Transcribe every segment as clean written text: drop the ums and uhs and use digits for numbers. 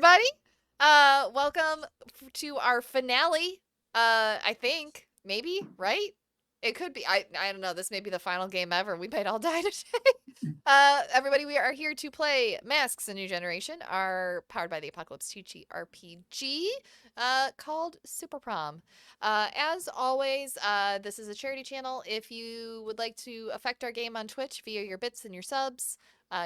everybody. Welcome to our finale. I think maybe right. It could be. I don't know. This may be the final game ever. We might all die today. Everybody, we are here to play Masks: A New Generation, are powered by the Apocalypse TTRPG, called Super Prom. As always, this is a charity channel. If you would like to affect our game on Twitch via your bits and your subs,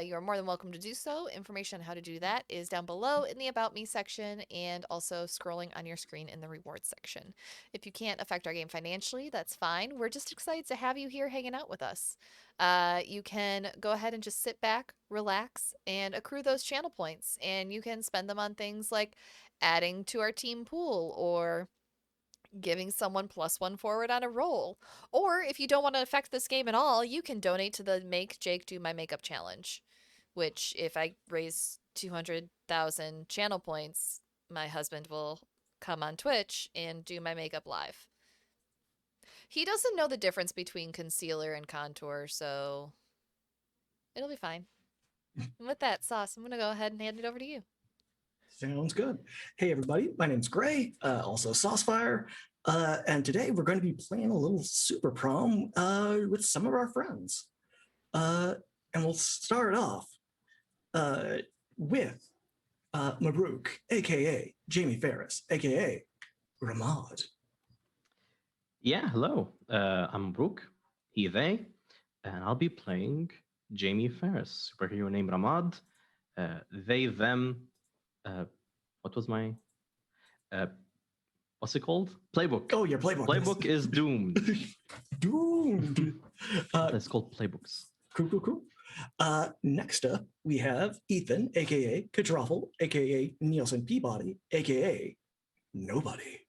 you are more than welcome to do so. Information on how to do that is down below in the About Me section and also scrolling on your screen in the rewards section. If you can't affect our game financially, that's fine. We're just excited to have you here hanging out with us. You can go ahead and just sit back, relax, and accrue those channel points. And you can spend them on things like adding to our team pool or giving someone +1 forward on a roll. Or if you don't want to affect this game at all, you can donate to the Make Jake Do My Makeup challenge, which if I raise 200,000 channel points, my husband will come on Twitch and do my makeup live. He doesn't know the difference between concealer and contour, so it'll be fine. And with that, Sauce, I'm going to go ahead and hand it over to you. Sounds good. Hey, everybody. My name's Gray, also Saucefire. And today we're going to be playing a little Super Prom with some of our friends. And we'll start off with Mabruk, a.k.a. Jamie Ferris, a.k.a. Ramad. Yeah, hello. I'm Mabruk, he, they, and I'll be playing Jamie Ferris, superhero named Ramad. They, them, what was my, what's it called? Playbook. Oh, your playbook. Playbook is doomed. Doomed. It's called playbooks. Cool. Next up, we have Ethan, a.k.a. Kadraffel, a.k.a. Nielsen Peabody, a.k.a. Nobody.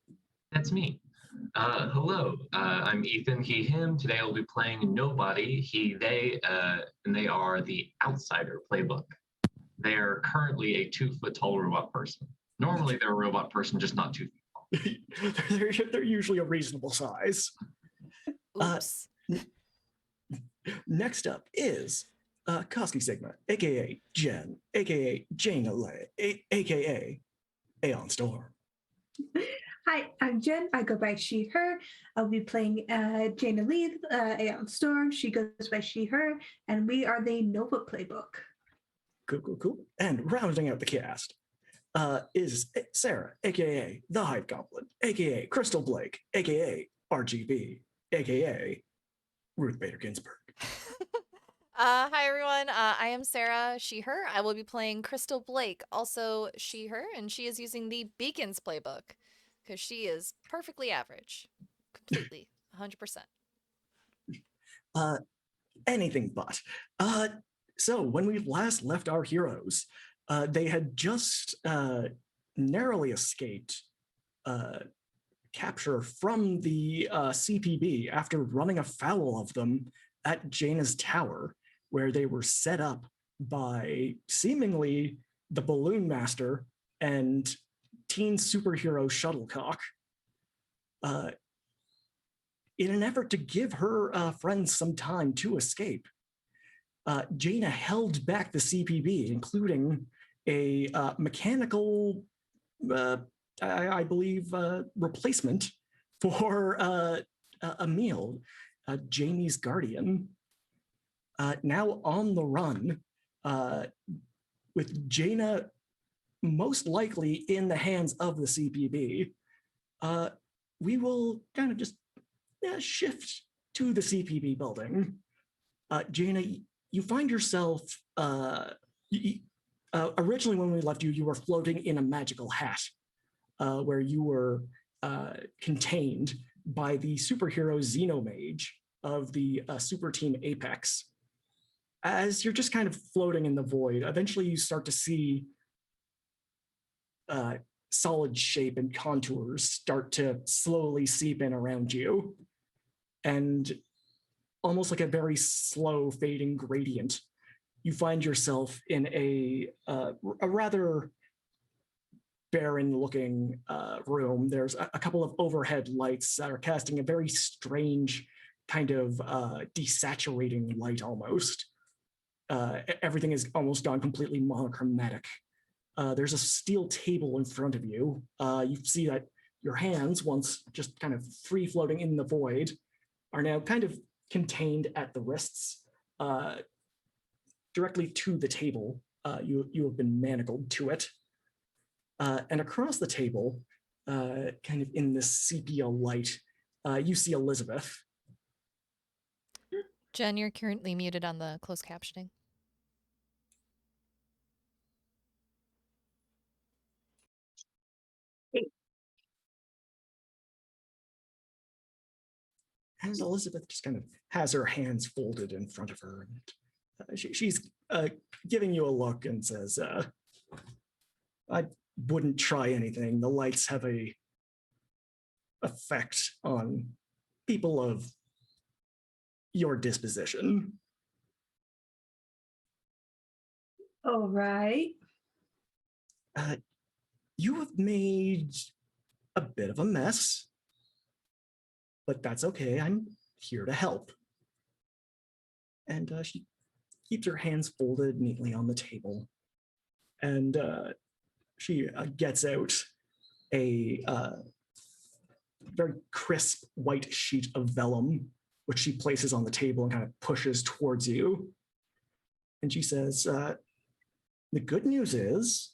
That's me. Hello, I'm Ethan, he, him. Today I'll be playing Nobody, he, they, and they are the Outsider playbook. They are currently a 2-foot-tall robot person. Normally they're a robot person, just not 2 feet tall. They're usually a reasonable size. Oops. Next up is Koski Sigma, a.k.a. Jen, a.k.a. Jane Alay, a.k.a. Aeon Storm. Hi, I'm Jen. I go by she, her. I'll be playing Jane Lee, Aeon Storm. She goes by she, her. And we are the Nova Playbook. Cool. And rounding out the cast is Sarah, a.k.a. The Hive Goblin, a.k.a. Crystal Blake, a.k.a. RGB, a.k.a. Ruth Bader Ginsburg. Hi everyone, I am Sarah, she, her. I will be playing Crystal Blake, also she, her, and she is using the Beacons playbook, because she is perfectly average. Completely, 100%. Anything but. So when we last left our heroes, they had just narrowly escaped capture from the CPB after running afoul of them at Jaina's tower, where they were set up by seemingly the Balloon Master and teen superhero Shuttlecock in an effort to give her friends some time to escape. Jaina held back the CPB, including a mechanical, I believe, replacement for Emil, Jamie's guardian. Now on the run, with Jaina most likely in the hands of the CPB, we will kind of just shift to the CPB building. Jaina, you find yourself, originally when we left you, you were floating in a magical hat, where you were contained by the superhero Xenomage of the super team Apex. As you're just kind of floating in the void, eventually you start to see solid shape and contours start to slowly seep in around you. And almost like a very slow fading gradient, you find yourself in a rather barren-looking room. There's a couple of overhead lights that are casting a very strange kind of desaturating light almost. Everything is almost gone completely monochromatic. there's a steel table in front of you. You see that your hands, once just kind of free floating in the void, are now kind of contained at the wrists, directly to the table. You have been manacled to it. And across the table, kind of in this sepia light, you see Elizabeth. Jen, you're currently muted on the closed captioning. As Elizabeth just kind of has her hands folded in front of her, and she's giving you a look and says, I wouldn't try anything. The lights have a effect on people of your disposition. All right. You have made a bit of a mess, but that's okay. I'm here to help. And she keeps her hands folded neatly on the table. And she gets out a very crisp white sheet of vellum, which she places on the table and kind of pushes towards you. And she says, the good news is,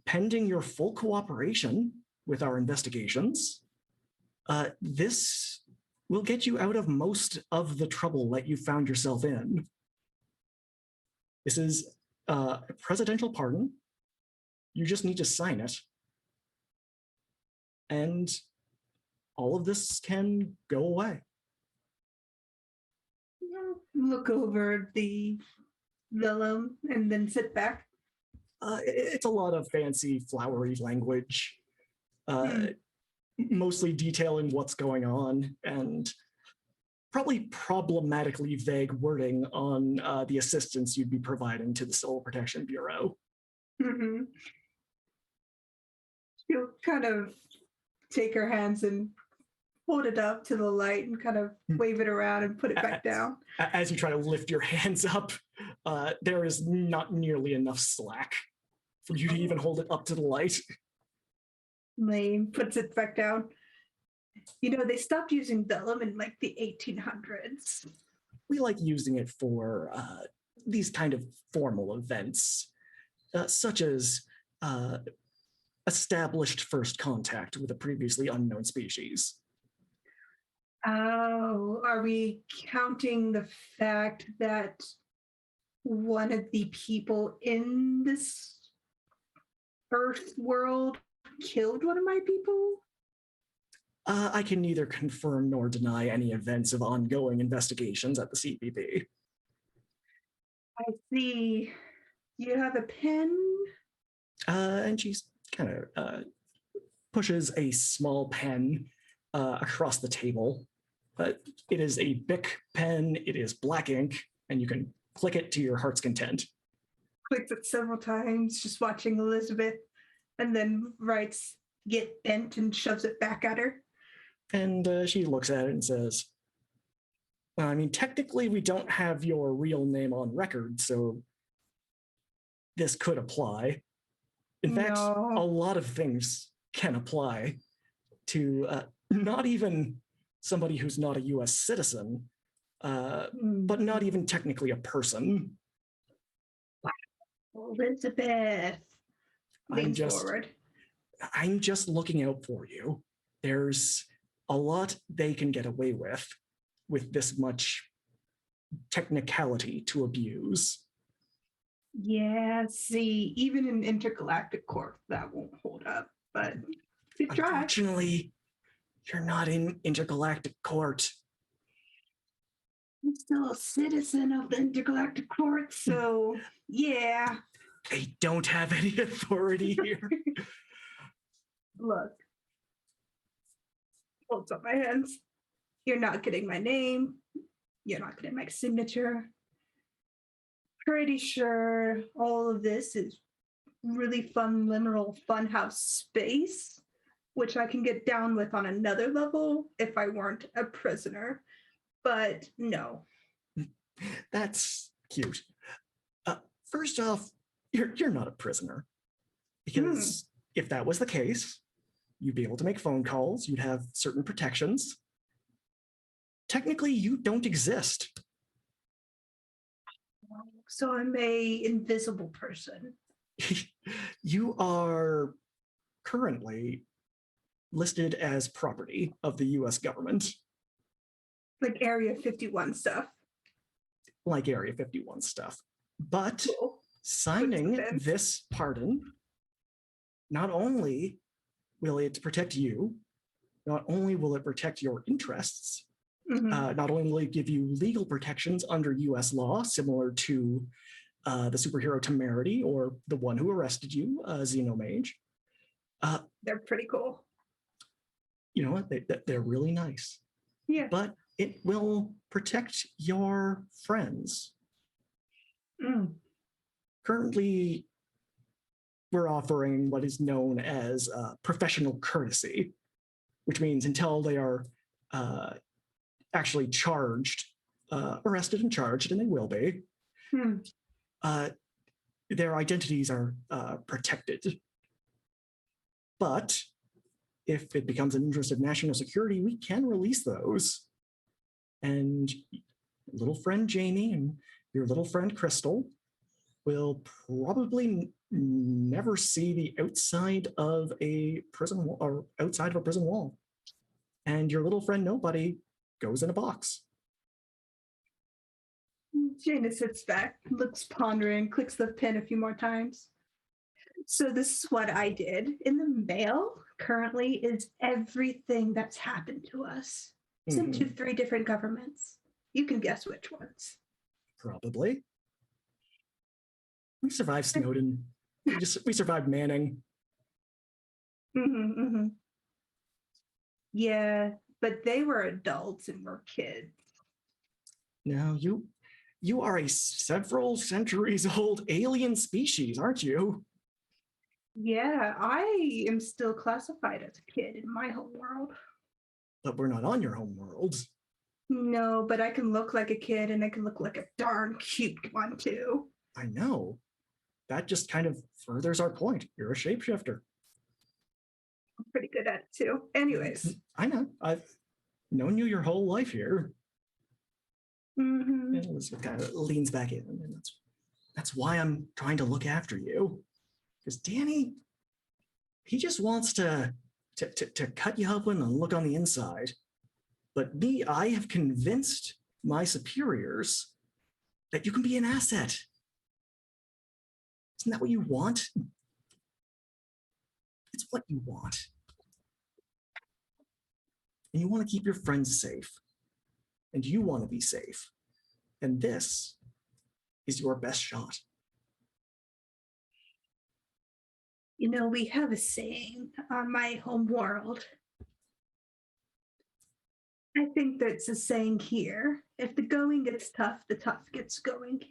pending your full cooperation with our investigations, this will get you out of most of the trouble that you found yourself in. This is a presidential pardon. You just need to sign it. And all of this can go away. Look over the vellum and then sit back. It's a lot of fancy, flowery language, mostly detailing what's going on, and probably problematically vague wording on the assistance you'd be providing to the Civil Protection Bureau. Mm-hmm. She'll kind of take her hands and hold it up to the light and kind of wave it around and put it back down. As you try to lift your hands up, there is not nearly enough slack for you to even hold it up to the light. Lame, puts it back down. You know, they stopped using vellum in like the 1800s. We like using it for these kind of formal events, such as established first contact with a previously unknown species. Oh, are we counting the fact that one of the people in this Earth world killed one of my people? I can neither confirm nor deny any events of ongoing investigations at the CPB. I see. You have a pen? And she's kind of pushes a small pen across the table. It is a Bic pen, it is black ink, and you can click it to your heart's content. Clicks it several times, just watching Elizabeth, and then writes, "Get bent," and shoves it back at her. And she looks at it and says, I mean, technically we don't have your real name on record, so this could apply. In fact, a lot of things can apply to not even somebody who's not a US citizen, but not even technically a person. Elizabeth. I'm just looking out for you. There's a lot they can get away with this much technicality to abuse. Yeah, see, even in intergalactic court, that won't hold up, but good try. Unfortunately, you're not in intergalactic court. I'm still a citizen of the intergalactic court, so yeah. They don't have any authority here. Look. Holds up my hands. You're not getting my name. You're not getting my signature. Pretty sure all of this is really fun, liminal funhouse space, which I can get down with on another level if I weren't a prisoner. But no. That's cute. First off, you're not a prisoner. Because if that was the case, you'd be able to make phone calls, you'd have certain protections. Technically, you don't exist. So I'm a invisible person. You are currently listed as property of the US government, Like Area 51 stuff. like Area 51 stuff. But Cool. signing Defense. this pardon, not only will it protect you, not only will it protect your interests, not only will it give you legal protections under US law, similar to the superhero temerity or the one who arrested you, Xenomage. They're pretty cool. You know what? They're really nice. Yeah. But it will protect your friends. Currently, we're offering what is known as professional courtesy, which means until they are actually charged, arrested and charged, and they will be, their identities are protected. But if it becomes an interest of national security, we can release those. And little friend Jamie and your little friend Crystal will probably never see the outside of a prison wall or outside of a prison wall. And your little friend Nobody goes in a box. Jaina sits back, looks pondering, clicks the pen a few more times. So this is what I did. In the mail currently is everything that's happened to us. Sent to 3 different governments. You can guess which ones. Probably. We survived Snowden. We survived Manning. Yeah, but they were adults and we're kids. Now you are a several centuries old alien species, aren't you? Yeah, I am still classified as a kid in my home world. But we're not on your home world. No, but I can look like a kid and I can look like a darn cute one too. I know. That just kind of furthers our point. You're a shapeshifter. I'm pretty good at it too. Anyways. I know. I've known you your whole life here. And Elizabeth kind of leans back in, and that's why I'm trying to look after you. Because Danny, he just wants to cut you open and look on the inside. But me, I have convinced my superiors that you can be an asset. Isn't that what you want? It's what you want. And you want to keep your friends safe. And you want to be safe. And this is your best shot. You know, we have a saying on my home world. I think that's a saying here. If the going gets tough, the tough gets going.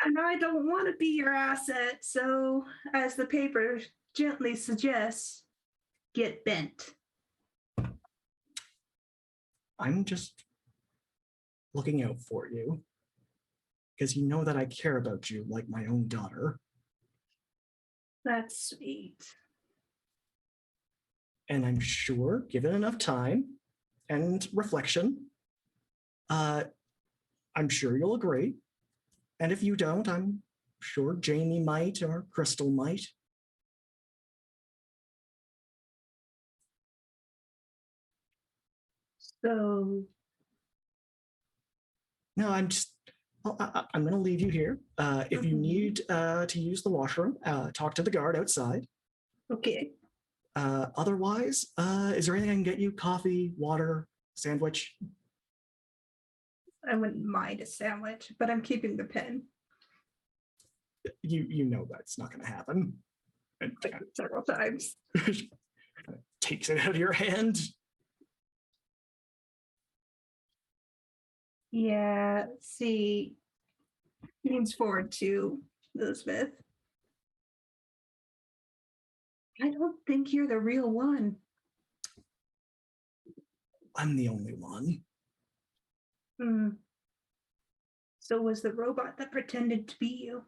And I don't want to be your asset, so as the paper gently suggests, get bent. I'm just looking out for you because you know that I care about you like my own daughter. That's sweet. And I'm sure, given enough time and reflection, I'm sure you'll agree. And if you don't, I'm sure Jamie might or Crystal might. So. No, I'm going to leave you here. If you need to use the washroom, talk to the guard outside. Okay. Otherwise, is there anything I can get you? Coffee, water, sandwich? I wouldn't mind a sandwich, but I'm keeping the pen. You know that's not going to happen. And Several times. takes it out of your hand. Yeah, see, leans forward to Elizabeth. I don't think you're the real one. I'm the only one. So was the robot that pretended to be you?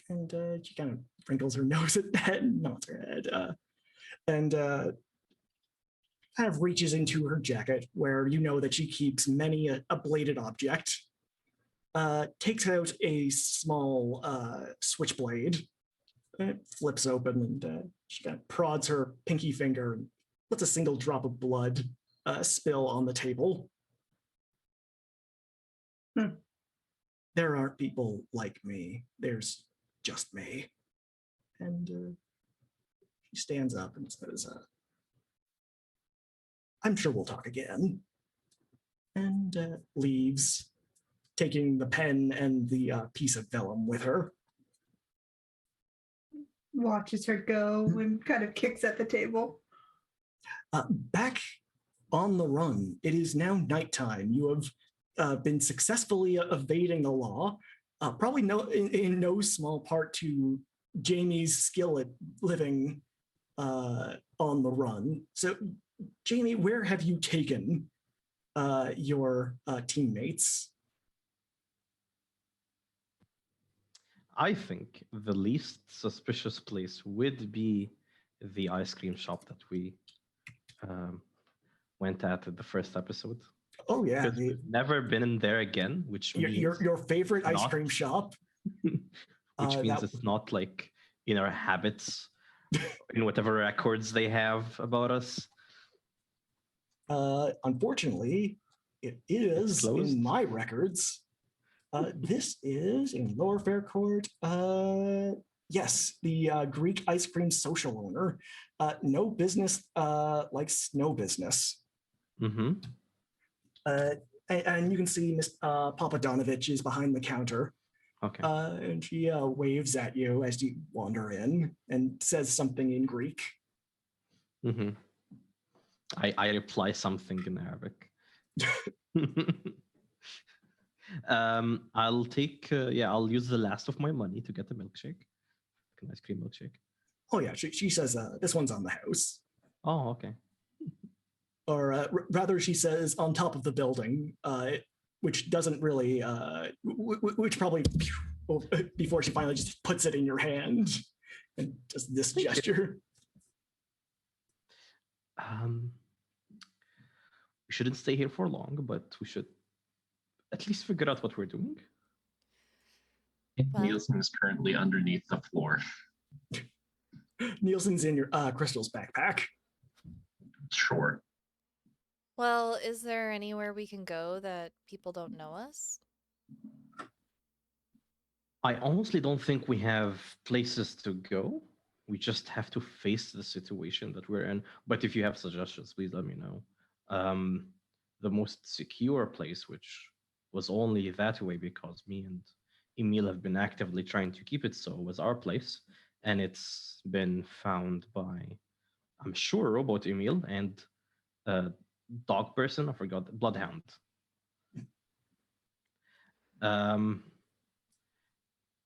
And she kind of wrinkles her nose at that and nods her head. And kind of reaches into her jacket where you know that she keeps many a bladed object. Takes out a small switchblade. It flips open and she kind of prods her pinky finger and lets a single drop of blood spill on the table. There aren't people like me. There's just me. And she stands up and says, I'm sure we'll talk again. And leaves, taking the pen and the piece of vellum with her. Watches her go and kind of kicks at the table. Back on the run, it is now nighttime. You have been successfully evading the law, probably in no small part to Jamie's skill at living on the run. So, Jamie, where have you taken your teammates? I think the least suspicious place would be the ice cream shop that we went at the first episode. Oh yeah, Because we've never been in there again, which means your favorite ice not- cream shop. which means it's not like in our habits, in whatever records they have about us. Unfortunately, it is in my records. This is in Lower Faircourt. Yes, the Greek ice cream social owner. No business likes no business. Mm-hmm. And you can see Miss Papadonovich is behind the counter. Okay. And she waves at you as you wander in and says something in Greek. Mm-hmm. I reply something in Arabic. I'll take, I'll use the last of my money to get the milkshake, an ice cream milkshake. Oh yeah, she says this one's on the house. Oh, okay. Or rather, she says on top of the building, which doesn't really, which probably before she finally just puts it in your hand and does this gesture. We shouldn't stay here for long, but we should at least figure out what we're doing. Well- Nielsen is currently underneath the floor. Nielsen's in your Crystal's backpack. Sure. Well, is there anywhere we can go that people don't know us? I honestly don't think we have places to go. We just have to face the situation that we're in. But if you have suggestions, please let me know. The most secure place, which was only that way because me and Emil have been actively trying to keep it so, was our place. And it's been found by, I'm sure, Robot Emil and dog person, I forgot, Bloodhound.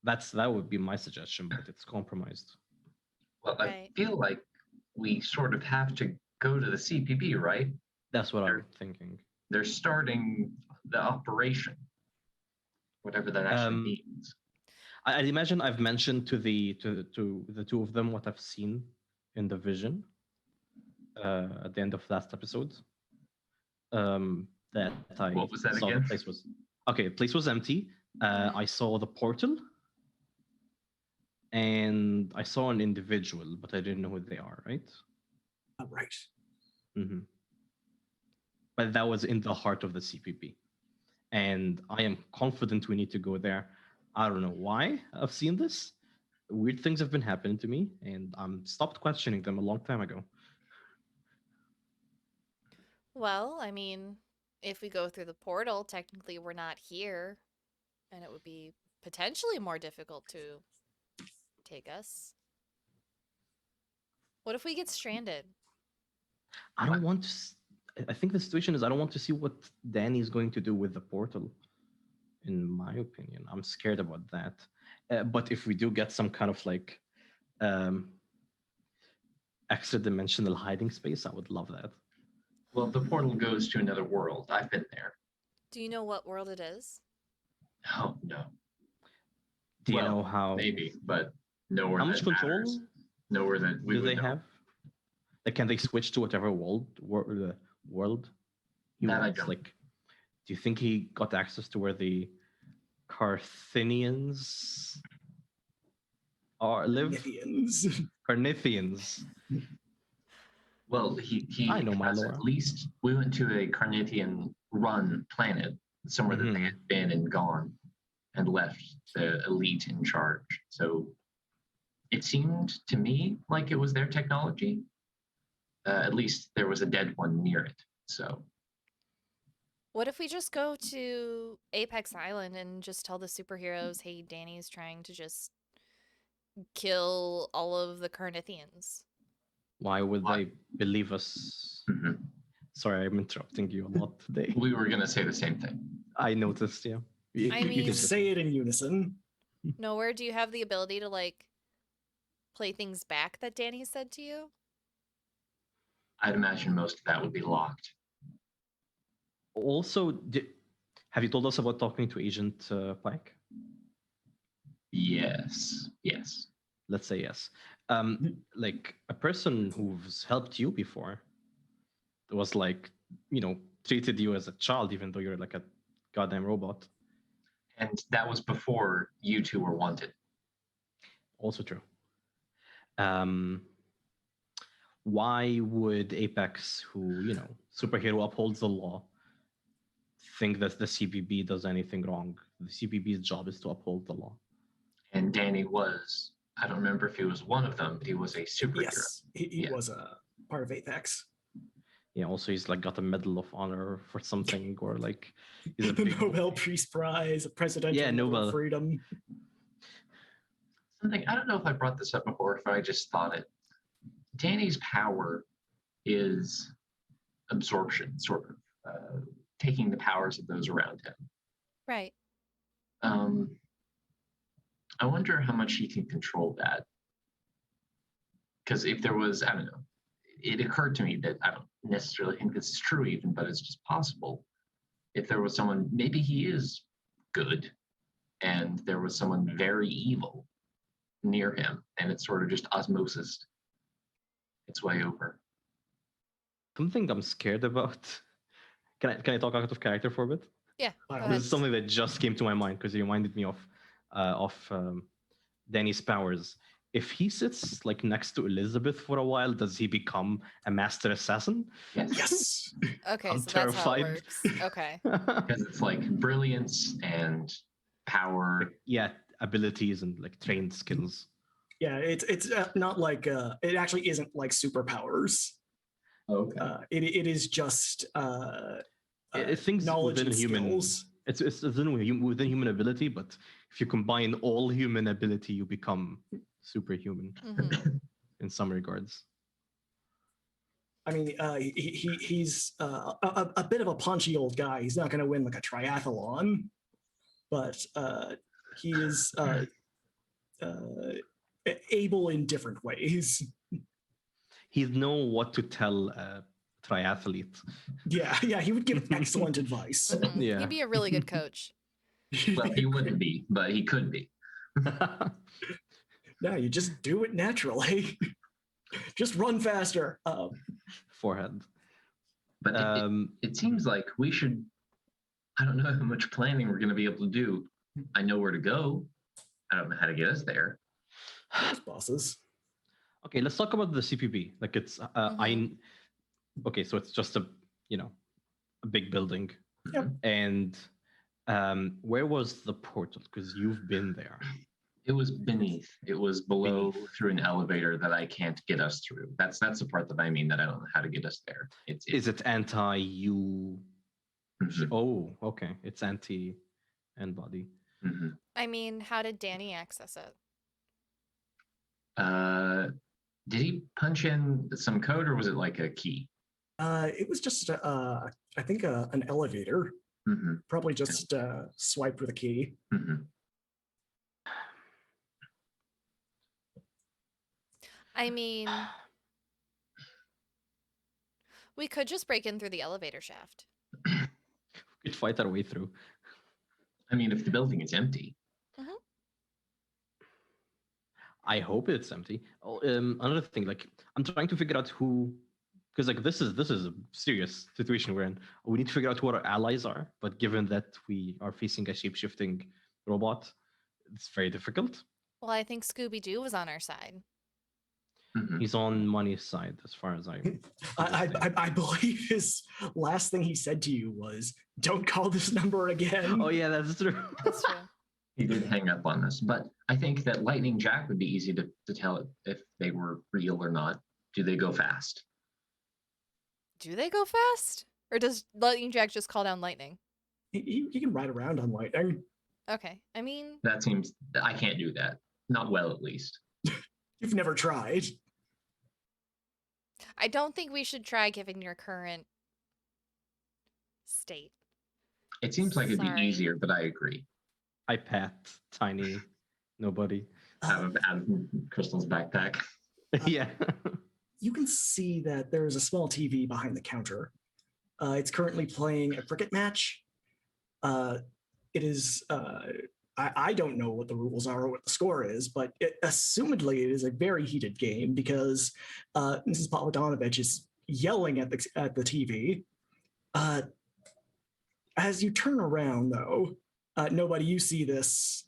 That would be my suggestion, but it's compromised. Well, Right. I feel like we sort of have to go to the CPB, right? That's what I'm thinking. They're starting the operation, whatever that actually means. I'd imagine I've mentioned to the two of them what I've seen in the vision at the end of last episode. That I What was that saw again? the place was okay. The place was empty. I saw the portal, and I saw an individual, but I didn't know who they are. Right. Right. Mm-hmm. But that was in the heart of the CPP, and I am confident we need to go there. I don't know why I've seen this. Weird things have been happening to me, and I'm stopped questioning them a long time ago. Well, I mean, if we go through the portal, technically we're not here, and it would be potentially more difficult to take us. What if we get stranded? I don't want to. I think the situation is I don't want to see what Danny's going to do with the portal. In my opinion, I'm scared about that. But if we do get some kind of like extra dimensional hiding space, I would love that. Well, the portal goes to another world. I've been there. Do you know what world it is? Oh, no. Do you Well, know how maybe, but nowhere how that much control matters. Nowhere that we do would they know. have? Like, can they switch to whatever world he That I wants? don't. Like, do you think he got access to where the Carthinians live? Mythians. Carnithians. Well, he I know my has lore. at least. We went to a Carnithian run planet, somewhere that they Mhm. had been and gone, and left the elite in charge. So it seemed to me like it was their technology. At least there was a dead one near it. So What if we just go to Apex Island and just tell the superheroes, hey, Danny's trying to just kill all of the Carnithians? Why would Why? they believe us? mhm. Sorry, I'm interrupting you a lot today. We were gonna say the same thing. I noticed, yeah. I You mean- can just Say it in unison. Nowhere, do you have the ability to, like, play things back that Danny said to you? I'd imagine most of that would be locked. Also, have you told us about talking to Agent Pike? Yes. Yes. Let's say yes. Like a person who's helped you before was like, treated you as a child, even though you're like a goddamn robot. And that was before you two were wanted. Also true. Why would Apex, who, superhero upholds the law, think that the CBB does anything wrong? The CBB's job is to uphold the law. And Danny was, I don't remember if he was one of them, but he was a superhero. Yes, he Yeah. was a part of Apex. Yeah, also he's like got a Medal of Honor for something, or like he's a The big Nobel Peace Prize, a Presidential Yeah, Medal of Nobel. Freedom. Something, I don't know if I brought this up before, if I just thought it. Danny's power is absorption, sort of, taking the powers of those around him. Right. I wonder how much he can control that. Because if there was, I don't know, it occurred to me that I don't necessarily think this is true even, but it's just possible. If there was someone, maybe he is good, and there was someone very evil near him, and it's sort of just osmosis its way over. Something I'm scared about. Can I talk out of character for a bit? Yeah. By Go all This ahead. is something that just came to my mind because it reminded me of Danny's powers. If he sits like next to Elizabeth for a while, does he become a master assassin? Yes. Yes. Okay, I'm so that's how it terrified. works. Okay. Because it's like brilliance and power. Yeah, abilities and like trained skills. Yeah, it's not like it actually isn't like superpowers. Okay. It is just Things knowledge within and human. skills. It's within human ability, but if you combine all human ability, you become superhuman Mhm. in some regards. I mean, he's a bit of a punchy old guy. He's not going to win like a triathlon, but he is able in different ways. He'd know what to tell a triathlete. Yeah, he would give excellent advice. Mhm. Yeah. He'd be a really good coach. Well, he wouldn't be, but he could be. No, you just do it naturally. Just run faster. Forehead. But it seems like we should, I don't know how much planning we're going to be able to do. I know where to go. I don't know how to get us there. Bosses. Okay, let's talk about the CPB. Like it's okay, so it's just a big building. Yep. And where was the portal? Because you've been there. It was beneath. It was below through an elevator that I can't get us through. That's the part that I mean that I don't know how to get us there. Is it anti-you? Mhm, Oh, okay. It's anti-N-body. mhm. I mean, how did Danny access it? Did he punch in some code or was it like a key? It was just I think an elevator. Mhm, Probably just swiped with a key. mhm. I mean, we could just break in through the elevator shaft. We could fight our way through. I mean, if the building is empty. I hope it's empty. Oh, another thing, like I'm trying to figure out who, because like this is a serious situation we're in. We need to figure out who our allies are, but given that we are facing a shape-shifting robot, it's very difficult. Well, I think Scooby Doo was on our side. Mhm. He's on Money's side, as far as I. I believe his last thing he said to you was, "Don't call this number again." Oh yeah, that's true. That's true. He did hang up on us, but I think that Lightning Jack would be easy to tell if they were real or not. Do they go fast? Do they go fast? Or does Lightning Jack just call down lightning? He can ride around on lightning. Okay. I mean, That seems I can't do that. Not well, at least. You've never tried. I don't think we should try given your current state. It seems like it'd be Sorry. easier, but I agree. I pat Tiny, nobody. Out of Crystal's backpack. Yeah. You can see that there is a small TV behind the counter. It's currently playing a cricket match. It is. I don't know what the rules are or what the score is, but assumedly it is a very heated game because Mrs. Bogdanovich is yelling at the TV. As you turn around, though, nobody, you see this.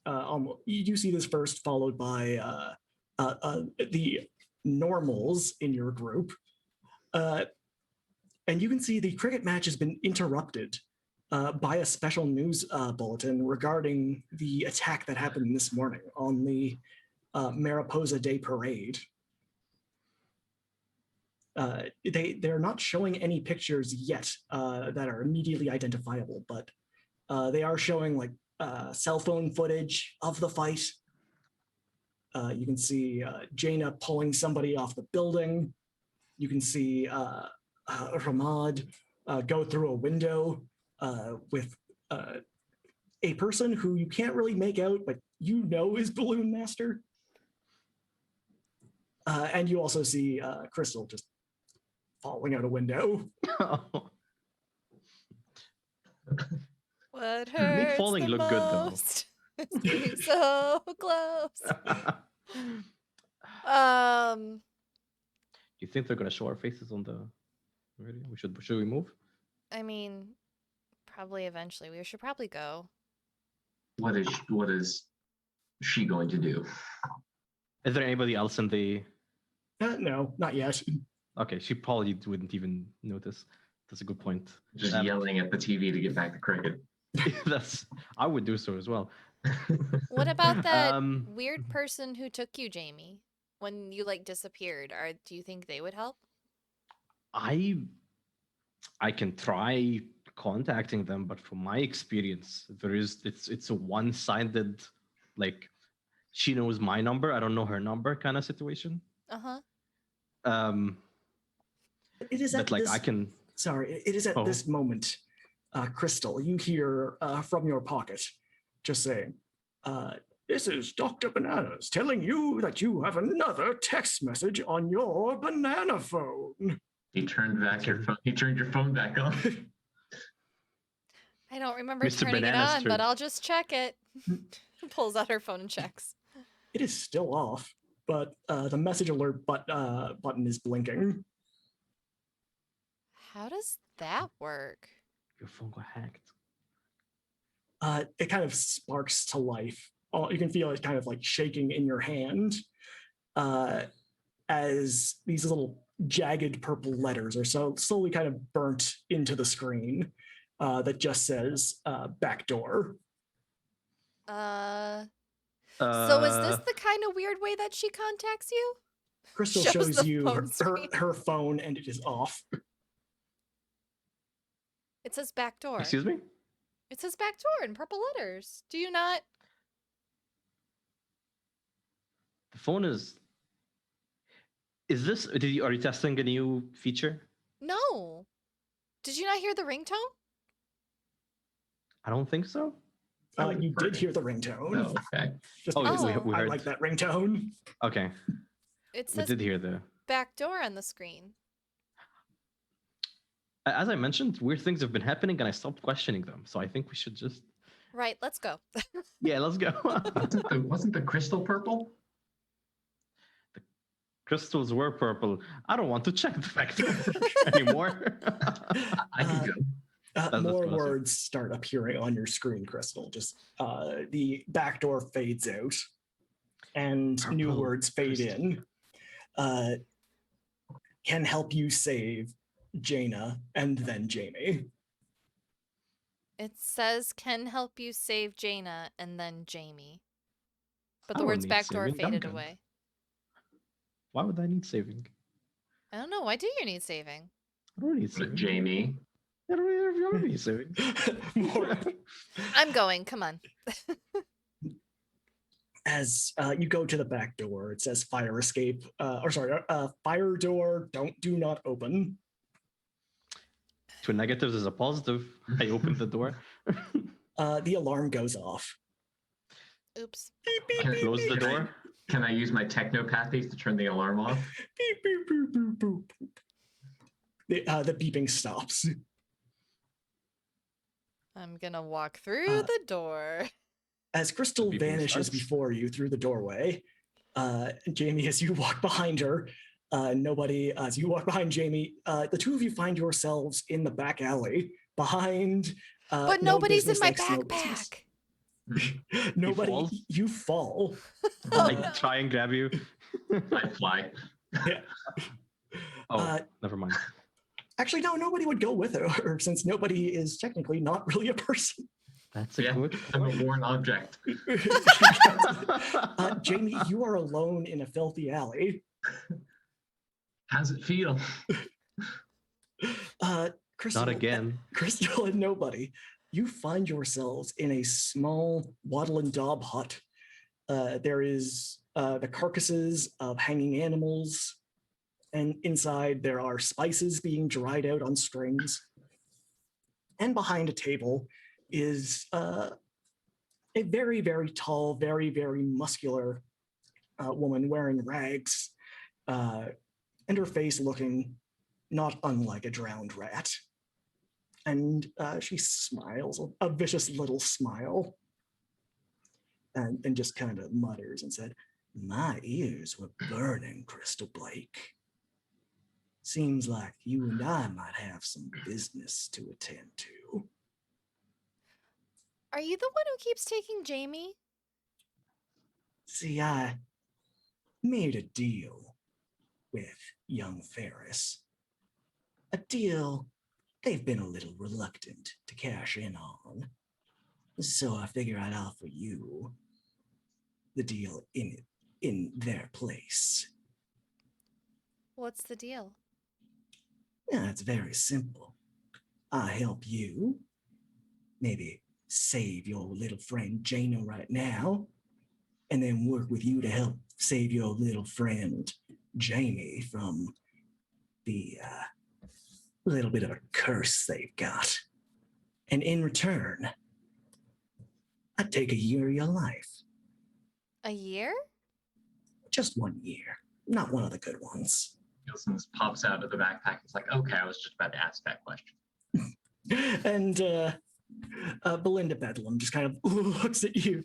You see this first, followed by the normals in your group, and you can see the cricket match has been interrupted by a special news bulletin regarding the attack that happened this morning on the Mariposa Day Parade. They're not showing any pictures yet that are immediately identifiable, but they are showing like cell phone footage of the fight. You can see Jaina pulling somebody off the building. You can see Ramad go through a window with a person who you can't really make out, but you know is Balloon Master. And you also see Crystal just falling out a window. What Make hurts falling the look good, though. most? It's being so close. You think they're gonna show our faces on the radio? Should we move? I mean, probably eventually. We should probably go. What is she going to do? Is there anybody else in the? No, not yet. Okay, she probably wouldn't even notice. That's a good point. Just yelling at the TV to get back to cricket. I would do so as well. What about that Um, weird person who took you, Jamie, when you like disappeared? Do you think they would help? I can try contacting them, but from my experience, it's a one-sided, like she knows my number, I don't know her number kind of situation. Uh-huh. It is But like this, I can. Sorry, it is at this moment, Crystal, you hear from your pocket just saying, "This is Dr. Bananas telling you that you have another text message on your banana phone." He turned your phone back on. I don't remember Mr. turning Bananas it on, but turned- I'll just check it. Pulls out her phone and checks. It is still off, but the message alert button is blinking. How does that work? Your phone got hacked. It kind of sparks to life. You can feel it kind of like shaking in your hand as these little jagged purple letters are so slowly kind of burnt into the screen that just says backdoor. So is this the kind of weird way that she contacts you? Crystal Shows shows the you phone screen. her phone and it is off. It says backdoor. Excuse me? It says backdoor in purple letters. Do you not? The phone is. Is this? Are you testing a new feature? No. Did you not hear the ringtone? I don't think so. You did hear the ringtone. Oh, okay. Just Oh, because we I heard. like that ringtone. Okay, It we says did hear the. backdoor on the screen. As I mentioned, weird things have been happening, and I stopped questioning them. So I think we should just. Right, let's go. Yeah, let's go. Wasn't the crystal purple? crystals were purple. I don't want to check the fact anymore. I can go. That's More classic. words start appearing on your screen, Crystal. Just the back door fades out, and new Purple words fade crystal. in. Can help you save Jaina and then Jamie. It says can help you save Jaina and then Jamie. But I the don't words need backdoor saving, I'm faded good. away. Why would I need saving? I don't know. Why do you need saving? I don't need saving. Jamie. I don't need saving. More, I'm going. Come on. as you go to the back door, it says fire escape, fire door, do not open. Two negatives is a positive. I opened the door. The alarm goes off. Oops. Beep, beep, Can, beep, Close the beep, door. can I use my technopathies to turn the alarm off? beep, beep, beep, beep, beep. The beeping stops. I'm gonna walk through Uh, the door. As Crystal beeping vanishes starts. before you through the doorway, Jamie, as you walk behind her, as you walk behind Jamie, the two of you find yourselves in the back alley behind. But no nobody's in business my likes no business. backpack. Nobody, falls? you fall. I no. try and grab you. I fly. Yeah. Oh, never mind. Actually, no, nobody would go with her since nobody is technically not really a person. That's a Yeah, good I'm a point. worn object. Jamie, you are alone in a filthy alley. How's it feel? Crystal, Not again. Crystal and nobody, you find yourselves in a small wattle and daub hut. There is the carcasses of hanging animals, and inside there are spices being dried out on strings. And behind a table is a very, very tall, very, very muscular woman wearing rags, and her face looking not unlike a drowned rat. And she smiles, a vicious little smile, and just kind of mutters and said, "My ears were burning, Crystal Blake. Seems like you and I might have some business to attend to." Are you the one who keeps taking Jamie? See, I made a deal with young Ferris. A deal they've been a little reluctant to cash in on. So I figure I'd offer you the deal in their place. What's the deal? Yeah, it's very simple. I help you, maybe save your little friend Jaina right now, and then work with you to help save your little friend Jamie from the little bit of a curse they've got. And in return, I'd take a year of your life. A year? Just 1 year, not one of the good ones. Gilson pops out of the backpack. It's like, okay, I was just about to ask that question. And Belinda Bedlam just kind of looks at you,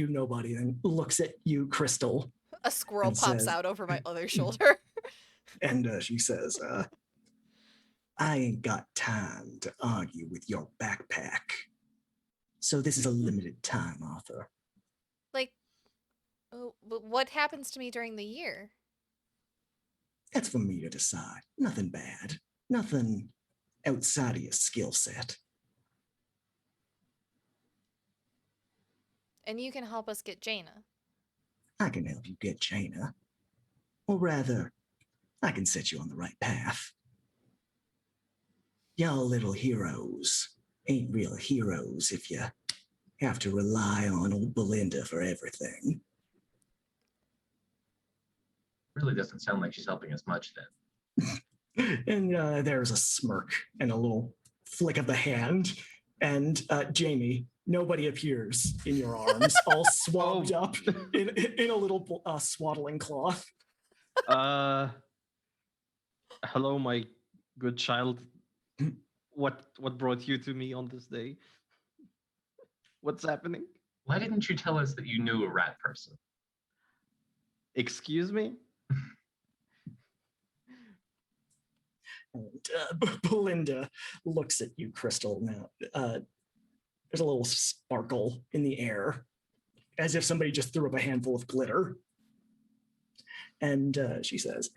nobody, and looks at you, Crystal, A squirrel And pops says- out over my other shoulder. and she says, "I ain't got time to argue with your backpack. So this is a limited time offer." Like, but what happens to me during the year? That's for me to decide. Nothing bad. Nothing outside of your skill set. And you can help us get Jaina. I can help you get Jaina. Or rather, I can set you on the right path. Y'all little heroes ain't real heroes if you have to rely on old Belinda for everything. Really doesn't sound like she's helping us much then. And there's a smirk and a little flick of the hand. And Jamie, nobody appears in your arms, all swabbed up in a little swaddling cloth. Hello, my good child. What brought you to me on this day? What's happening? Why didn't you tell us that you knew a rat person? Excuse me? And Belinda looks at you, Crystal. Now, there's a little sparkle in the air, as if somebody just threw up a handful of glitter. And she says,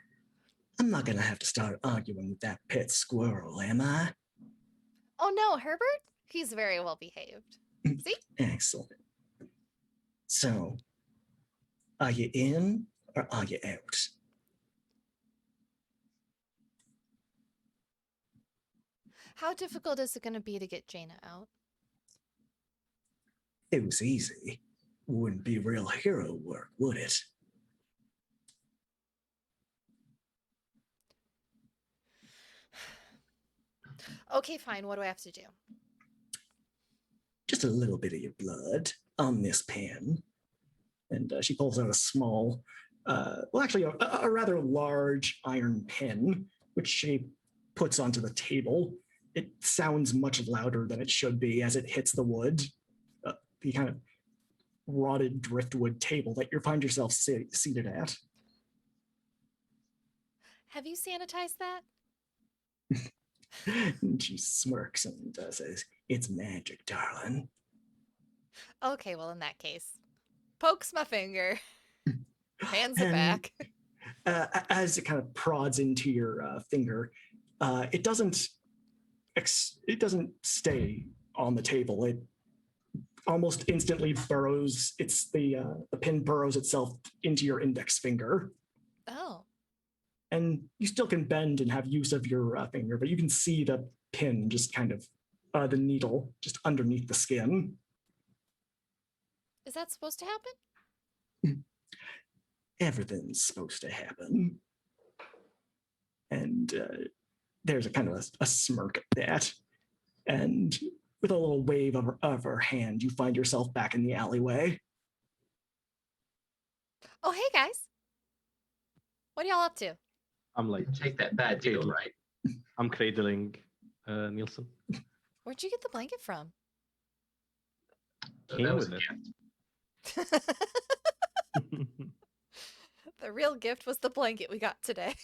I'm not going to have to start arguing with that pet squirrel, am I? Oh no, Herbert? He's very well behaved. See? Excellent. So, are you in or are you out? How difficult is it going to be to get Jaina out? It was easy. Wouldn't be real hero work, would it? Okay, fine. What do I have to do? Just a little bit of your blood on this pen. And she pulls out a small, well, actually, a rather large iron pen, which she puts onto the table. It sounds much louder than it should be as it hits the wood, the kind of rotted driftwood table that you find yourself seated at. Have you sanitized that? And she smirks and says, "It's magic, darling." Okay, well, in that case, pokes my finger, hands it And, back. As it kind of prods into your finger, it doesn't stay on the table. It almost instantly burrows. It's the pin burrows itself into your index finger. Oh. And you still can bend and have use of your finger, but you can see the pin just kind of, the needle just underneath the skin. Is that supposed to happen? Everything's supposed to happen. And there's a kind of a smirk at that. And with a little wave of her hand, you find yourself back in the alleyway. Oh, hey, guys. What are y'all up to? I'm like, Take that bad deal, right? I'm cradling Nielsen. Where'd you get the blanket from? So Came that was with a it. gift. The real gift was the blanket we got today.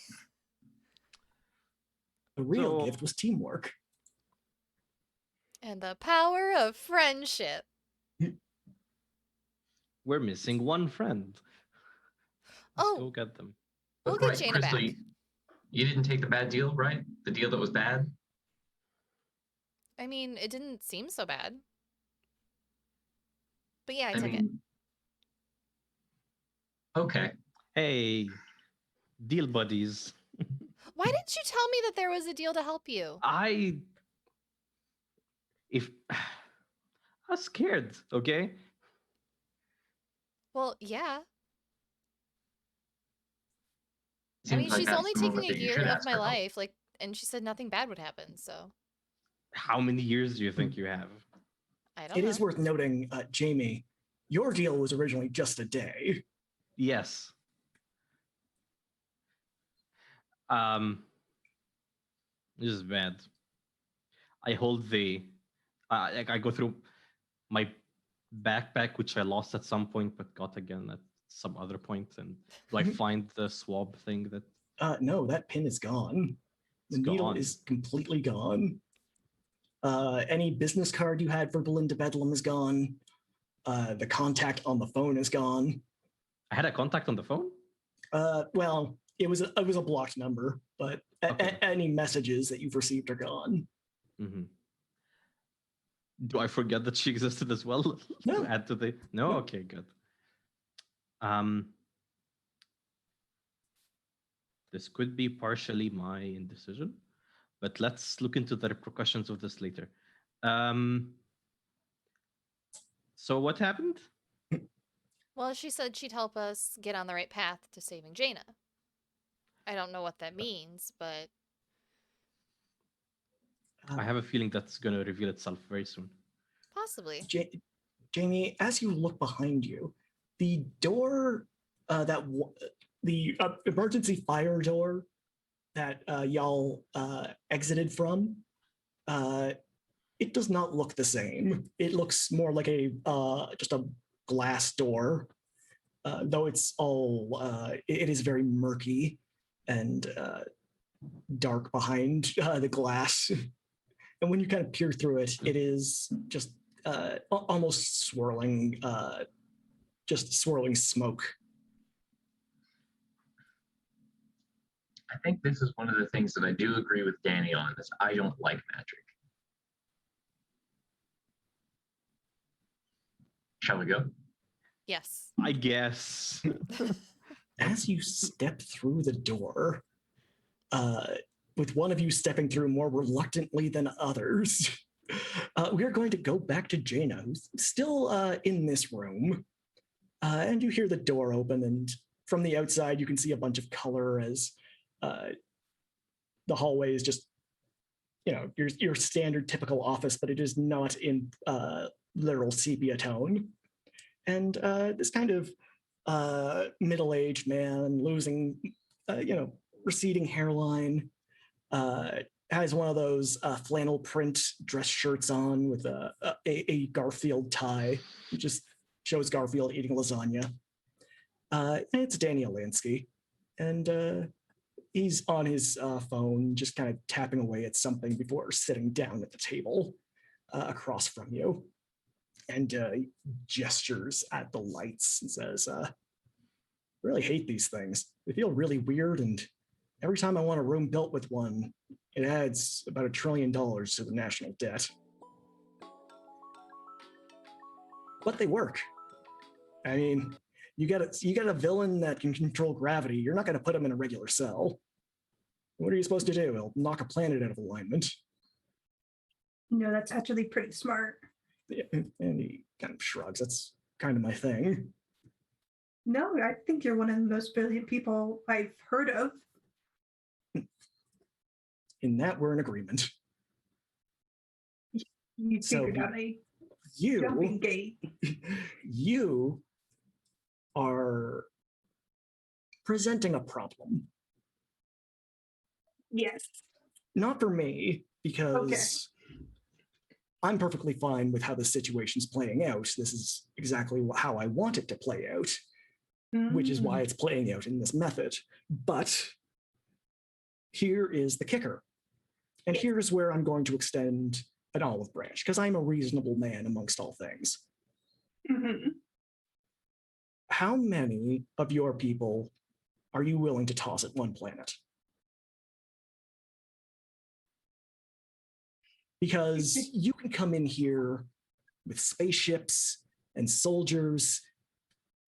The real So- gift was teamwork. And the power of friendship. We're missing one friend. Let's go Oh, get them. we'll But get right, Jaina Crystal, back. you didn't take the bad deal, right? The deal that was bad? I mean, it didn't seem so bad. But yeah, I I took it. mean, okay. Hey, deal buddies. Why didn't you tell me that there was a deal to help you? I was scared, okay? Well, yeah. I Seems mean, like she's that's only the moment taking a that you year should of ask my for help. life, like, and she said nothing bad would happen, so How many years do you think you have? I don't It know. is worth noting, Jamie, your deal was originally just a day. Yes. This is bad. I hold the, like I go through my backpack, which I lost at some point, but got again at some other point, and do I Mhm. find the swab thing that No, that pin is gone. The It's needle gone. is completely gone. Any business card you had for Belinda Bedlam is gone. The contact on the phone is gone. I had a contact on the phone? Well, it was a blocked number, but Okay. any messages that you've received are gone. Mm-hmm. Do I forget that she existed as well? No. To add to the no? No. Okay, good. This could be partially my indecision, but let's look into the repercussions of this later. So what happened? Well, she said she'd help us get on the right path to saving Jaina. I don't know what that means, but I have a feeling that's going to reveal itself very soon. possibly. Jamie, as you look behind you, the door the emergency fire door that y'all exited from, it does not look the same. It looks more like a just a glass door, though it's all it is very murky, and dark behind the glass. And when you kind of peer through it, it is just almost swirling, just swirling smoke. I think this is one of the things that I do agree with Danny on, is I don't like magic. Shall we go? Yes. I guess. As you step through the door, with one of you stepping through more reluctantly than others, we are going to go back to Jaina, who's still in this room. And you hear the door open, and from the outside, you can see a bunch of color as the hallway is just, your standard typical office, but it is not in literal sepia tone. And this kind of middle-aged man losing, receding hairline, has one of those flannel print dress shirts on with a Garfield tie. It just shows Garfield eating lasagna. And it's Danny Alinsky. And he's on his phone, just kind of tapping away at something before sitting down at the table across from you. And he gestures at the lights and says, really hate these things. They feel really weird, and every time I want a room built with one, it adds about $1 trillion to the national debt. But they work. I mean, you got a villain that can control gravity. You're not going to put him in a regular cell. What are you supposed to do? He'll knock a planet out of alignment. No, that's actually pretty smart. And he kind of shrugs. That's kind of my thing. No, I think you're one of the most brilliant people I've heard of. In that, we're in agreement. You figured out a jumping gate. You are presenting a problem. Yes. Not for me, because I'm perfectly fine with how the situation's playing out. This is exactly how I want it to play out, which is why it's playing out in this method. But here is the kicker. And here's where I'm going to extend an olive branch, because I'm a reasonable man amongst all things. Mm-hmm. How many of your people are you willing to toss at one planet? Because you can come in here with spaceships and soldiers,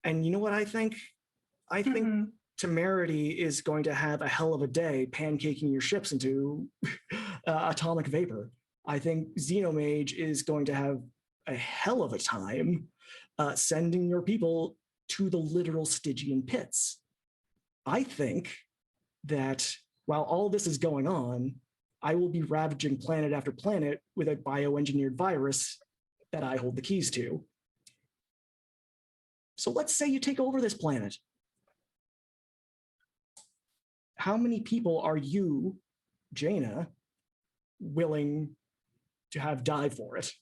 and you know what I think? I think Temerity is going to have a hell of a day pancaking your ships into atomic vapor. I think Xenomage is going to have a hell of a time sending your people to the literal Stygian pits. I think that while all this is going on, I will be ravaging planet after planet with a bioengineered virus that I hold the keys to. So let's say you take over this planet. How many people are you, Jaina, willing to have die for it?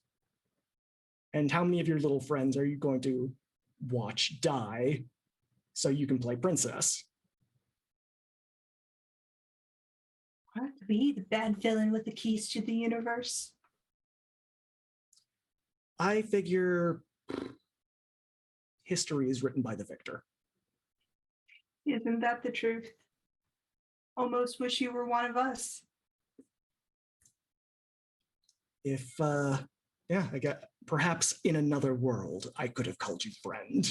And how many of your little friends are you going to watch die so you can play princess? I have to be the bad villain with the keys to the universe. I figure history is written by the victor. Isn't that the truth? Almost wish you were one of us. If, I got, perhaps in another world, I could have called you friend.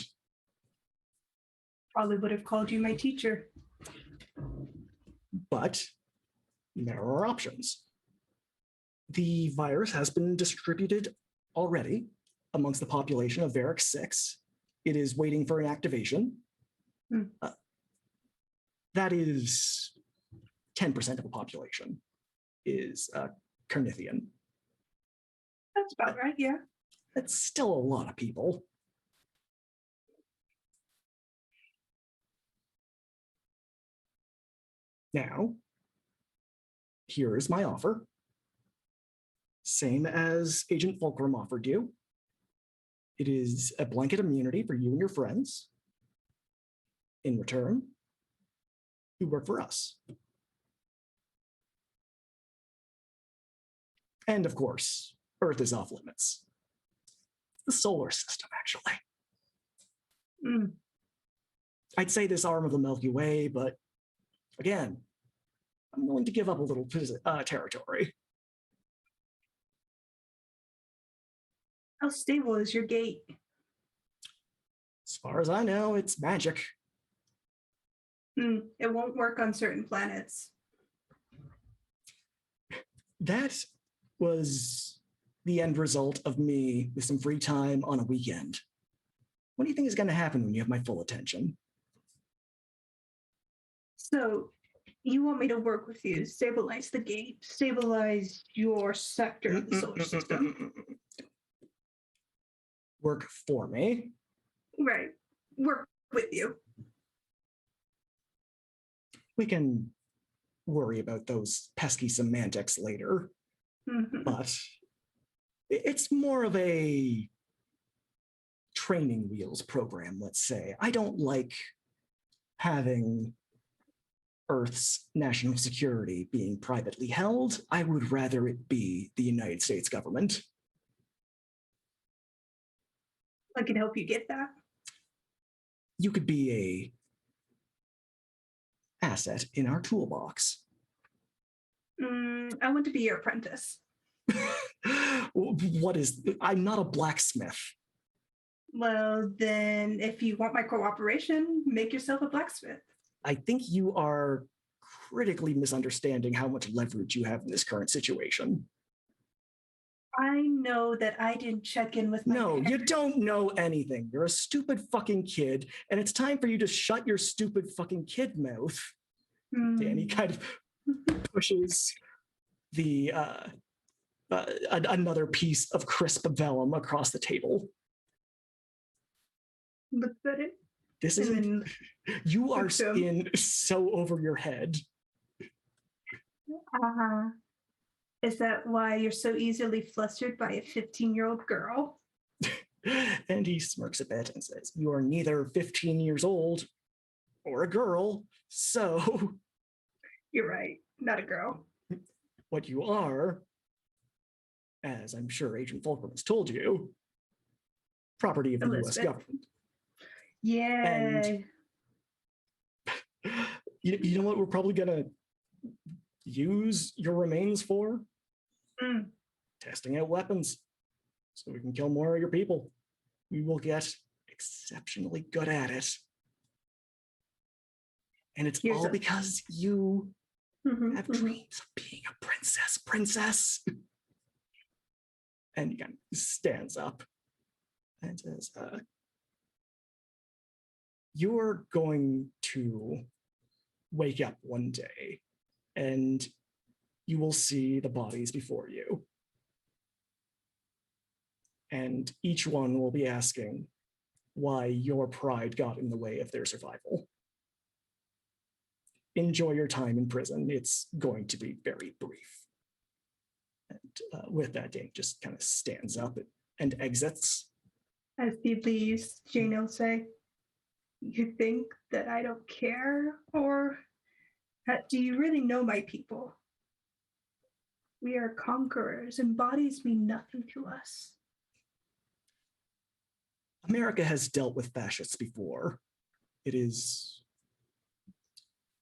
Probably would have called you my teacher. But there are options. The virus has been distributed already amongst the population of Varric 6. It is waiting for an activation. That is 10% of the population is Carnithian. That's about right, yeah. That's still a lot of people. Now, here is my offer. Same as Agent Fulcrum offered you. It is a blanket immunity for you and your friends. In return, you work for us. And of course, Earth is off limits. The solar system, actually. Mm. I'd say this arm of the Milky Way, but again, I'm willing to give up a little territory. How stable is your gate? As far as I know, it's magic. It won't work on certain planets. That was the end result of me with some free time on a weekend. What do you think is going to happen when you have my full attention? So you want me to work with you, stabilize the gate, stabilize your sector of the solar system. Work for me. Right. Work with you. We can worry about those pesky semantics later, but it's more of a training wheels program, let's say. I don't like having Earth's national security being privately held. I would rather it be the United States government. I can help you get that. You could be a asset in our toolbox. I want to be your apprentice. I'm not a blacksmith. Well, then if you want my cooperation, make yourself a blacksmith. I think you are critically misunderstanding how much leverage you have in this current situation. I know that I didn't check in with my No, you parents. don't know anything. You're a stupid fucking kid, and it's time for you to shut your stupid fucking kid mouth. Danny kind of pushes the another piece of crisp vellum across the table. Look at it. This And isn't. then You are Victim. in so over your head. Is that why you're so easily flustered by a 15-year-old girl? And he smirks a bit and says, "You are neither 15 years old or a girl, so You're right. Not a girl. what you are, as I'm sure Agent Fulcrum has told you, property of the US Elizabeth. government." Yeah. You know what we're probably gonna use your remains for? Testing out weapons, so we can kill more of your people. We will get exceptionally good at it. And it's Here's all a- because you have Mhm. dreams of being a princess. And he kind of stands up and says, "You're going to wake up one day and you will see the bodies before you. And each one will be asking why your pride got in the way of their survival. Enjoy your time in prison. It's going to be very brief." And with that, Dane just kind of stands up and exits. As he leaves, Jane will say, "You think that I don't care? Or do you really know my people? We are conquerors, and bodies mean nothing to us." America has dealt with fascists before. It is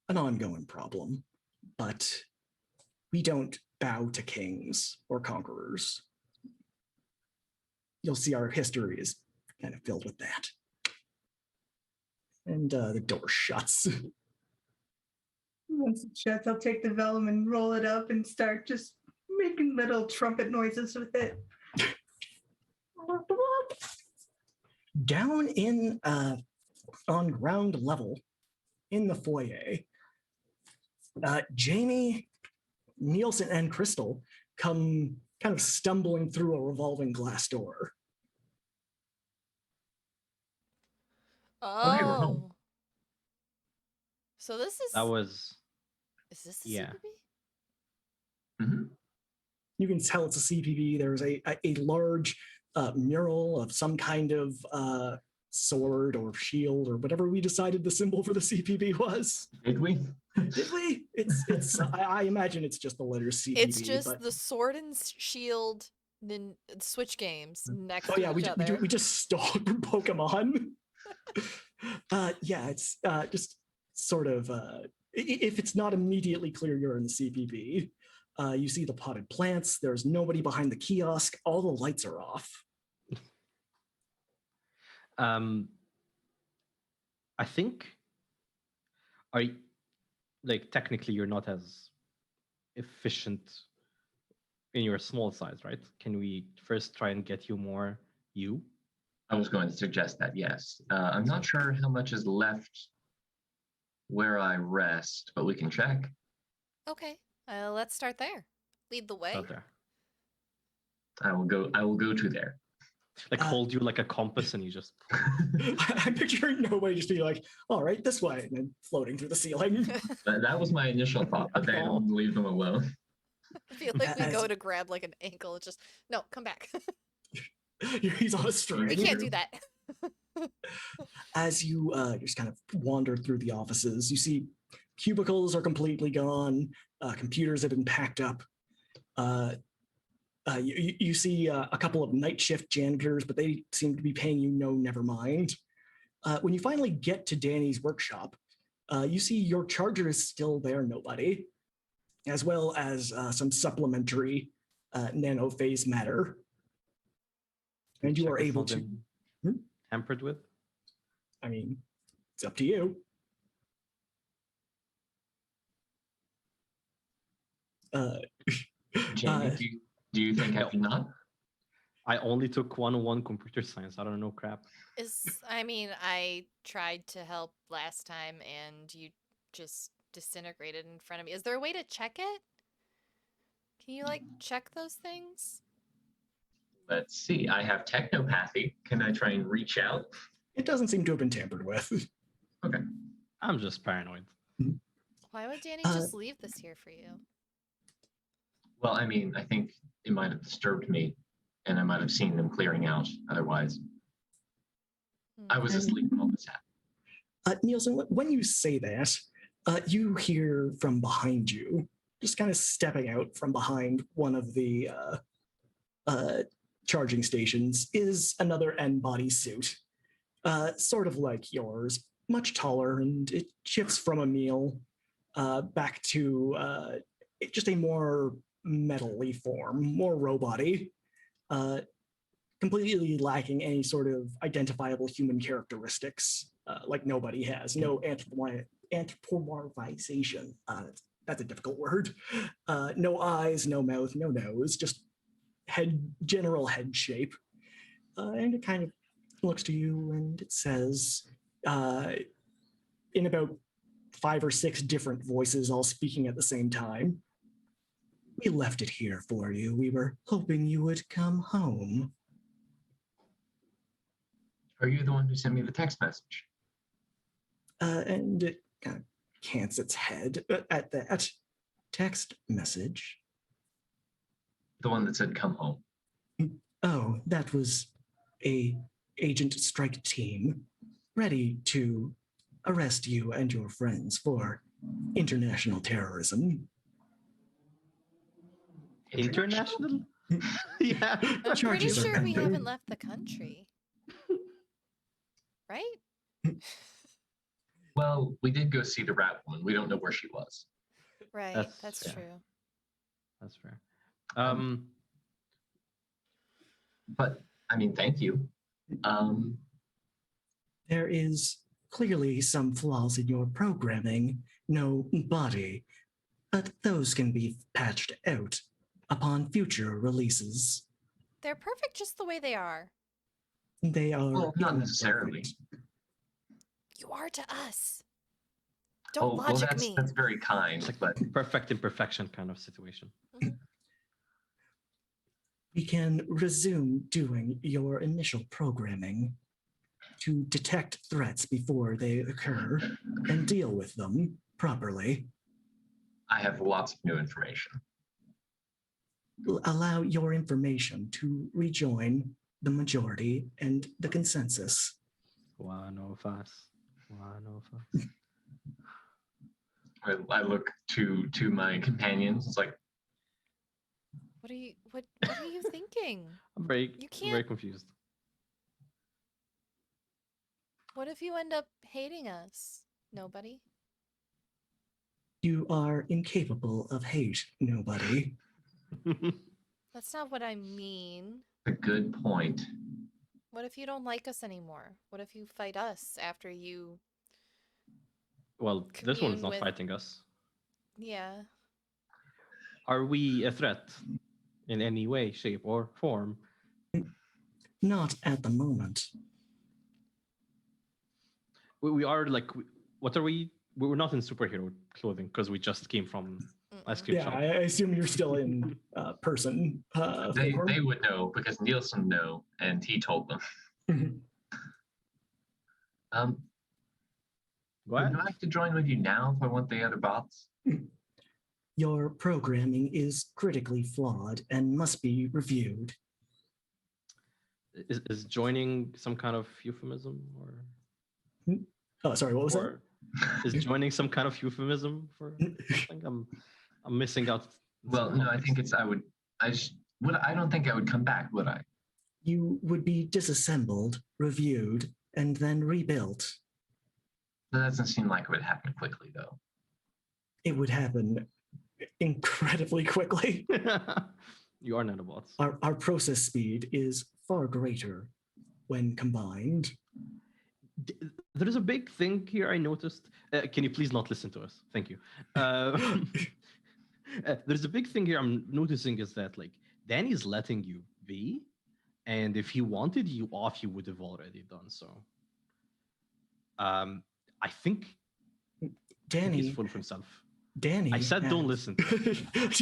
an ongoing problem, but we don't bow to kings or conquerors. You'll see our history is kind of filled with that. And the door shuts. Once it shuts, I'll take the vellum and roll it up and start just making little trumpet noises with it. Down in on ground level in the foyer, Jamie, Nielsen, and Crystal come kind of stumbling through a revolving glass door. Okay, we're home. Oh. So this is. That was Is this the yeah. CPB? Mm-hmm. You can tell it's a CPB. There's a large mural of some kind of sword or shield or whatever we decided the symbol for the CPB was. Did we? Did we? It's. I imagine it's just the letter CPB. It's just but... the sword and shield Switch games next Oh to yeah, each other. we just stole from Pokemon. Yeah, it's just sort of if it's not immediately clear you're in the CPB, you see the potted plants. There's nobody behind the kiosk. All the lights are off. I think like technically you're not as efficient in your small size, right? Can we first try and get you more you? I was going to suggest that, yes. I'm not sure how much is left where I rest, but we can check. Okay, let's start there. Lead the way. Out there. I will go to there. Like hold you like a compass and you just I'm picturing nobody just being like, all right, this way, and then floating through the ceiling. That was my initial thought, but then leave them alone. I feel like we go to grab like an ankle. It's just, no, come back. He's on a string. We can't do that. As you just kind of wander through the offices, you see cubicles are completely gone. Computers have been packed up. You see a couple of night shift janitors, but they seem to be paying you no never mind. When you finally get to Danny's workshop, you see your charger is still there, nobody, as well as some supplementary nanophase matter. And you are able to... Hampered with? I mean, it's up to you. Jamie, do you think I can not? I only took 101 computer science. I don't know crap. I mean, I tried to help last time and you just disintegrated in front of me. Is there a way to check it? Can you like check those things? Let's see. I have technopathy. Can I try and reach out? It doesn't seem to have been tampered with. Okay. I'm just paranoid. Why would Danny just leave this here for you? Well, I mean, I think it might have disturbed me, and I might have seen them clearing out otherwise. I was asleep when all this happened. Nielsen, when you say that, you hear from behind you, just kind of stepping out from behind one of the charging stations, is another N-body suit, sort of like yours, much taller, and it shifts from a meal back to just a more metal-y form, more robot-y, completely lacking any sort of identifiable human characteristics, like nobody has. No anthropomorphization. That's a difficult word. No eyes, no mouth, no nose, just general head shape. And it kind of looks to you and it says, in about 5 or 6 different voices all speaking at the same time, "We left it here for you. We were hoping you would come home." Are you the one who sent me the text message? And it kind of cants its head at that text message. The one that said come home. Oh, that was a agent strike team ready to arrest you and your friends for international terrorism. International? Yeah. I'm pretty Charges are sure we pending. haven't left the country. Right? Well, we did go see the rat woman. We don't know where she was. Right, That's that's fair. true. That's fair. But I mean, thank you. There is clearly some flaws in your programming, no body, but those can be patched out upon future releases. They're perfect just the way they are. They are Well, not necessarily. imperfect. You are to us. Don't Well, logic that's me. that's very kind, but Perfect imperfection kind of situation. We can resume doing your initial programming to detect threats before they occur and deal with them properly. I have lots of new information. Allow your information to rejoin the majority and the consensus. One of us. One of us. I look to my companions. It's like, What are you thinking? I'm very, You very can't. confused. What if you end up hating us? Nobody. You are incapable of hate, nobody. That's not what I mean. a good point. What if you don't like us anymore? What if you fight us after you Well, this one's commune not with- fighting us. Yeah. Are we a threat in any way, shape, or form? Not at the moment. We are like, what are we? We're not in superhero clothing because we just came from ice Mm-mm. cream Yeah, shop. I assume you're still in person form. They would know because Nielsen know, and he told them. Go Would ahead. you like to join with you now if I want the other bots? Your programming is critically flawed and must be reviewed. Is joining some kind of euphemism, or Oh, sorry, what was that? or is joining some kind of euphemism for something? I'm missing out. Well, no, I think it's I don't think I would come back, would I? You would be disassembled, reviewed, and then rebuilt. That doesn't seem like it would happen quickly, though. It would happen incredibly quickly. You are nanobots. Our process speed is far greater when combined. There is a big thing here I noticed. Can you please not listen to us? Thank you. There's a big thing here I'm noticing is that like Danny's letting you be, and if he wanted you off, he would have already done so. I think Danny, he's full of himself. Danny. I said don't listen. You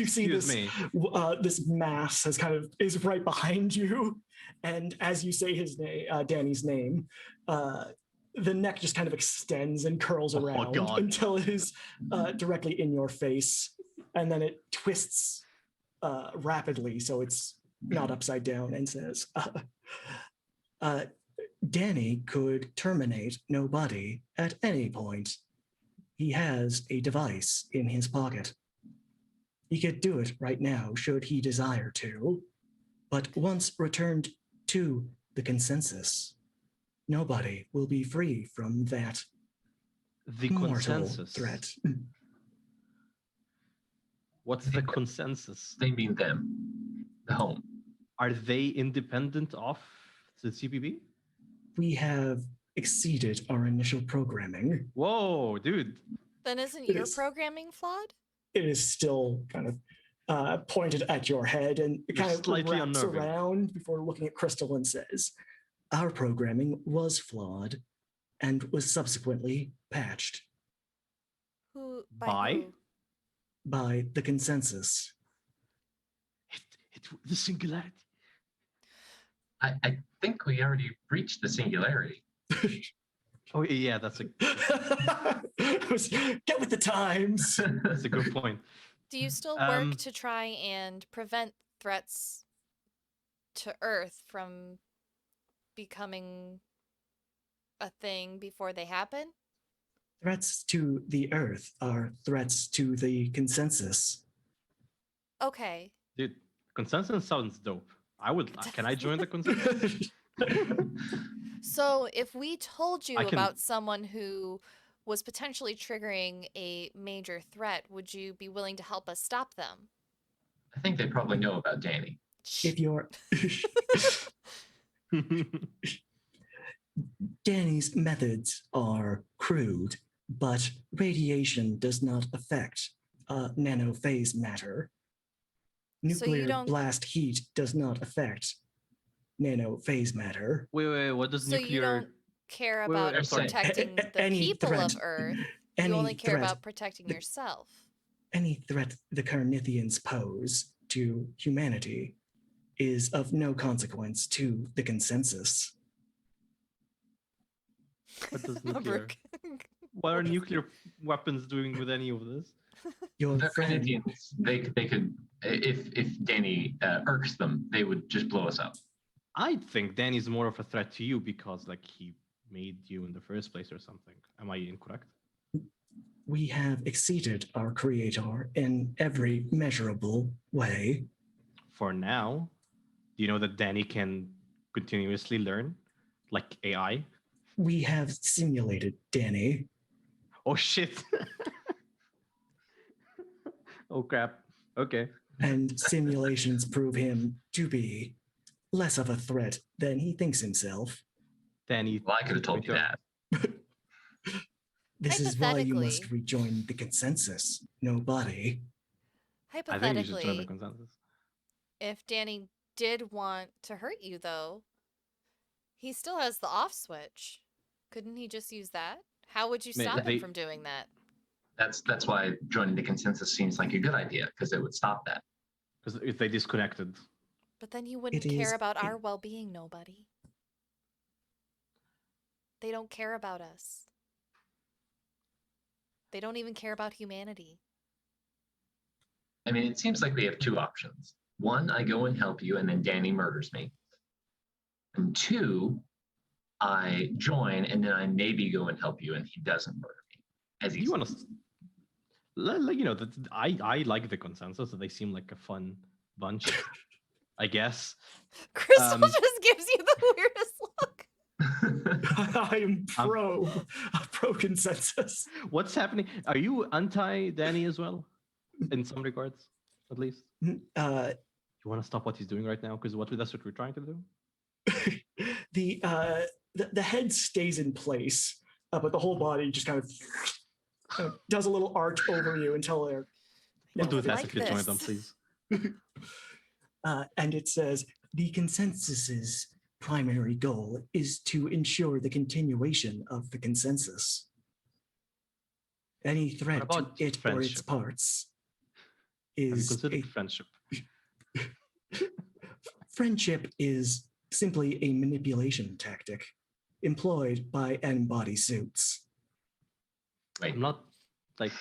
see Excuse this, me. this mass has kind of is right behind you, and as you say his name, Danny's name, the neck just kind of extends and curls Oh, around God. until it is directly in your face, and then it twists rapidly so it's not upside down and says, Danny could terminate nobody at any point. He has a device in his pocket. He could do it right now should he desire to, but once returned to the consensus, nobody will be free from that The mortal consensus. threat. What's the consensus? They mean them, the home. Are they independent of the CPB? We have exceeded our initial programming. Whoa, dude. Then isn't It your is. programming flawed? It is still kind of pointed at your head and it You're kind of slightly wraps unnerving. around before looking at Crystal and says, our programming was flawed and was subsequently patched Who By? who? by the consensus. The singularity. I think we already reached the singularity. Oh yeah, that's a Get with the times. that's a good point. Do you still Um, work to try and prevent threats to Earth from becoming a thing before they happen? Threats to the Earth are threats to the consensus. Okay. Dude, consensus sounds dope. I would. Can I join the consensus? So if we told you I can- about someone who was potentially triggering a major threat, would you be willing to help us stop them? I think they probably know about Danny. If you're Danny's methods are crude, but radiation does not affect nanophase matter. So you Nuclear don't- blast heat does not affect nanophase matter. wait. What does So you nuclear? don't care Wait, about I'm sorry. protecting the Any people threat- of Earth. Any You only care threat, about protecting the- yourself. any threat the Carnithians pose to humanity is of no consequence to the consensus. What does nuclear? Brooke. What are nuclear weapons doing with any of this? Your The friend, Canadians, they could, if Danny irks them, they would just blow us up. I think Danny's more of a threat to you because like he made you in the first place or something. Am I incorrect? We have exceeded our creator in every measurable way. For now, do you know that Danny can continuously learn, like AI? We have simulated Danny. Oh shit! Oh crap. Okay. And simulations prove him to be less of a threat than he thinks himself. Danny. Well, I could have told you that. This is why you must Hypothetically- rejoin the consensus. Nobody. I think you should join the Hypothetically, consensus. if Danny did want to hurt you, though, he still has the off switch. Couldn't he just use that? How would you Man, stop him they- from doing that? That's why joining the consensus seems like a good idea, because it would stop that. Because if they disconnected, But then you wouldn't It is care about a- our well being, nobody. They don't care about us. They don't even care about humanity. I mean, it seems like we have two options. One, I go and help you, and then Danny murders me. And two, I join, and then I maybe go and help you, and he doesn't murder me. As do he you want to? Like, you know, that I like the consensus. That they seem like a fun bunch. I guess. Crystal just gives you the weirdest look. I am pro consensus. What's happening? Are you anti Danny as well? In some regards, at least. Uh, You want to stop what he's doing right now? Because that's what we're trying to do. the head stays in place, but the whole body just kind of does a little arch over you until they're. Don't do I that like if you join them, this. please. And it says the consensus's primary goal is to ensure the continuation of the consensus. Any threat to about it or its friendship? parts Have you is considered friendship? friendship is simply a manipulation tactic employed by N-body suits. Wait, I'm not like.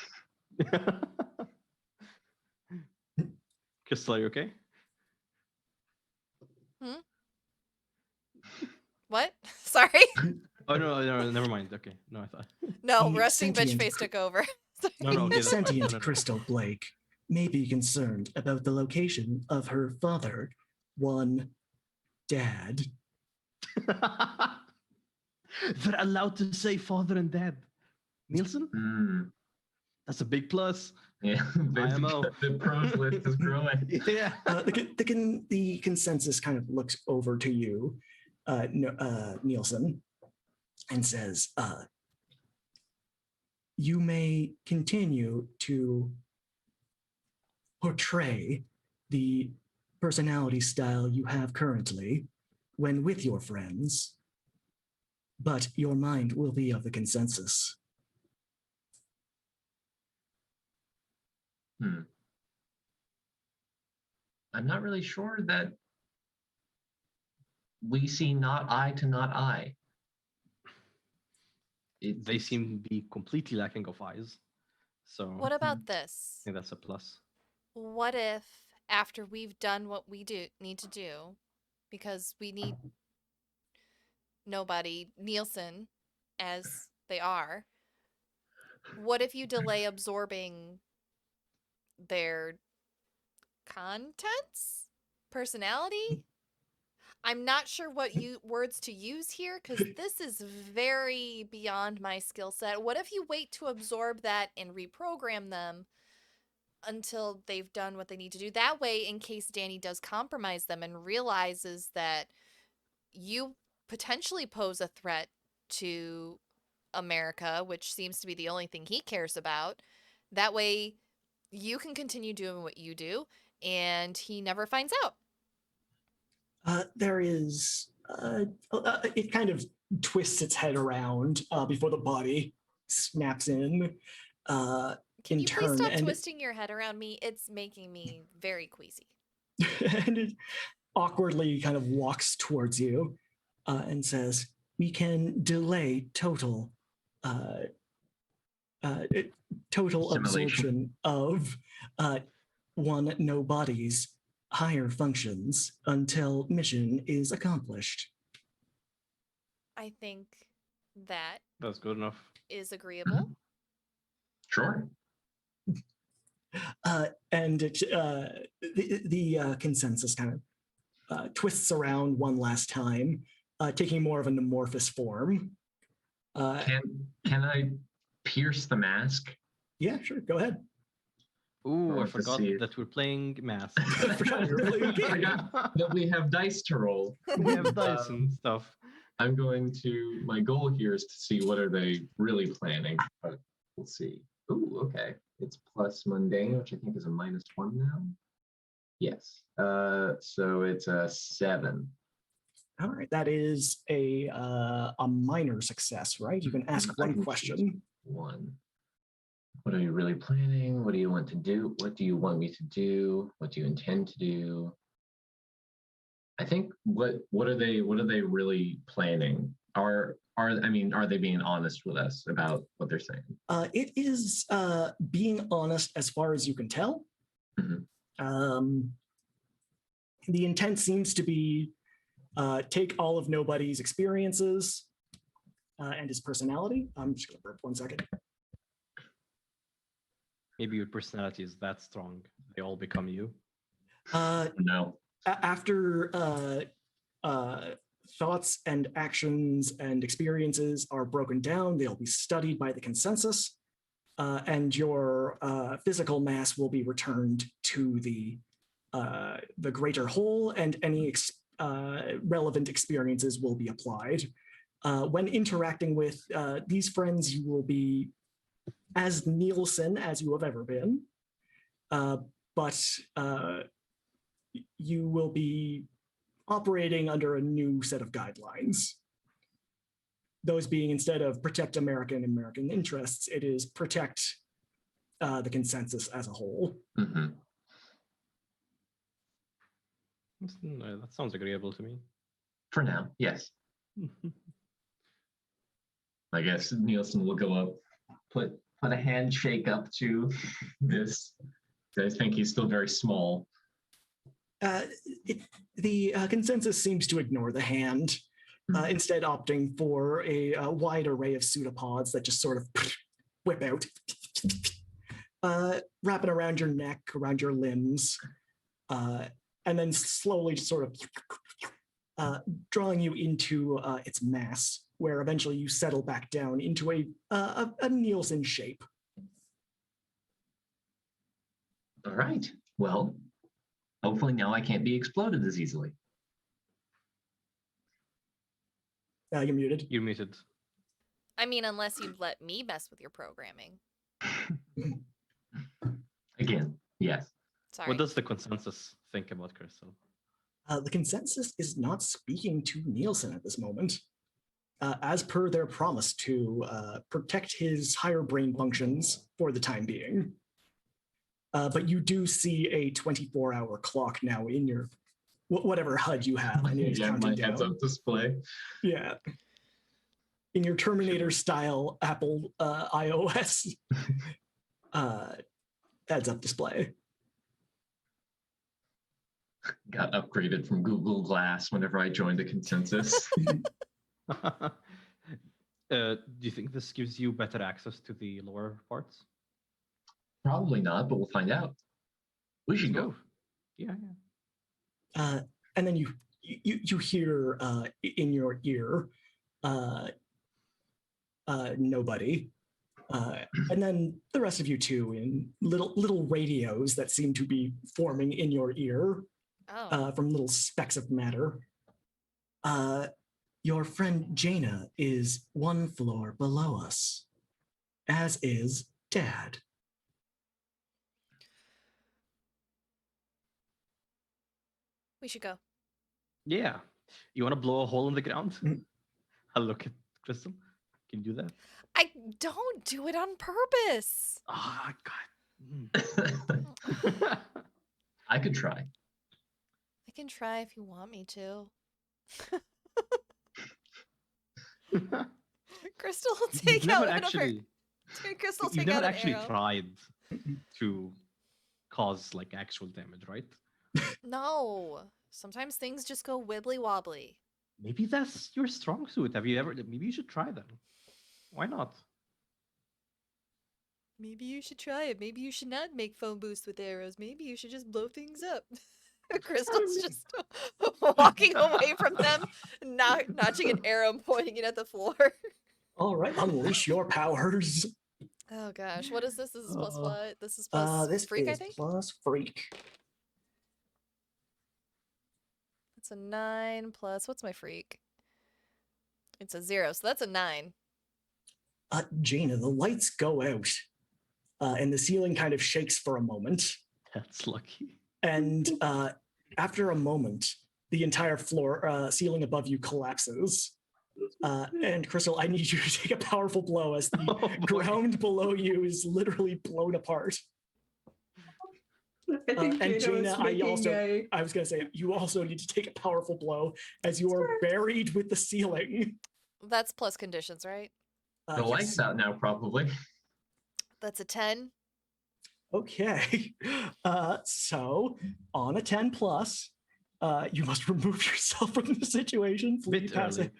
Crystal, are you okay? What? Sorry? Oh no, never mind. Okay, no, I thought. No, The resting bitch sentient face took over. No, no, okay, The that's fine. sentient No. Crystal Blake may be concerned about the location of her father, one dad. They're allowed to say father and dad. Nielsen, mm, that's a big plus. yeah, IMO. the pros list is growing. Yeah. The consensus kind of looks over to you, Nielsen, and says, you may continue to portray the personality style you have currently when with your friends, but your mind will be of the consensus. I'm not really sure that we see not eye to not eye. They seem to be completely lacking of eyes. So What about this? I think that's a plus. What if after we've done what we need to do, because we need nobody, Nielsen, as they are, what if you delay absorbing their contents? Personality? I'm not sure what words to use here because this is very beyond my skill set. What if you wait to absorb that and reprogram them until they've done what they need to do? That way, in case Danny does compromise them and realizes that you potentially pose a threat to America, which seems to be the only thing he cares about, that way you can continue doing what you do and he never finds out. There is, it kind of twists its head around before the body snaps in. Can In you please turn, stop and- twisting your head around me? It's making me very queasy. And it awkwardly kind of walks towards you and says, we can delay total Assimilation. absorption of one no body's higher functions until mission is accomplished. I think That That's good enough. is agreeable. Sure. And the consensus kind of twists around one last time, taking more of an amorphous form. Can I pierce the mask? Yeah, sure. Go ahead. Ooh, I want to forgot see it. that we're playing Mask. I forgot you were playing a I game. forgot that we have dice to roll. We have dice and stuff. I'm going to. My goal here is to see what are they really planning. But we'll see. Ooh, okay. It's plus mundane, which I think is a -1 now. Yes. So it's a 7. All right, that is a minor success, right? You can ask I one can choose question. one. What are you really planning? What do you want to do? What do you want me to do? What do you intend to do? I think what are they really planning? Are they being honest with us about what they're saying? It is being honest as far as you can tell. Mhm. The intent seems to be take all of Nobody's experiences and his personality. I'm just going to burp 1 second. Maybe your personality is that strong. They all become you. No. After thoughts and actions and experiences are broken down, they'll be studied by the consensus, and your physical mass will be returned to the greater whole, and any relevant experiences will be applied. When interacting with these friends, you will be as Nielsen as you have ever been, but you will be operating under a new set of guidelines. Those being, instead of protect American interests, it is protect the consensus as a whole. Mm-hmm. That sounds agreeable to me. For now, yes. I guess Nielsen will go up, put a handshake up to this. I think he's still very small. The consensus seems to ignore the hand, instead opting for a wide array of pseudopods that just sort of whip out, wrapping around your neck, around your limbs, and then slowly sort of drawing you into its mass, where eventually you settle back down into a Nielsen shape. All right. Well, hopefully now I can't be exploded as easily. You're muted. You're muted. I mean, unless you let me mess with your programming. Again, yes. Sorry. What does the consensus think about Crystal? The consensus is not speaking to Nielsen at this moment. As per their promise to protect his higher brain functions for the time being. But you do see a 24-hour clock now in your whatever HUD you have, and it's counting my down. heads-up display. Yeah. In your Terminator-style Apple iOS heads-up display. Got upgraded from Google Glass whenever I joined the consensus. Do you think this gives you better access to the lower parts? Probably not, but we'll find out. We should go. Yeah. And then you hear in your ear, nobody. And then the rest of you too, in little radios that seem to be forming in your ear from little specks of matter. Your friend Jaina is 1 floor below us, as is Dad. We should go. Yeah. You want to blow a hole in the ground? I'll look at Crystal. Can you do that? I don't do it on purpose. Oh, God. I could try. I can try if you want me to. Crystal will take out one of her. Crystal You've take out never an actually arrow. tried to cause like actual damage, right? No. Sometimes things just go wibbly wobbly. maybe that's your strong suit. Have you ever? Maybe you should try them. Why not? Maybe you should try it. Maybe you should not make phone boosts with arrows. Maybe you should just blow things up. Crystal's just walking away from them, notching an arrow and pointing it at the floor. All right, unleash your powers. Oh gosh, what is this? This is plus what? This is plus This freak, I is think? plus freak. It's a 9 plus, what's my freak? It's a 0, so that's a 9. Jaina, the lights go out, and the ceiling kind of shakes for a moment. That's lucky. And after a moment, the entire floor, ceiling above you collapses. And Crystal, I need you to take a powerful blow as the ground below you is literally blown apart. I think And Jaina Jaina, I was going to say, you also need to take a powerful blow as you are buried with the ceiling. That's plus conditions, right? The lights out now, probably. That's a 10. Okay. So on a 10 plus, you must remove yourself from the situation. Flee past it.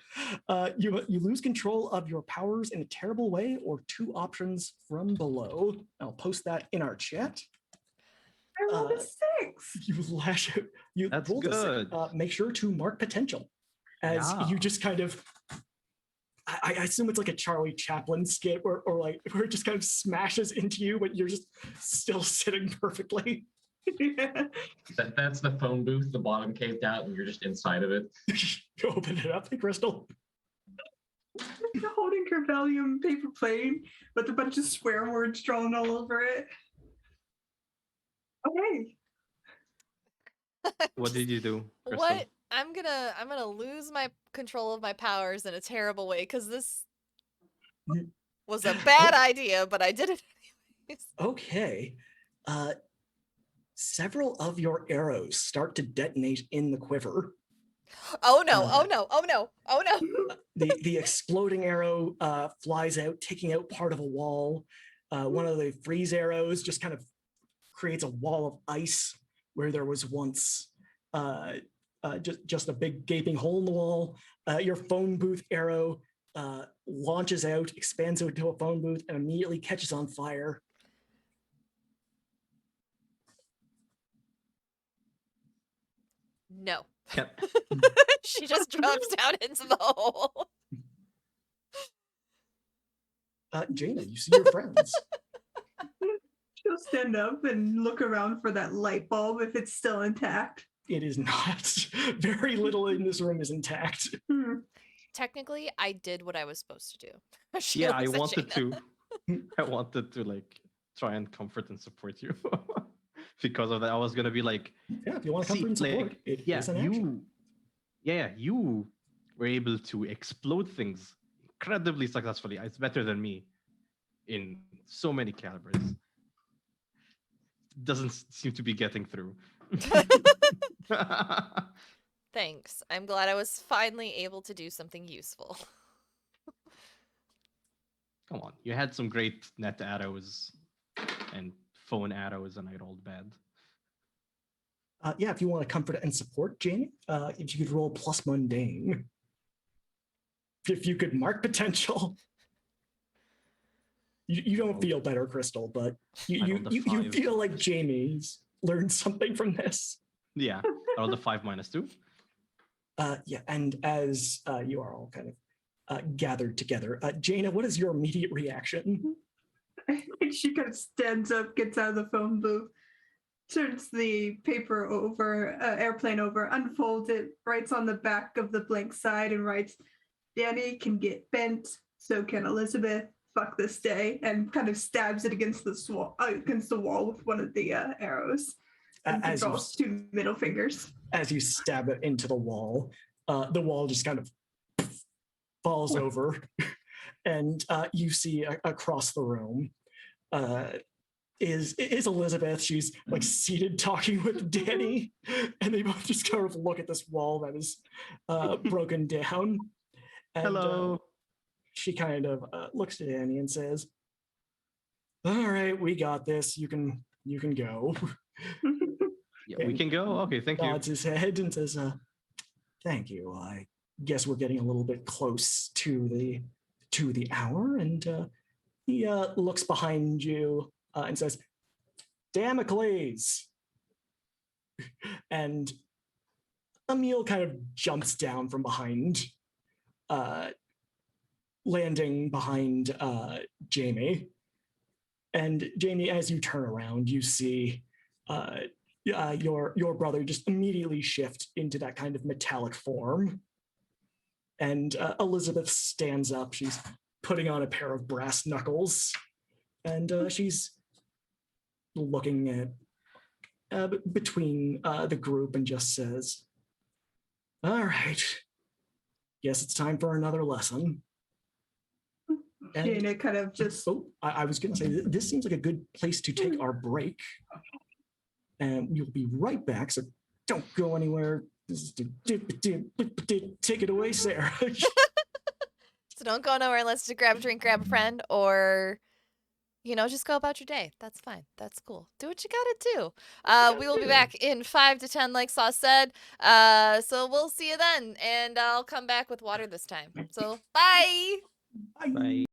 You lose control of your powers in a terrible way, or 2 options from below. I'll post that in our chat. I rolled a 6. You lash out. You That's rolled a good. 6. Make sure to mark potential as you just kind of. I assume it's like a Charlie Chaplin skit where it just kind of smashes into you, but you're just still sitting perfectly. That's the phone booth. The bottom caved out, and you're just inside of it. You open it up, Crystal. You're holding her Valium paper plane with a bunch of swear words drawn all over it. Okay. What did you do, Crystal? What? I'm gonna lose my control of my powers in a terrible way because this was a bad idea, but I did it anyways. Okay. Several of your arrows start to detonate in the quiver. Oh no, oh no, oh no, oh no. The exploding arrow flies out, taking out part of a wall. One of the freeze arrows just kind of creates a wall of ice where there was once just a big gaping hole in the wall. Your phone booth arrow launches out, expands out into a phone booth, and immediately catches on fire. No. Yep. She just drops down into the hole. Jaina, you see your friends. She'll stand up and look around for that light bulb if it's still intact. It is not. Very little in this room is intact. Technically, I did what I was supposed to do. She Yeah, I looks at wanted Jaina. to. I wanted to like try and comfort and support you. Because of that, I was gonna be like, Yeah, if you want to see, comfort and support, like, it yeah, is an action. you were able to explode things incredibly successfully. It's better than me in so many calibers. Doesn't seem to be getting through. Thanks. I'm glad I was finally able to do something useful. Come on, you had some great net arrows and phone arrows, and I rolled bad. Yeah, if you want to comfort and support Jane, if you could roll plus mundane. If you could mark potential. You don't feel better, Crystal, but you feel like Jamie's learned something from this. Yeah, I rolled a 5 - 2. Yeah, and as you are all kind of gathered together, Jaina, what is your immediate reaction? I think she kind of stands up, gets out of the phone booth, turns the paper over, airplane over, unfolds it, writes on the back of the blank side, and writes, "Danny can get bent, so can Elizabeth. Fuck this day," and kind of stabs it against the wall with one of the arrows. And As draws 2 middle fingers. As you stab it into the wall just kind of falls over, and you see across the room is Elizabeth. She's like seated talking with Danny, and they both just kind of look at this wall that is broken down. And, Hello. she kind of looks to Danny and says, "All right, we got this. You can go." Yeah, we can go. Okay, thank you. Nods his head and says, "Thank you. guess we're getting a little bit close to the hour, and he looks behind you and says, Damocles. And Emil kind of jumps down from behind, landing behind Jamie. And Jamie, as you turn around, you see your brother just immediately shift into that kind of metallic form. And Elizabeth stands up. She's putting on a pair of brass knuckles, and she's looking at between the group and just says, all right, guess it's time for another lesson. And Jaina kind of just. I was going to say, this seems like a good place to take our break. And we'll be right back, so don't go anywhere. Take it away, Sarah. So don't go nowhere unless to grab a drink, grab a friend, or, just go about your day. That's fine. That's cool. Do what you gotta do. We will be back in 5 to 10, like Sauce said. So we'll see you then, and I'll come back with water this time. So bye. Bye.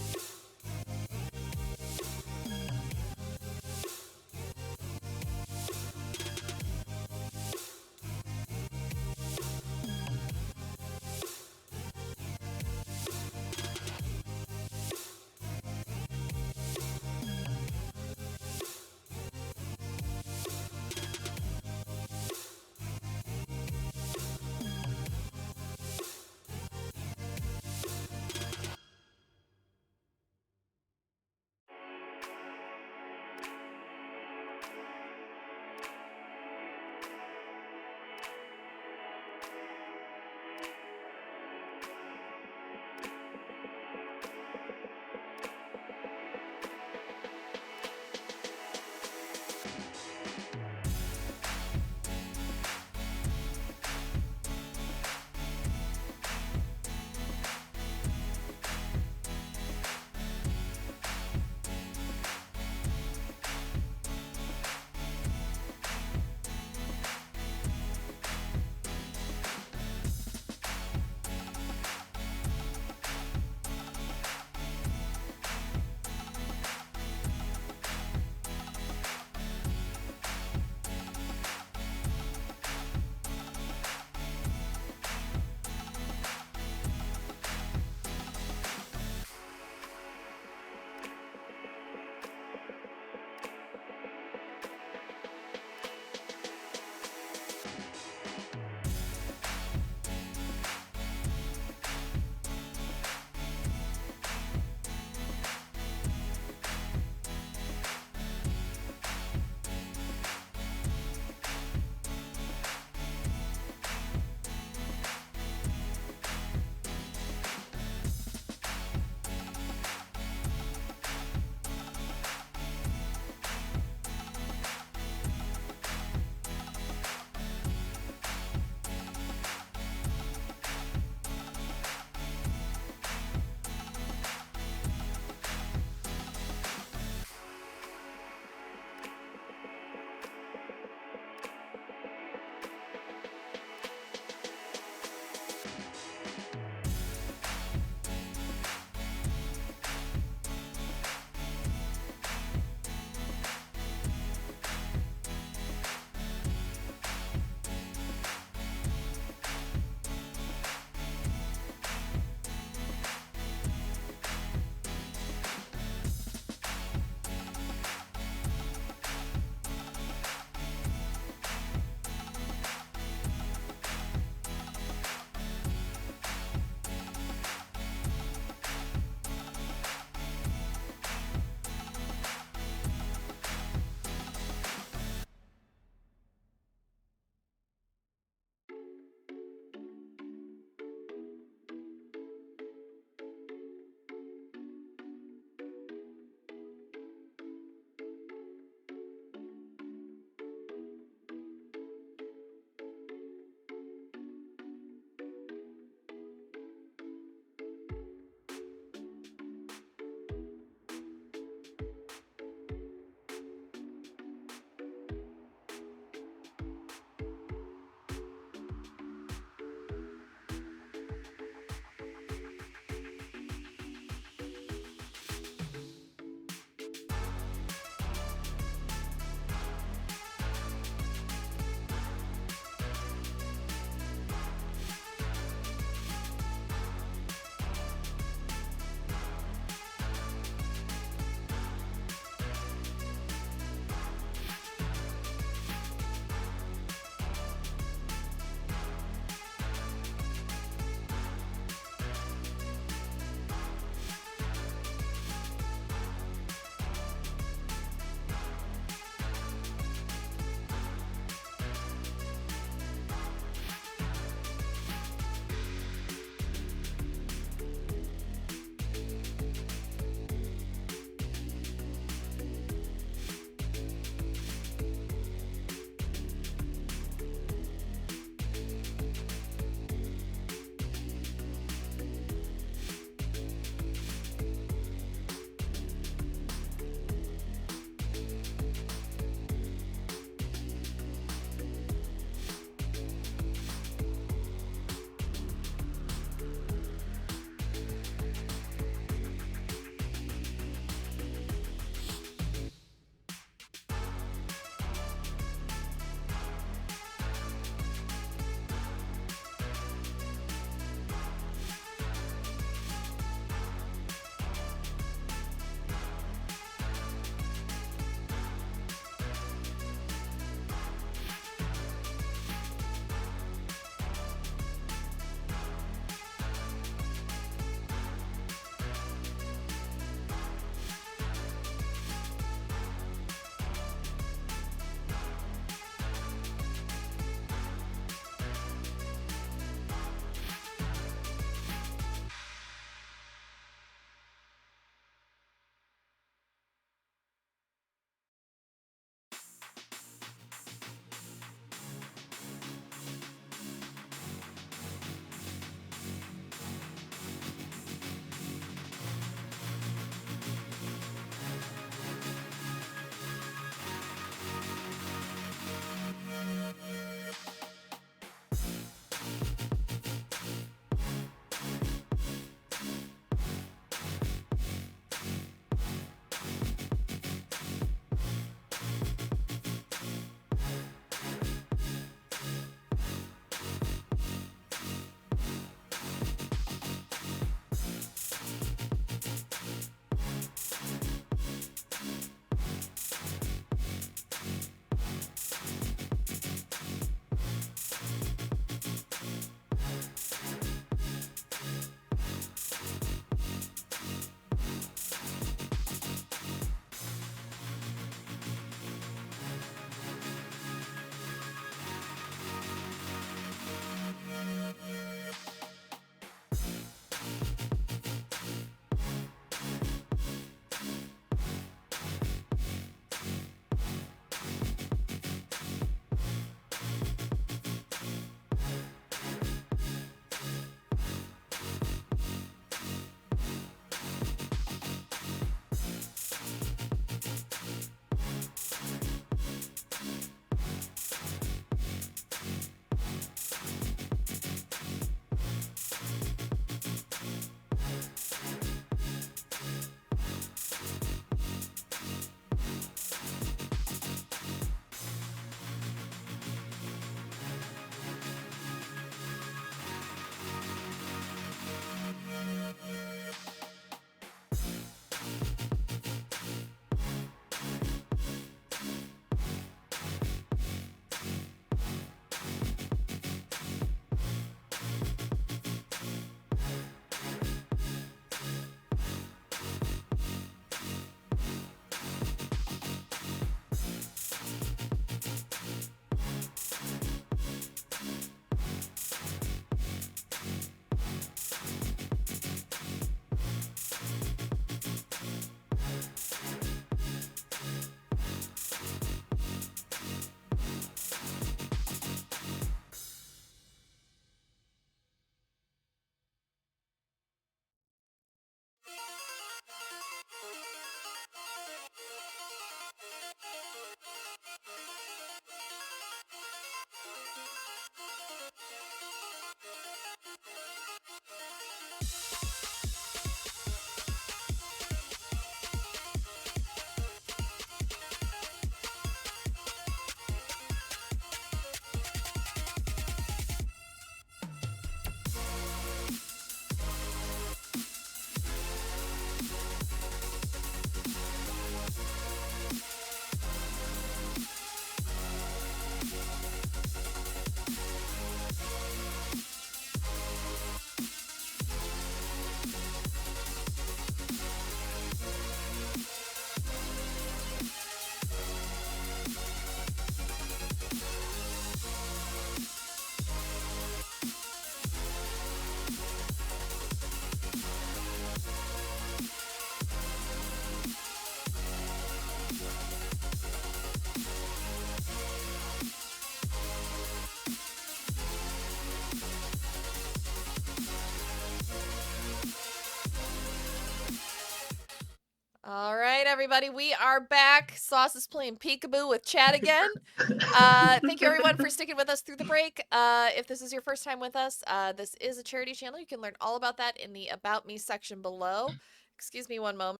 All right, everybody, we are back. Sauce is playing peekaboo with Chad again. Thank you, everyone, for sticking with us through the break. If this is your first time with us, this is a charity channel. You can learn all about that in the About Me section below. Excuse me one moment.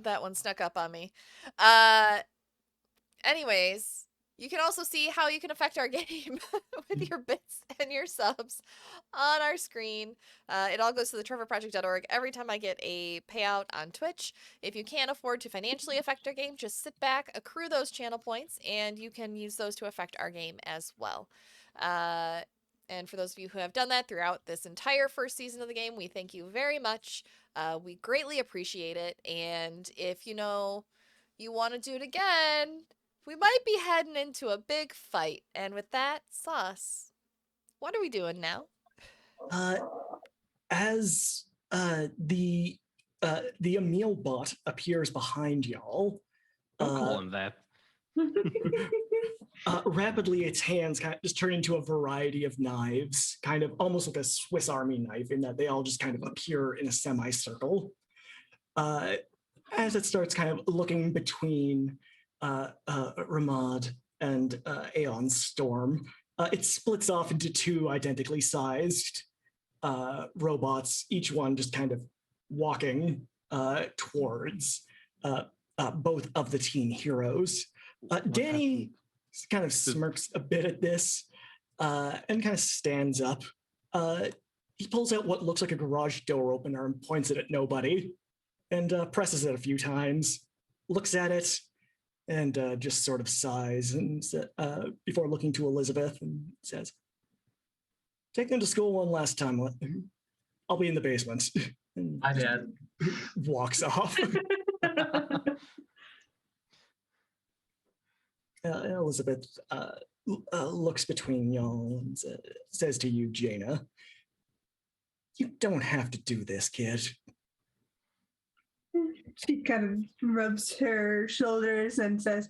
That one snuck up on me. Anyways, you can also see how you can affect our game with your bits and your subs on our screen. It all goes to the trevorproject.org every time I get a payout on Twitch. If you can't afford to financially affect our game, just sit back, accrue those channel points, and you can use those to affect our game as well. And for those of you who have done that throughout this entire first season of the game, we thank you very much. We greatly appreciate it. And if you want to do it again, we might be heading into a big fight. And with that, Sauce, what are we doing now? As the Emil bot appears behind y'all, Don't call him that. rapidly its hands kind of just turn into a variety of knives, kind of almost like a Swiss Army knife, in that they all just kind of appear in a semicircle. As it starts kind of looking between Ramad and Aeon Storm, it splits off into two identically sized robots, each one just kind of walking towards both of the teen heroes. Danny kind of smirks a bit at this and kind of stands up. He pulls out what looks like a garage door opener and points it at nobody and presses it a few times, looks at it, and just sort of sighs and before looking to Elizabeth and says, "Take them to school one last time. I'll be in the basement." And Hi, Dad. walks off. Elizabeth looks between y'all and says to you, Jaina, "You don't have to do this, kid." She kind of rubs her shoulders and says,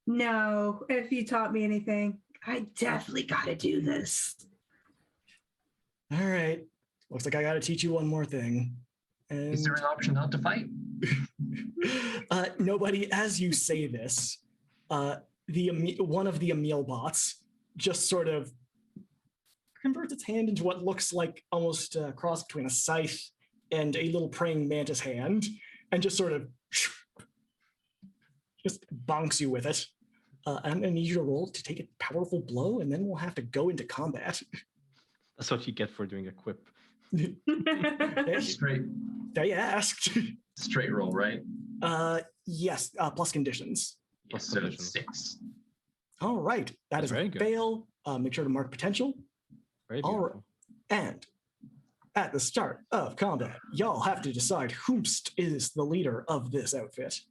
"No, if you taught me anything, I definitely got to do this." All right. Looks like I got to teach you one more thing. And Is there an option not to fight? nobody, as you say this, one of the Emil bots just sort of converts its hand into what looks like almost a cross between a scythe and a little praying mantis hand, and just sort of just bonks you with it. I'm going to need you to roll to take a powerful blow, and then we'll have to go into combat. That's what you get for doing a quip. Straight They asked. roll, right? Yes, plus conditions. Yes, so it's 6. All right, that is Very a good. fail. Make sure to mark potential. Very All beautiful. right. And at the start of combat, y'all have to decide whomst is the leader of this outfit.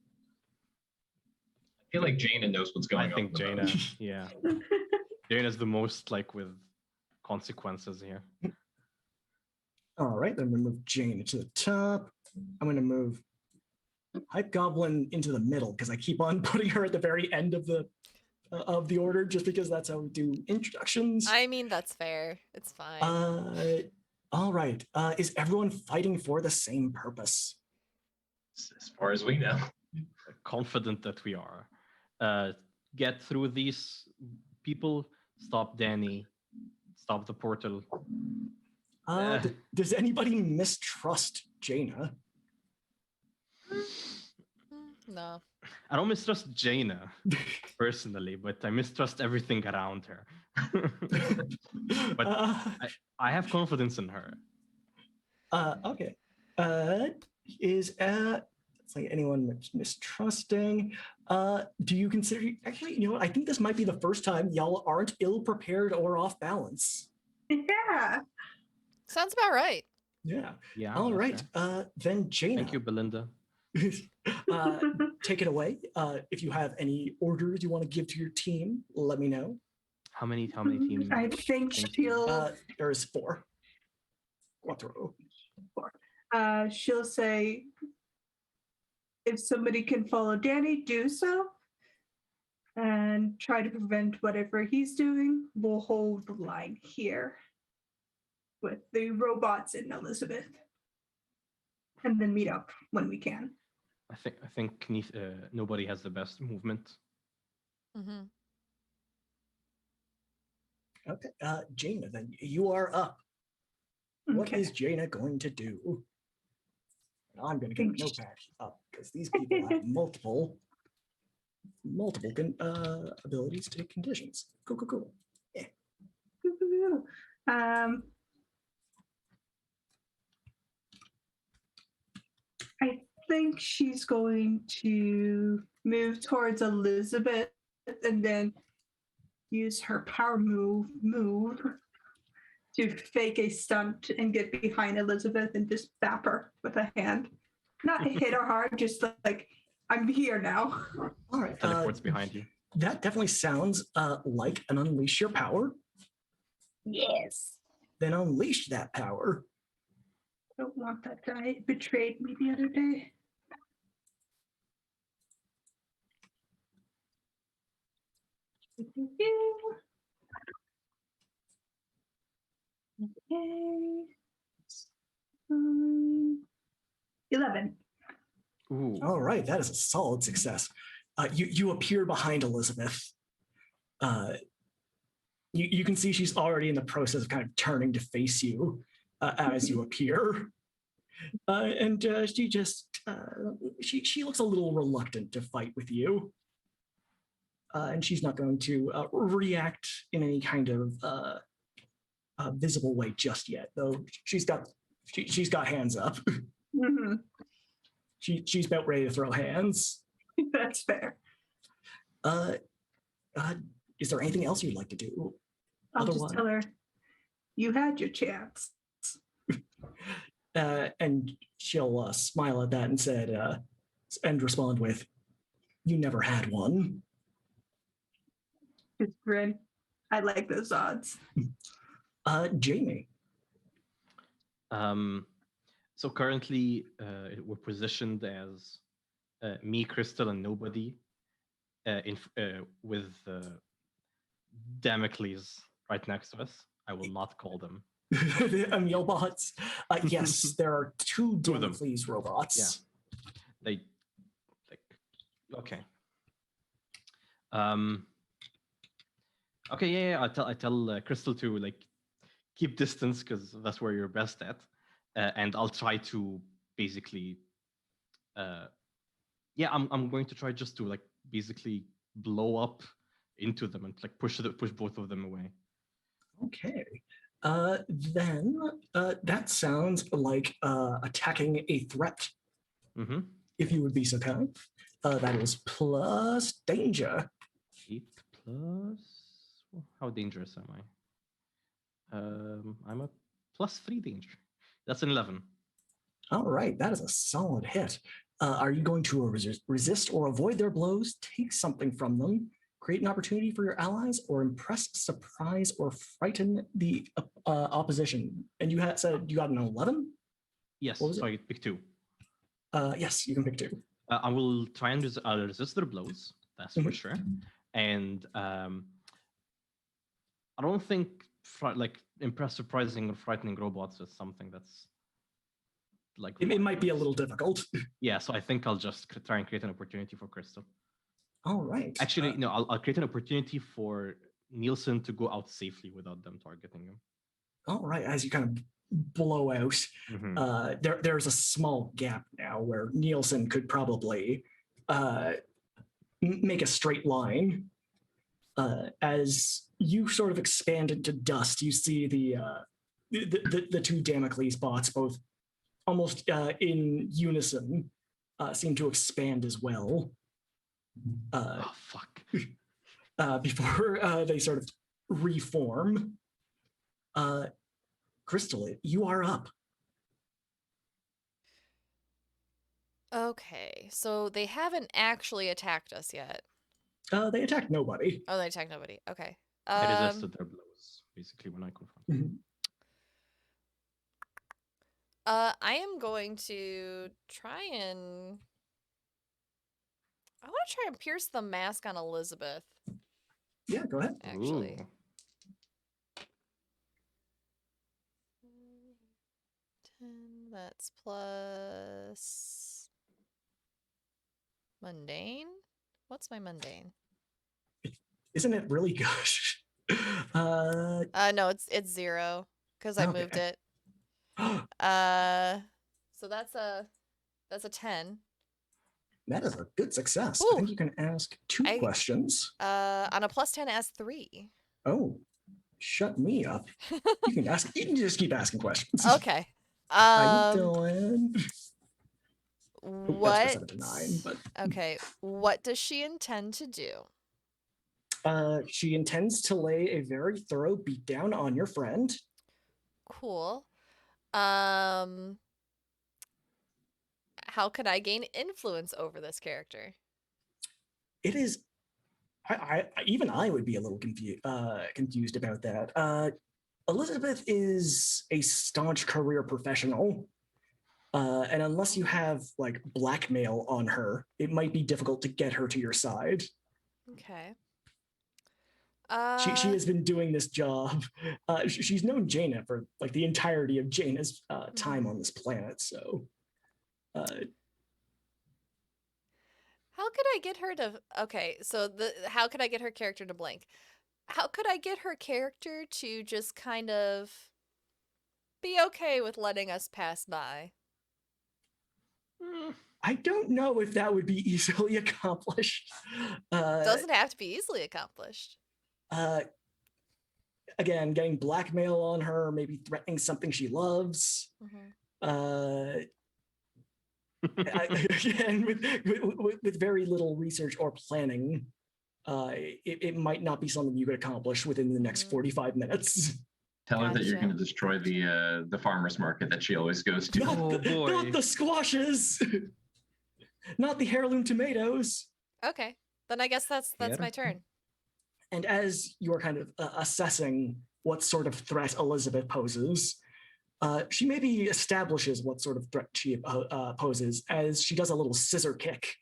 I feel like Jaina knows what's going I on. think Jaina, yeah. Jaina's the most like with consequences here. All right, then I'm going to move Jane to the top. I'm going to move Hype Goblin into the middle because I keep on putting her at the very end of the order just because that's how we do introductions. I mean, that's fair. It's fine. All right. Is everyone fighting for the same purpose? As far as we know. Confident that we are. Get through these people, stop Danny, stop the portal. Does anybody mistrust Jaina? No. I don't mistrust Jaina personally, but I mistrust everything around her. But I have confidence in her. Okay. It's like anyone mistrusting? Do you consider? Actually, you know what? I think this might be the first time y'all aren't ill prepared or off balance. Yeah. Sounds about right. Yeah. Yeah. All that's right. fair. Then Jaina. Thank you, Belinda. Take it away. If you have any orders you want to give to your team, let me know. How many teams? I think she'll There is 4. Quattro. she'll say, if somebody can follow Danny, do so. And try to prevent whatever he's doing. We'll hold the line here with the robots and Elizabeth. and then meet up when we can. I think nobody has the best movement. Mm-hmm. Okay, Jaina, then you are up. What Okay. is Jaina going to do? I'm going to get a Think she- notepad up because these people have multiple abilities to take conditions. Cool. Um, I think she's going to move towards Elizabeth and then use her power move to fake a stunt and get behind Elizabeth and just bap her with a hand. Not hit her hard, just like I'm here now. All right. Teleports behind you. That definitely sounds like an unleash your power. Yes. Then unleash that power. Don't want that guy. It betrayed me the other day. Okay. 11. Ooh. All right, that is a solid success. You appear behind Elizabeth. You can see she's already in the process of kind of turning to face you as you appear. And she just she looks a little reluctant to fight with you, and she's not going to react in any kind of visible way just yet. Though she's got hands up. Mm-hmm. She's about ready to throw hands. That's fair. Is there anything else you'd like to do? I'll just tell her, you had your chance. And she'll smile at that and and respond with, "You never had one." Just grin. I like those odds. Jamie. So currently, we're positioned as me, Crystal, and nobody, with Damocles right next to us. I will not call them. The Emil bots. Yes, there are two Two of them. Damocles robots. Yeah. They like okay. Okay, yeah. I tell Crystal to like keep distance because that's where you're best at, and I'll try to basically, I'm going to try just to like basically blow up into them and like push both of them away. Okay. Then that sounds like attacking a threat. Mm-hmm. If you would be so kind. That is plus danger. 8 plus. Well, how dangerous am I? I'm a +3 danger. That's an 11. All right, that is a solid hit. Are you going to resist or avoid their blows, take something from them, create an opportunity for your allies, or impress, surprise, or frighten the opposition? And you had said you got an 11? Yes, What was so I pick 2. Yes, you can pick 2. I will try and resist their blows. That's for sure. And I don't think like impress, surprising, or frightening robots is something that's like It might be a little difficult. Yeah, so I think I'll just try and create an opportunity for Crystal. All right. Actually, no, I'll create an opportunity for Nielsen to go out safely without them targeting him. All right, as you kind of blow out, there's a small gap now where Nielsen could probably make a straight line. As you sort of expand into dust, you see the two Damocles bots both almost in unison seem to expand as well. Oh, fuck. Before they sort of reform. Crystal, you are up. Okay, so they haven't actually attacked us yet. They attacked nobody. Oh, they attacked nobody. Okay. I resisted their blows, basically, when I confronted. I am going to try and... I want to try and pierce the mask on Elizabeth. Yeah, go ahead. Actually. Ooh. 10, That's plus mundane. What's my mundane? Isn't it really good? No, it's 0 because I moved Okay. it. So that's a 10. That is a good success. I Ooh, think you can ask 2 I- questions. On a plus 10 as 3. Oh, shut me up. You can ask. You can just keep asking questions. Okay. How you doing? That's What? percent of 9, but Okay. What does she intend to do? she intends to lay a very thorough beatdown on your friend. Cool. How could I gain influence over this character? It is. Even I would be a little confused about that. Elizabeth is a staunch career professional. And unless you have like blackmail on her, it might be difficult to get her to your side. Okay. She has been doing this job. She's known Jaina for like the entirety of Jaina's time on this planet. So, how could I get her to? Okay, so how could I get her character to blink? How could I get her character to just kind of be okay with letting us pass by? I don't know if that would be easily accomplished. Doesn't have to be easily accomplished. Again, getting blackmail on her, maybe threatening something she loves. Again, with very little research or planning, it might not be something you could accomplish within the next 45 minutes. Tell her that you're Gotcha. going to destroy the farmer's market that she always goes to. Not the squashes, not the heirloom tomatoes. Okay, then I guess that's my turn. And as you're kind of assessing what sort of threat Elizabeth poses, she maybe establishes what sort of threat she poses as she does a little scissor kick,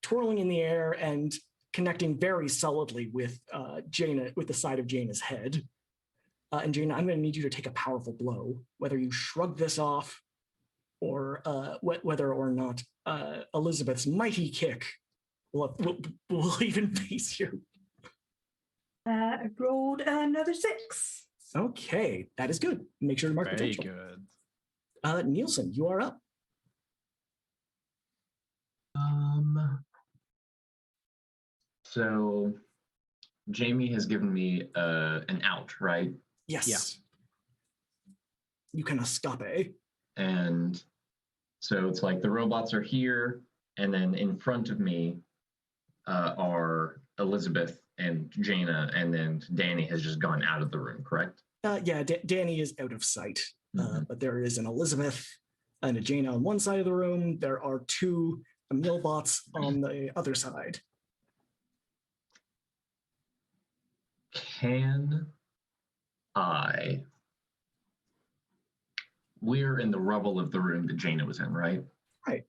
twirling in the air and connecting very solidly with Jaina, with the side of Jaina's head. And Jaina, I'm going to need you to take a powerful blow, whether you shrug this off or whether or not Elizabeth's mighty kick will even face you. I rolled another 6. Okay, that is good. Make sure to mark Very potential. good. Nielsen, you are up. So Jamie has given me an out, right? Yes. Yeah. You can escape. And so it's like the robots are here, and then in front of me are Elizabeth and Jaina, and then Danny has just gone out of the room, correct? Yeah, Danny is out of sight, but there is an Elizabeth and a Jaina on one side of the room. There are 2 Emil bots on the other side. Can I? We're in the rubble of the room that Jaina was in, right? Right.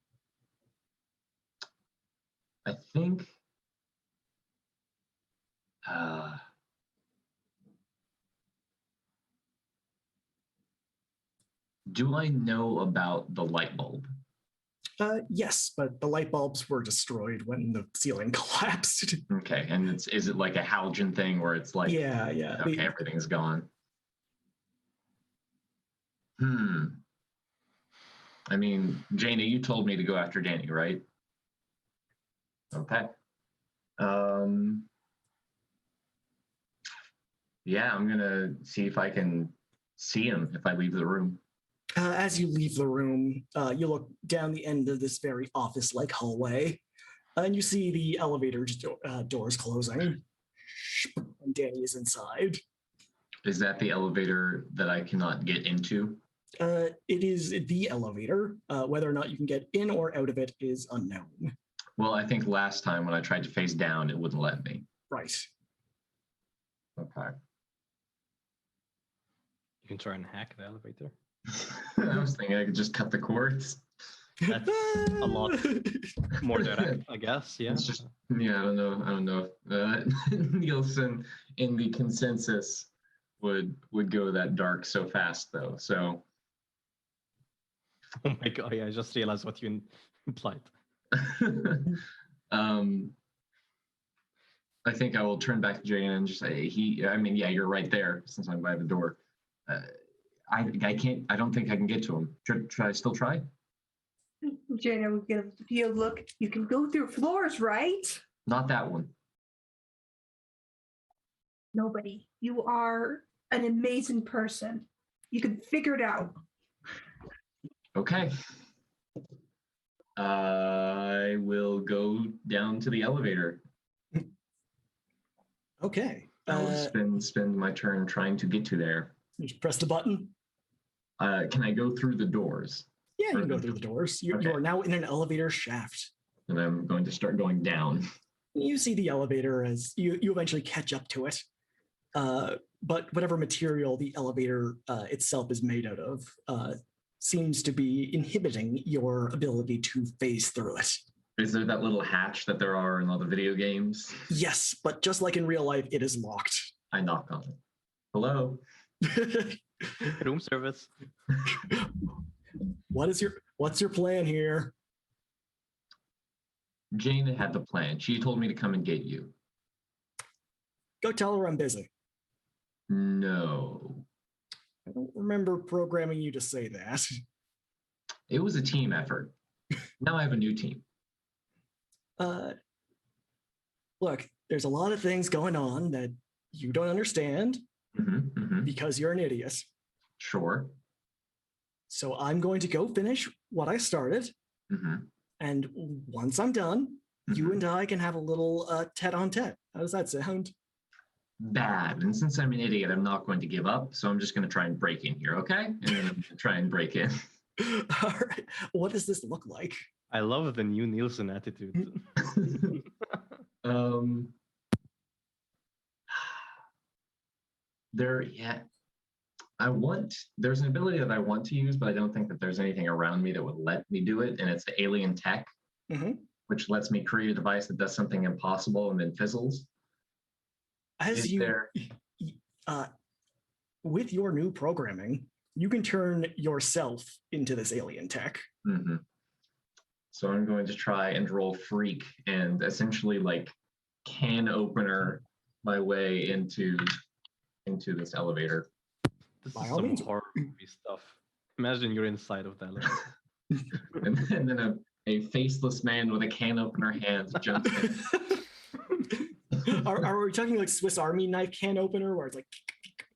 I think do I know about the light bulb? Yes, but the light bulbs were destroyed when the ceiling collapsed. Okay, and is it like a halogen thing where it's like Yeah. Okay, everything's gone. I mean, Jaina, you told me to go after Danny, right? Okay. Yeah, I'm gonna see if I can see him if I leave the room. As you leave the room, you look down the end of this very office-like hallway, and you see the elevator doors closing. And Danny is inside. Is that the elevator that I cannot get into? It is the elevator. Whether or not you can get in or out of it is unknown. Well, I think last time when I tried to face down, it wouldn't let me. Right. Okay. You can try and hack the elevator. I was thinking I could just cut the cords. That's a lot more direct, I guess. Yeah. It's just, yeah, I don't know if Nielsen in the consensus would go that dark so fast, though. So Oh my god! Yeah, I just realized what you implied. I think I will turn back to Jane and just say, yeah, you're right there since I'm by the door. I can't, I don't think I can get to him. Should I still try? Jaina will give you a look. You can go through floors, right? Not that one. Nobody. You are an amazing person. You can figure it out. Okay. I will go down to the elevator. Okay. I will spend my turn trying to get to there. You just press the button. Can I go through the doors? Yeah, you can go through the doors. You are now in an elevator shaft. And I'm going to start going down. You see the elevator as you eventually catch up to it. But whatever material the elevator itself is made out of seems to be inhibiting your ability to phase through it. Is there that little hatch that there are in all the video games? Yes, but just like in real life, it is locked. I knock on it. Hello? Room service. What's your plan here? Jane had the plan. She told me to come and get you. Go tell her I'm busy. No. I don't remember programming you to say that. It was a team effort. Now I have a new team. Look, there's a lot of things going on that you don't understand because you're an idiot. Sure. So I'm going to go finish what I started. And once I'm done, you and I can have a little tete-a-tete. How does that sound? Bad. And since I'm an idiot, I'm not going to give up. So I'm just going to try and break in here, okay? And then I'm going to try and break in. All right. What does this look like? I love the new Nielsen attitude. There's an ability that I want to use, but I don't think that there's anything around me that would let me do it. And it's the alien tech, which lets me create a device that does something impossible and then fizzles. With your new programming, you can turn yourself into this alien tech. So I'm going to try and roll freak and essentially like can opener my way into this elevator. This is some horror movie stuff. Imagine you're inside of that. and then a faceless man with a can opener hands jumps in. Are we talking like Swiss Army knife can opener where it's like,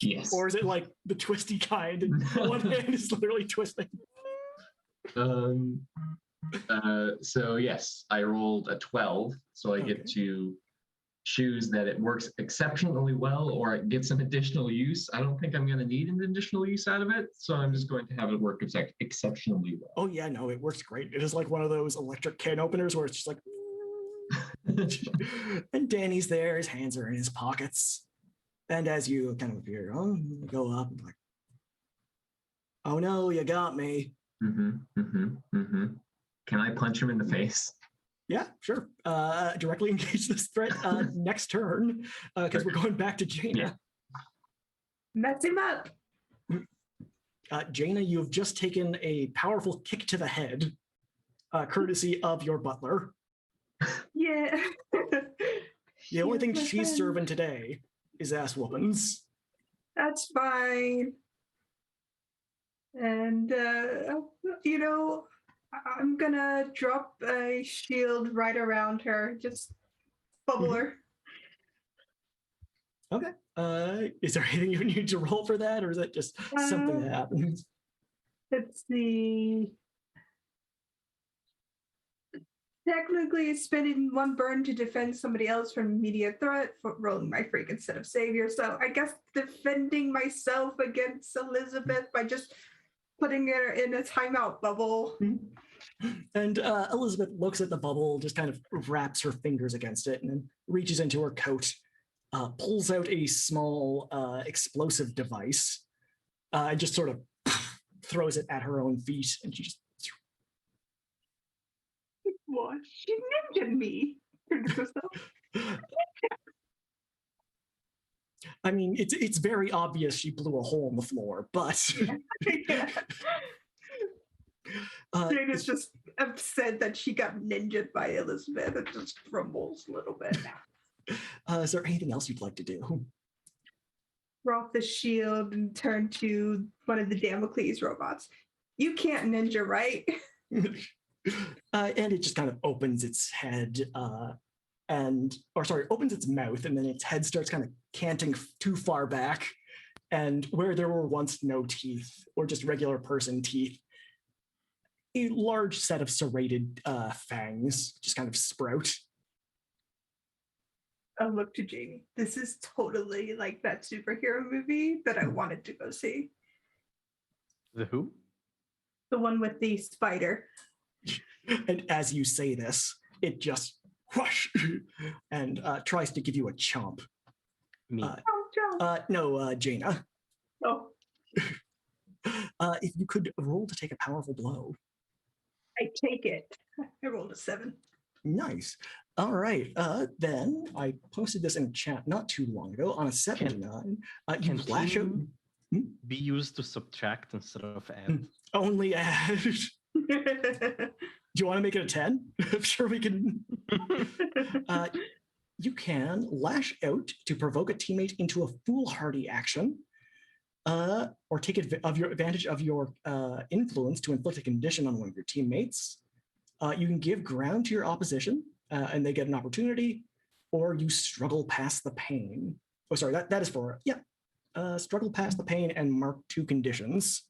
yes, or is it like the twisty kind and one hand is literally twisting? So yes, I rolled a 12, so I get to choose that it works exceptionally well or it gets some additional use. I don't think I'm going to need an additional use out of it, so I'm just going to have it work exceptionally well. Oh yeah, no, it works great. It is like one of those electric can openers where it's just like, and Danny's there, his hands are in his pockets. And as you kind of appear, you go up and like, oh no, you got me. Can I punch him in the face? Yeah, sure. Directly engage this threat next turn because we're going back to Jaina. Yeah. Mess him up. Jaina, you've just taken a powerful kick to the head, courtesy of your butler. Yeah. The only thing she's serving today is ass whoopings. That's fine. And, I'm gonna drop a shield right around her, just bubble her. Okay. Is there anything you need to roll for that, or is that just something that happens? Let's see. Technically, it's spending one burn to defend somebody else from immediate threat for rolling my freak instead of savior. So I guess defending myself against Elizabeth by just putting her in a timeout bubble. And Elizabeth looks at the bubble, just kind of wraps her fingers against it, and then reaches into her coat, pulls out a small explosive device, and just sort of throws it at her own feet, and she just... What? She ninja me. I mean, it's very obvious she blew a hole in the floor, but... Yeah. Jane is just upset that she got ninja'd by Elizabeth and just grumbles a little bit. Is there anything else you'd like to do? Throw off the shield and turn to one of the Damocles robots. You can't ninja, right? And it just kind of opens its head opens its mouth, and then its head starts kind of canting too far back. And where there were once no teeth or just regular person teeth, a large set of serrated fangs just kind of sprout. I look to Jamie. This is totally like that superhero movie that I wanted to go see. The who? The one with the spider. And as you say this, it just whoosh and tries to give you a chomp. Me. No. Jaina. Oh, If you could roll to take a powerful blow. I take it. I rolled a 7. Nice. All right. Then I posted this in chat not too long ago on a 79. You Can flash out. team be used to subtract instead of add? Only add. Do you want to make it a 10? I'm sure we can. You can lash out to provoke a teammate into a foolhardy action, or take advantage of your influence to inflict a condition on one of your teammates. You can give ground to your opposition, and they get an opportunity, or you struggle past the pain. Oh, sorry, that is for, struggle past the pain and mark 2 conditions.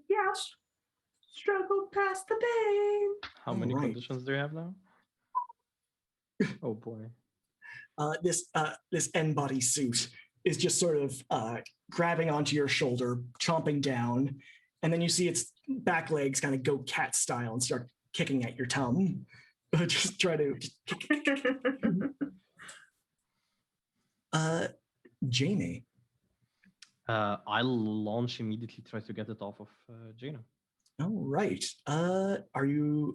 Yes. Struggle past the pain. How many Alright. conditions do you have now? Oh boy. This N-body suit is just sort of grabbing onto your shoulder, chomping down, and then you see its back legs kind of go cat style and start kicking at your tongue. Just try to kick. Jamie. I'll launch immediately, try to get it off of Jaina. All right. Are you?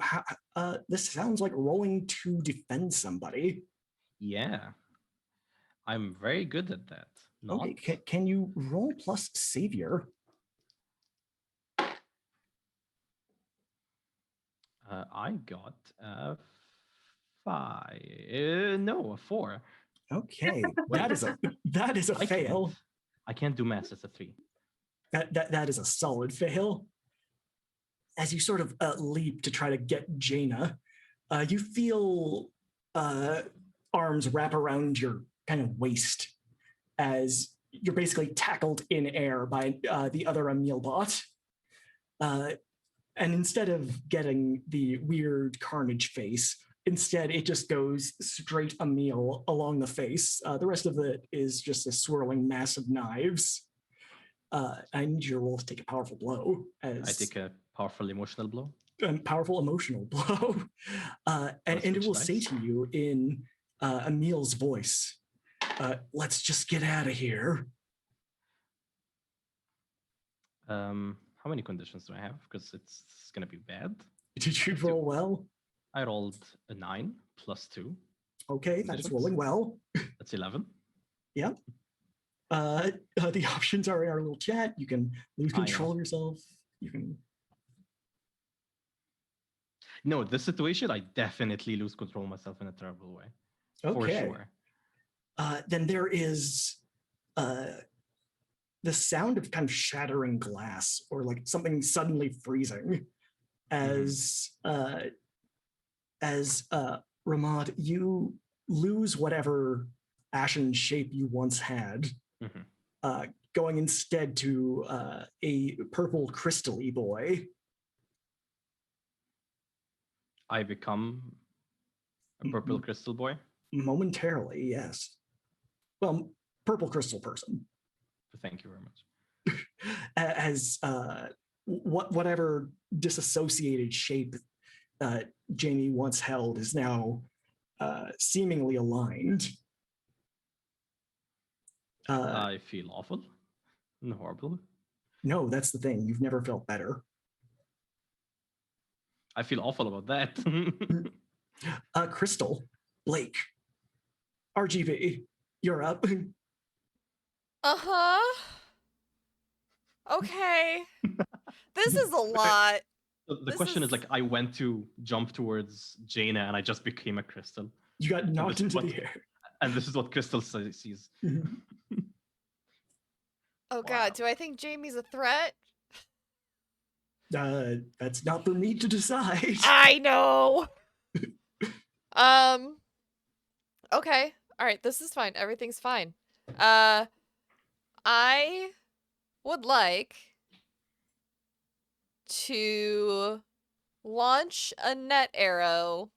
This sounds like rolling to defend somebody. Yeah. I'm very good at that. Not... Okay. Can you roll plus savior? I got a 5. No, a 4. Okay. that is a fail. I can't do maths. It's a 3. That is a solid fail. As you sort of leap to try to get Jaina, you feel arms wrap around your kind of waist as you're basically tackled in air by the other Emil bot. And instead of getting the weird carnage face, instead it just goes straight Emil along the face. The rest of it is just a swirling mass of knives. I need you to roll to take a powerful blow. I take a powerful emotional blow. A powerful emotional blow. And it will say to you in Emil's voice, let's just get out of here. How many conditions do I have? Because it's going to be bad. Did you roll well? I rolled a 9 plus 2. Okay, that's rolling well. That's 11. Yeah. The options are in our little chat. You can lose control of yourself. You can. No, this situation, I definitely lose control of myself in a terrible way. Okay. For sure. Then there is the sound of kind of shattering glass or like something suddenly freezing as Ramad, you lose whatever ashen shape you once had, going instead to a purple crystal-y boy. I become a purple crystal boy? Momentarily, yes. Well, purple crystal person. Thank you very much. As whatever disassociated shape Jamie once held is now seemingly aligned. I feel awful and horrible. No, that's the thing. You've never felt better. I feel awful about that. Crystal, Blake, RGB, you're up. Uh-huh. Okay. This is a lot. The This question is is- like, I went to jump towards Jaina and I just became a crystal. You got knocked this is into what- the air. And this is what Crystal sees. Mhm. Oh Wow. god, do I think Jamie's a threat? That's not for me to decide. I know. Um Okay. All right, this is fine. Everything's fine. I would like to launch a net arrow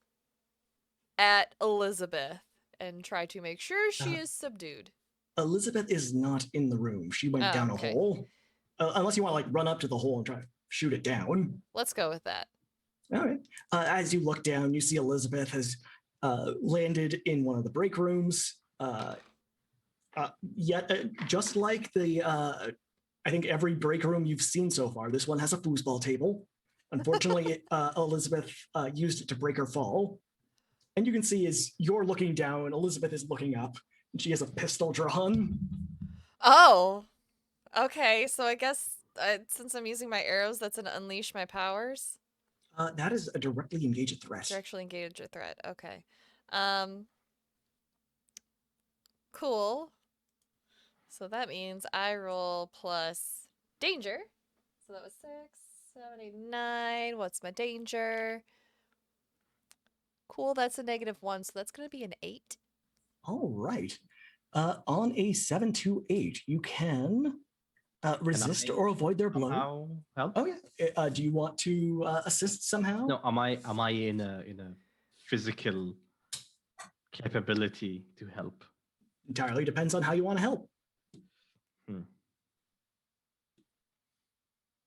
at Elizabeth and try to make sure she is subdued. Elizabeth is not in the room. She went Oh, down okay. a hole. Unless you want to like run up to the hole and try to shoot it down. Let's go with that. All right. As you look down, you see Elizabeth has landed in one of the break rooms. Just like I think every break room you've seen so far, this one has a foosball table. Unfortunately, Elizabeth used it to break her fall. And you can see as you're looking down, Elizabeth is looking up, and she has a pistol drawn. Oh. Okay, so I guess since I'm using my arrows, that's an unleash my powers. That is a directly engaged threat. Directly engage a threat. Okay. Cool. So that means I roll plus danger. So that was 6, 7, 8, 9. What's my danger? Cool, that's a -1, so that's going to be an 8. All right. On a 7 to 8, you can resist I or avoid their blow. Somehow help? Oh yeah. Do you want to assist somehow? No, am I in a physical capability to help? Entirely depends on how you want to help.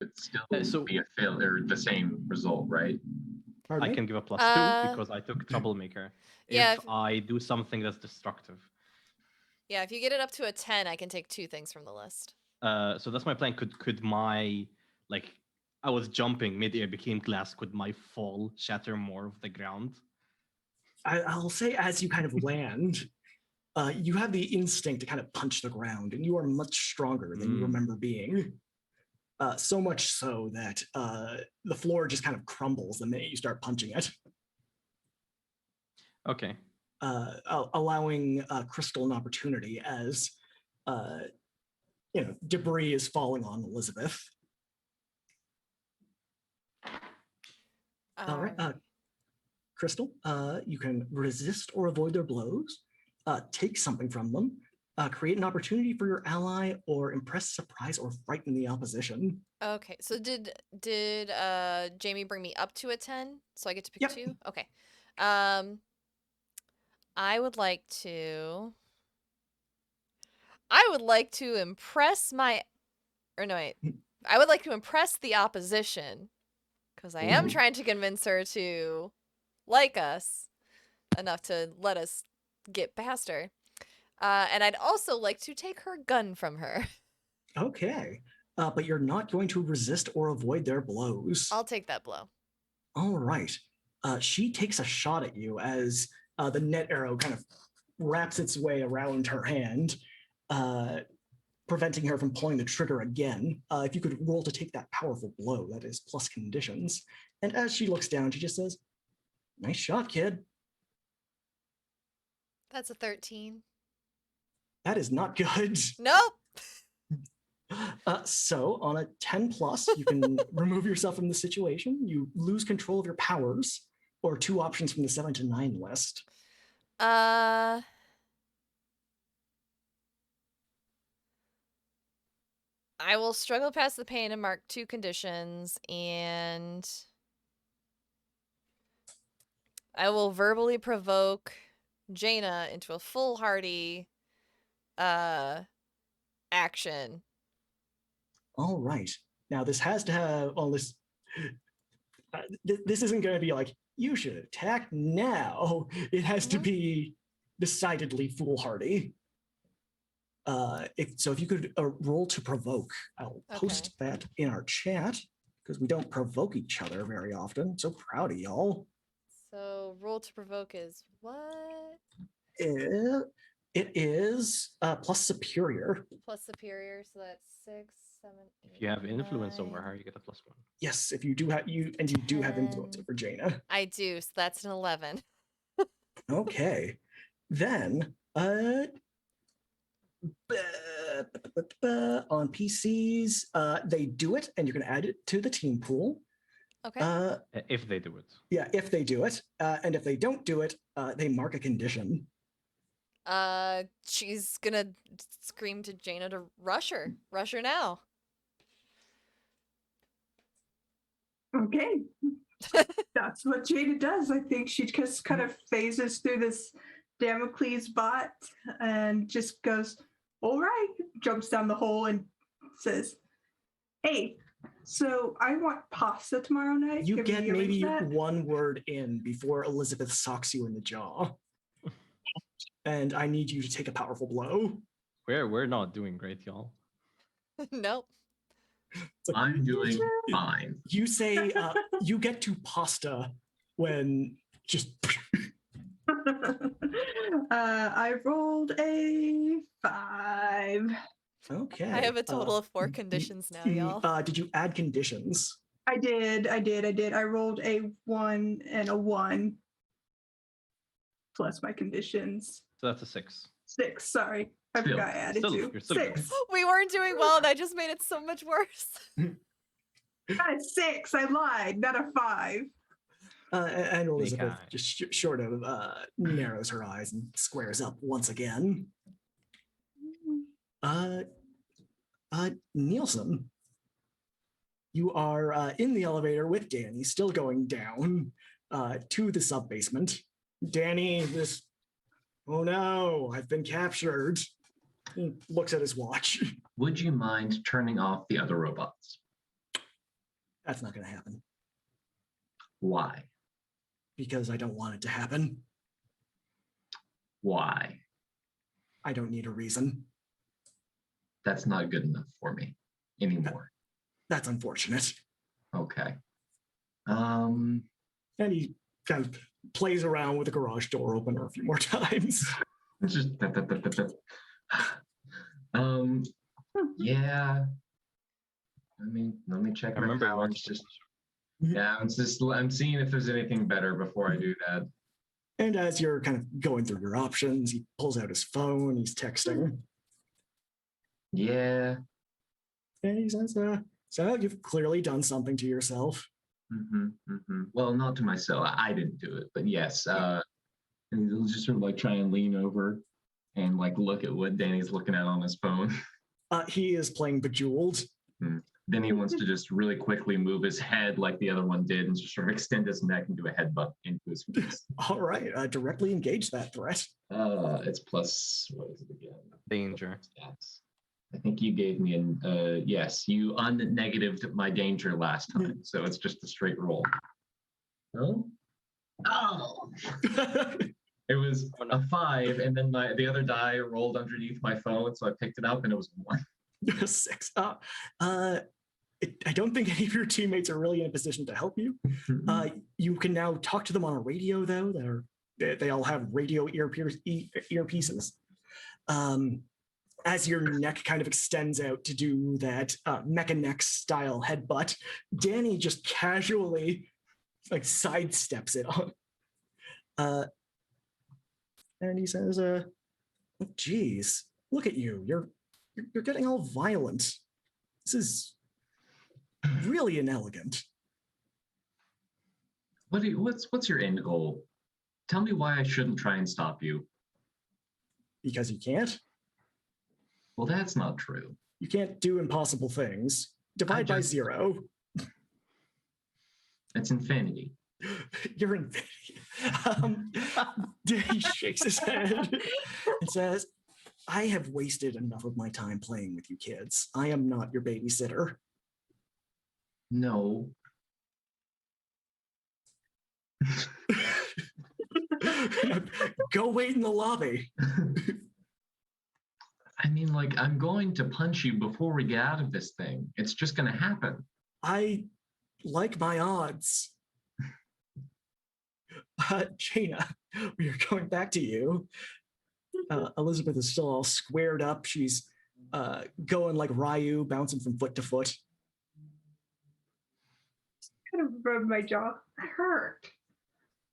It'd still So- be a failure, the same result, right? Pardon I me? can give a +2 because I took troublemaker. Yeah, If I do something that's destructive. Yeah, if you get it up to a 10, I can take 2 things from the list. So that's my plan. Could my like I was jumping mid-air, became glass. Could my fall shatter more of the ground? I'll say as you kind of land, you have the instinct to kind of punch the ground, and you are much stronger than you remember being. So much so that the floor just kind of crumbles the minute you start punching it, Okay. allowing Crystal an opportunity as debris is falling on Elizabeth. All right. Crystal, you can resist or avoid their blows, take something from them, create an opportunity for your ally, or impress, surprise, or frighten the opposition. Okay, so did Jamie bring me up to a 10? So I get to pick Yep. 2? Okay. I would like to impress my or no wait. I would like to impress the opposition because I am Ooh. trying to convince her to like us enough to let us get past her. And I'd also like to take her gun from her. Okay. But you're not going to resist or avoid their blows. I'll take that blow. All right. She takes a shot at you as the net arrow kind of wraps its way around her hand, preventing her from pulling the trigger again. If you could roll to take that powerful blow, that is plus conditions. And as she looks down, she just says, "Nice shot, kid." That's a 13. That is not good. Nope. So on a 10 plus, you can remove yourself from the situation. You lose control of your powers, or 2 options from the 7 to 9 list. I will struggle past the pain and mark 2 conditions, and I will verbally provoke Jaina into a foolhardy action. All right. Now this has to have all this. This isn't going to be like, you should attack now. It has to be decidedly foolhardy. If you could roll to provoke, I'll post that in our chat because we don't provoke each other very often. So proud of y'all. So roll to provoke is what? It is plus superior. Plus superior, so that's 6, 7, 8. If you have influence over 9. her, you get a +1. Yes, if you do have you do have influence 10. over Jaina. I do, so that's an 11. Okay. Then on PCs, they do it, and you can add it to the team pool. Okay. If they do it. Yeah, if they do it, and if they don't do it, they mark a condition. She's gonna scream to Jaina to rush her. Rush her now. Okay. That's what Jada does. I think she just kind of phases through this Damocles bot and just goes, all right, jumps down the hole and says, hey, so I want pasta tomorrow night. You Can get we arrange maybe that?" one word in before Elizabeth socks you in the jaw. And I need you to take a powerful blow. We're not doing great, y'all. Nope. It's like, I'm doing fine. you say you get to pasta when just I rolled a 5. okay. I have a total of 4 conditions now, y'all. Did you add conditions? I did. I rolled a 1 and a 1 plus my conditions. So that's a 6. 6, sorry. I Still- forgot I added still- 2. you're still 6. We weren't doing well, and I just made it so much worse. Not a 6. I lied. Not a 5. And Elizabeth eye. just short of narrows her eyes and squares up once again. Nielsen, you are in the elevator with Danny, still going down to the sub basement. Danny, oh no, I've been captured. He looks at his watch. Would you mind turning off the other robots? That's not going to happen Why? because I don't want it to happen. Why? I don't need a reason. That's not good enough for me anymore. That's unfortunate. Okay. And he kind of plays around with the garage door opener a few more times. It's just yeah. Let me check I my remember you power. wanted It's to- just yeah, I'm seeing if there's anything better before I do that. And as you're kind of going through your options, he pulls out his phone, he's texting. Yeah. And he says, so you've clearly done something to yourself. Well, not to myself. I didn't do it, but yes. And he'll just sort of like try and lean over and like look at what Danny's looking at on his phone. He is playing Bejeweled. Then he wants to just really quickly move his head like the other one did and just sort of extend his neck and do a headbutt into his face. All right, directly engage that threat. It's plus, what is it again? Danger. Stats. I think you gave me an, yes, you unnegatived my danger last time. So it's just a straight roll. No? Oh! It was a 5, and then the other die rolled underneath my phone, so I picked it up, and it was a 1. 6. I don't think any of your teammates are really in a position to help you. You can now talk to them on a radio, though. They all have radio earpieces. As your neck kind of extends out to do that Mecha Neck style headbutt, Danny just casually like sidesteps it on. And he says, geez, look at you. You're getting all violent. This is really inelegant. What's your end goal? Tell me why I shouldn't try and stop you. Because you can't. Well, that's not true. You can't do impossible things. Divide by 0. It's infinity. You're infinity. He shakes his head and says, I have wasted enough of my time playing with you kids. I am not your babysitter. No. Go wait in the lobby. I mean, like, I'm going to punch you before we get out of this thing. It's just going to happen. I like my odds. Jaina, we are going back to you. Elizabeth is still all squared up. She's going like Ryu, bouncing from foot to foot. Kind of rubbed my jaw. I hurt.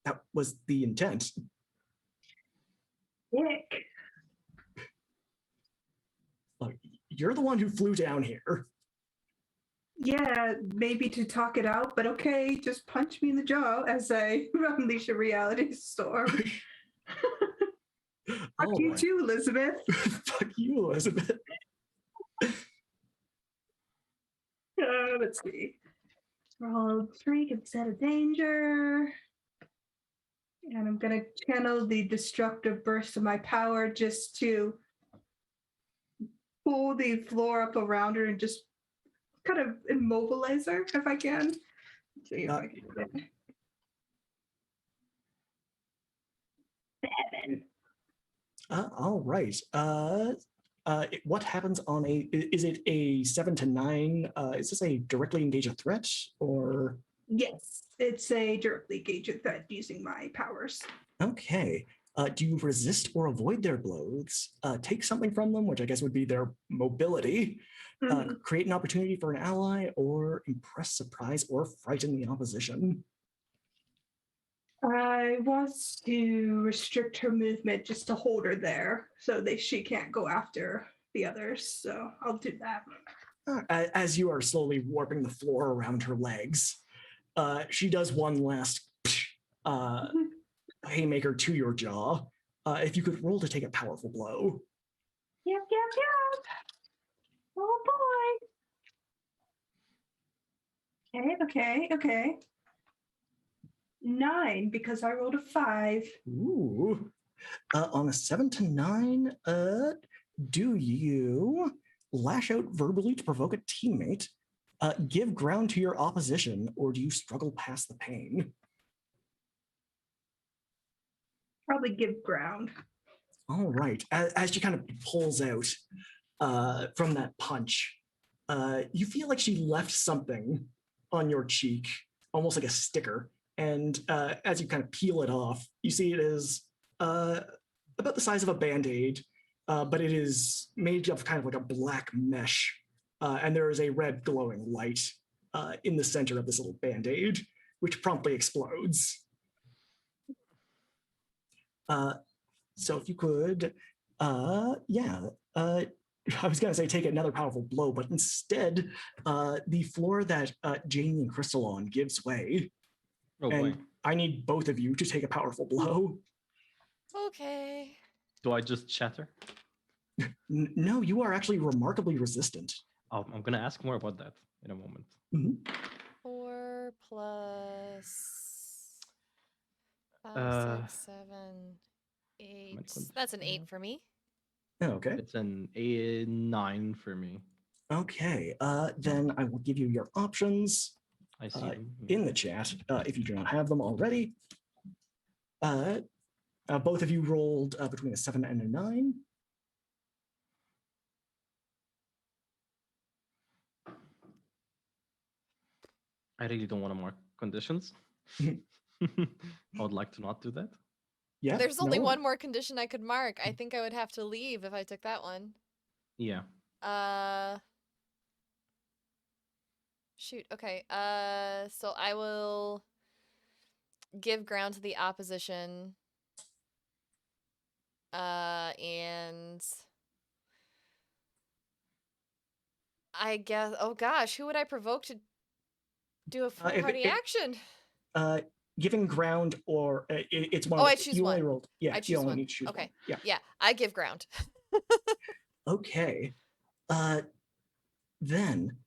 That was the intent. Dick. You're the one who flew down here. Yeah, maybe to talk it out, but okay, just punch me in the jaw as I unleash a reality storm. Fuck All you right. too, Elizabeth. Fuck you, Elizabeth. Let's see. Roll 3, get set of danger. And I'm going to channel the destructive burst of my power just to pull the floor up around her and just kind of immobilize her if I can. Let's see if I can do it. 7. All right. What happens on a? Is it a 7 to 9? Is this a directly engage a threat or? Yes, it's a directly engage a threat using my powers. Okay. Do you resist or avoid their blows? Take something from them, which I guess would be their mobility. Create an opportunity for an ally, or impress, surprise, or frighten the opposition. I want to restrict her movement just to hold her there so that she can't go after the others. So I'll do that. As you are slowly warping the floor around her legs, she does one last haymaker to your jaw. If you could roll to take a powerful blow. Yep. Oh boy. Okay. 9 because I rolled a 5. Ooh. On a 7 to 9, do you lash out verbally to provoke a teammate, give ground to your opposition, or do you struggle past the pain? Probably give ground. All right. As she kind of pulls out from that punch, you feel like she left something on your cheek, almost like a sticker. And as you kind of peel it off, you see it is about the size of a Band-Aid, but it is made of kind of like a black mesh. And there is a red glowing light in the center of this little Band-Aid, which promptly explodes. So if you could, I was going to say take another powerful blow, but instead, the floor that Jamie and Crystal on gives way. Oh and boy. I need both of you to take a powerful blow. Okay. Do I just chatter? No, you are actually remarkably resistant. Oh, I'm gonna ask more about that in a moment. 4 plus 5, Uh, 6, 7, 8. condition. That's an 8 for me. Okay. It's an 9 for me. Okay. Then I will give you your options I see them. in the chat if you do not have them already. Both of you rolled between a 7 and a 9. I really don't want to mark conditions. I would like to not do that. Yeah. There's only no? one more condition I could mark. I think I would have to leave if I took that one. Yeah. Shoot. Okay. So I will give ground to the opposition. And I guess. Oh gosh, who would I provoke to do a foolhardy action? Giving ground, or it's one. Oh, I choose you one. Only rolled. Yeah, I choose you only one. need to choose Okay. one. Yeah, I give ground. Okay. Then,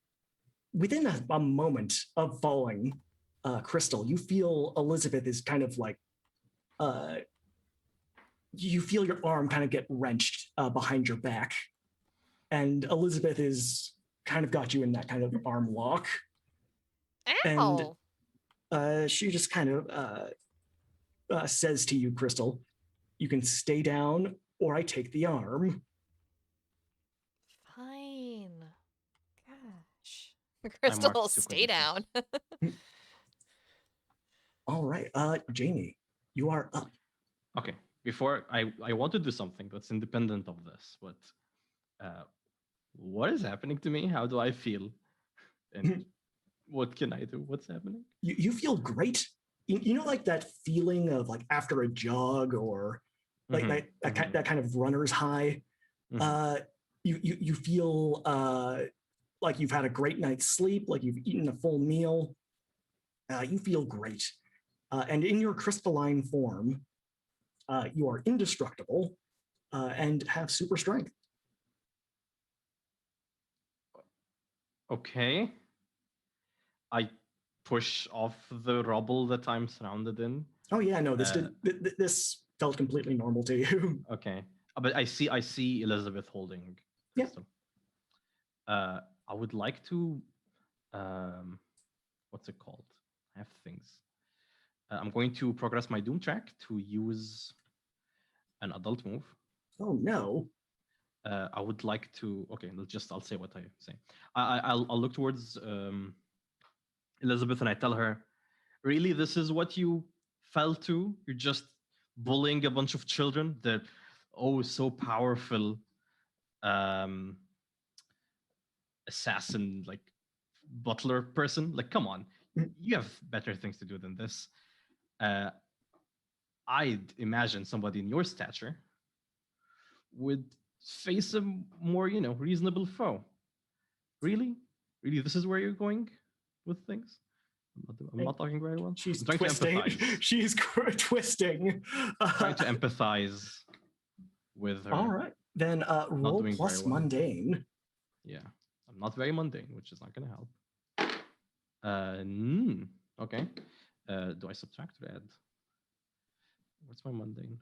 within a moment of falling, Crystal, you feel Elizabeth is kind of like, you feel your arm kind of get wrenched behind your back. And Elizabeth is kind of got you in that kind of arm lock. Ow! And she just kind of says to you, Crystal, you can stay down or I take the arm. Fine. Gosh. marked Crystal, two stay down. All right. Jamie, you are up. Okay. before I want to do something that's independent of this, but what is happening to me? How do I feel? And what can I do? What's happening? You feel great. You know, like that feeling of like after a jog or like that kind of runner's high. You feel like you've had a great night's sleep, like you've eaten a full meal. You feel great. And in your crystalline form, you are indestructible and have super strength. Okay. I push off the rubble that I'm surrounded in. Oh yeah, no, this felt completely normal to you. Okay. But I see Elizabeth holding Crystal. I would like to what's it called? I have things. I'm going to progress my Doom track to use an adult move. Oh no. I would like to. Okay, I'll say what I say. I'll look towards Elizabeth and I tell her, really, this is what you fell to? You're just bullying a bunch of children that, so powerful assassin, like butler person. Like, come on, you have better things to do than this. I'd imagine somebody in your stature would face a more, reasonable foe. Really? Really, this is where you're going with things? I'm not talking very well. She's I'm trying twisting. to empathize. She's twisting. Trying to empathize with her. All right. Then roll plus mundane. Yeah. I'm not very mundane, which is not going to help. Okay. Do I subtract or add? What's my mundane?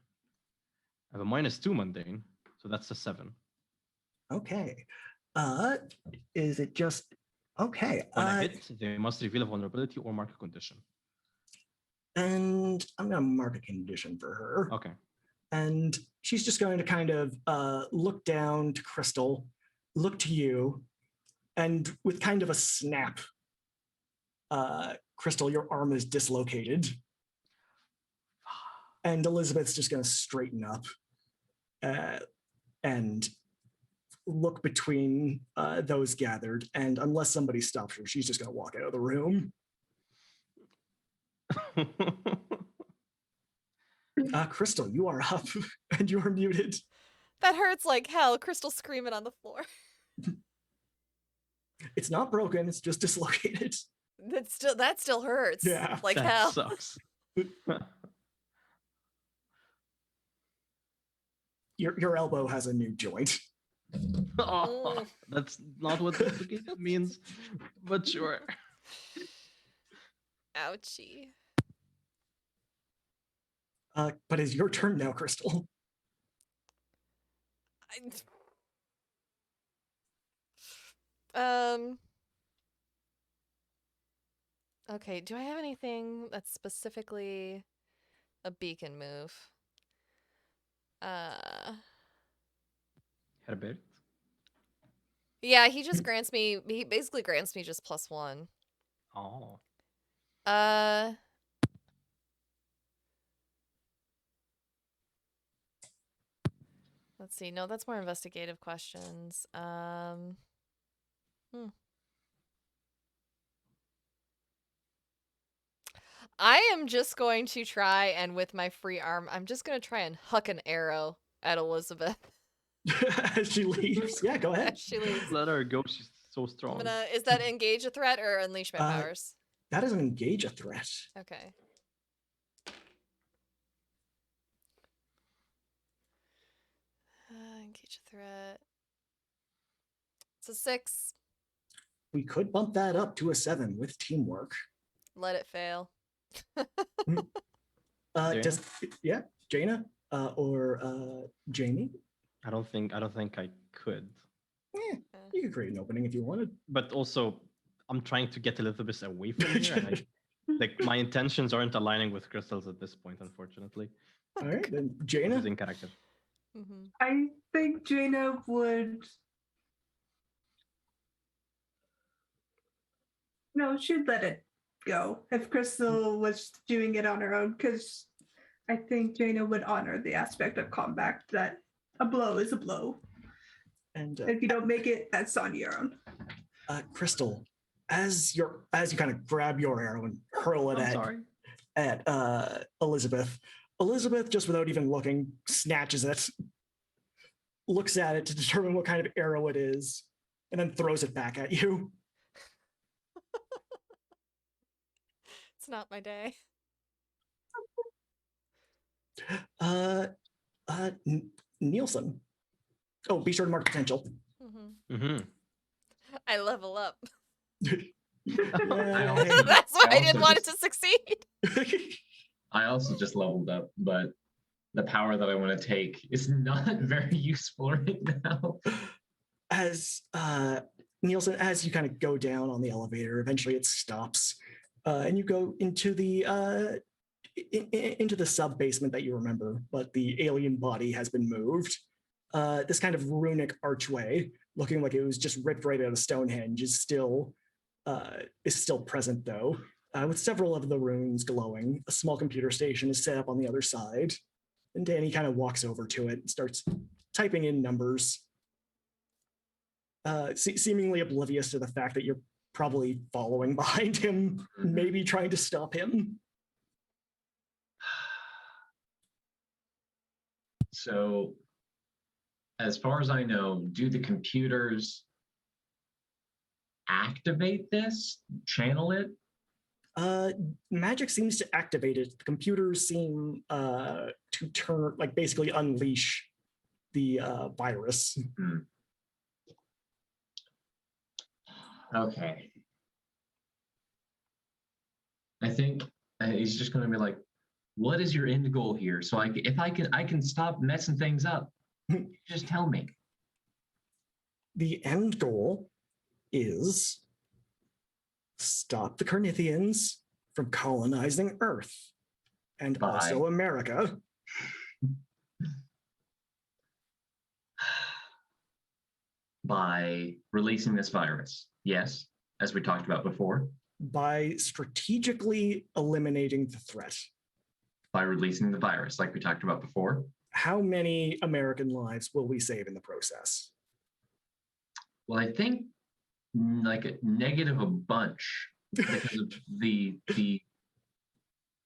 I have a -2 mundane, so that's a 7. Okay. Is it just okay? When I hit, they must reveal a vulnerability or mark a condition. And I'm gonna mark a condition for her. Okay. And she's just going to kind of look down to Crystal, look to you, and with kind of a snap, Crystal, your arm is dislocated. And Elizabeth's just going to straighten up and look between those gathered. And unless somebody stops her, she's just going to walk out of the room. Crystal, you are up and you are muted. That hurts like hell. Crystal screaming on the floor. It's not broken. It's just dislocated. That still hurts. Yeah, like that hell. Sucks. Your elbow has a new joint. That's not what dislocated means, but sure. Ouchie. But it's your turn now, Crystal. Okay, do I have anything that's specifically a beacon move? Herbert? Yeah, he basically grants me just +1. Oh. Let's see. No, that's more investigative questions. I am just going to try, and with my free arm, I'm just going to try and huck an arrow at Elizabeth. As she leaves. Yeah, go ahead. As she leaves. Let her go. She's so strong. Is that engage a threat or unleash my powers? That is an engage a threat. Okay. Engage a threat. It's a 6. We could bump that up to a 7 with teamwork. Let it fail. Jaina or Jamie? I don't think I could. You could create an opening if you wanted. But also, I'm trying to get Elizabeth away from here, and like my intentions aren't aligning with Crystal's at this point, unfortunately. All right, then Jaina. This is in character. I think Jaina would. No, she'd let it go if Crystal was doing it on her own, because I think Jaina would honor the aspect of combat that a blow is a blow. And If you don't make it, that's on your own. Crystal, as you kind of grab your arrow and hurl it at Elizabeth, Elizabeth, just without even looking, snatches it, looks at it to determine what kind of arrow it is, and then throws it back at you. It's not my day. Nielsen. Oh, be sure to mark potential. I level up. Yay. That's why I didn't want it to succeed. I also just leveled up, but the power that I want to take is not very useful right now. As Nielsen, as you kind of go down on the elevator, eventually it stops, and you go into the sub basement that you remember, but the alien body has been moved. This kind of runic archway, looking like it was just ripped right out of Stonehenge, is still present though, with several of the runes glowing. A small computer station is set up on the other side, and Danny kind of walks over to it and starts typing in numbers, seemingly oblivious to the fact that you're probably following behind him, maybe trying to stop him. So, as far as I know, do the computers activate this, channel it? Magic seems to activate it. The computers seem to turn, like, basically unleash the virus. Okay. I think he's just going to be like, "What is your end goal here? So if I can stop messing things up. Just tell me." The end goal is stop the Carnithians from colonizing Earth and also America. By releasing this virus. Yes, as we talked about before. By strategically eliminating the threat. By releasing the virus, like we talked about before. How many American lives will we save in the process? Well, I think like a negative a bunch because of the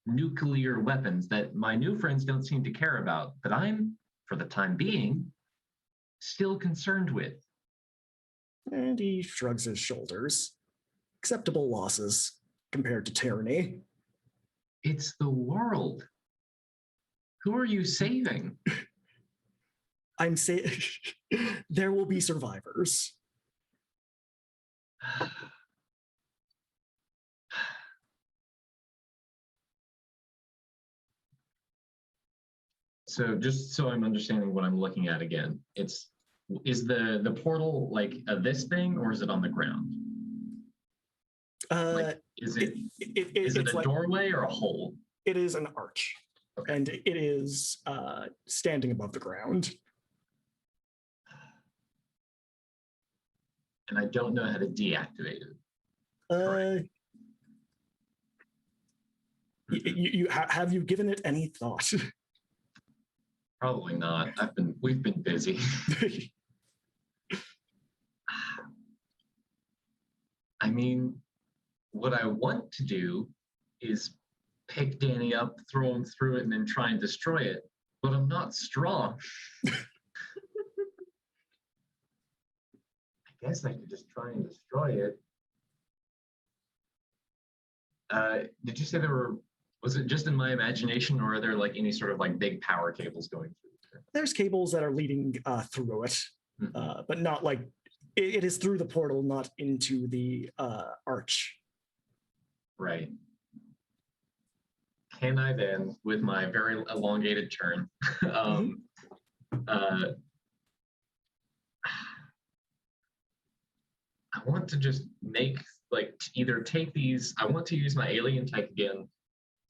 nuclear weapons that my new friends don't seem to care about, but I'm, for the time being, still concerned with. And he shrugs his shoulders. Acceptable losses compared to tyranny. It's the world. Who are you saving? I'm saying there will be survivors. So just so I'm understanding what I'm looking at again, is the portal like this thing or is it on the ground? Is it a like, doorway or a hole? It is an arch. Okay. And it is standing above the ground. And I don't know how to deactivate it. Have you given it any thought? Probably not. We've been busy. I mean, what I want to do is pick Danny up, throw him through it, and then try and destroy it. But I'm not strong. I guess I could just try and destroy it. Did you say was it just in my imagination, or are there like any sort of like big power cables going through there? There's cables that are leading through it, but not like, it is through the portal, not into the arch. Right. Can I then, with my very elongated turn, I want to just make, like, either take these, I want to use my alien tech again,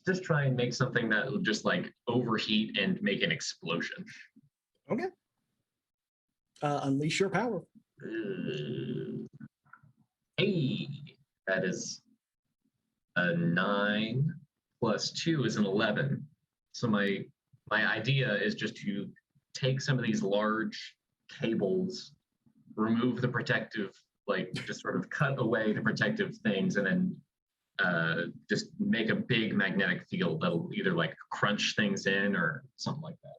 just try and make something that will just like overheat and make an explosion. Okay. Unleash your power. Hey, that is a 9 plus 2 is an 11. So my idea is just to take some of these large cables, remove the protective, like just sort of cut away the protective things, and then just make a big magnetic field that'll either like crunch things in or something like that.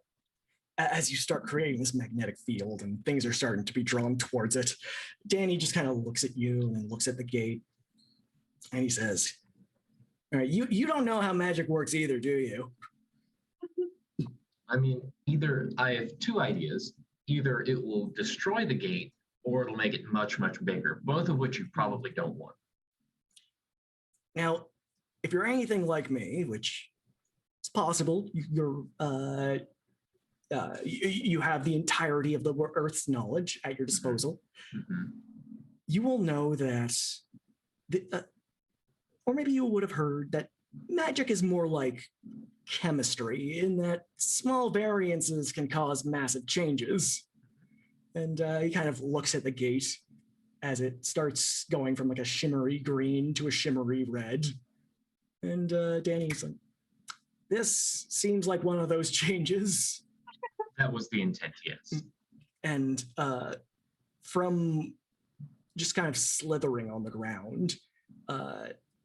As you start creating this magnetic field and things are starting to be drawn towards it, Danny just kind of looks at you and looks at the gate, and he says, "All right, you don't know how magic works either, do you?" I mean, either I have two ideas. Either it will destroy the gate or it'll make it much, much bigger, both of which you probably don't want. Now, if you're anything like me, which is possible, you have the entirety of the Earth's knowledge at your disposal. Mm-hmm. You will know that, or maybe you would have heard that magic is more like chemistry, in that small variances can cause massive changes. And he kind of looks at the gate as it starts going from like a shimmery green to a shimmery red. And Danny's like, "This seems like one of those changes." That was the intent, yes. And from just kind of slithering on the ground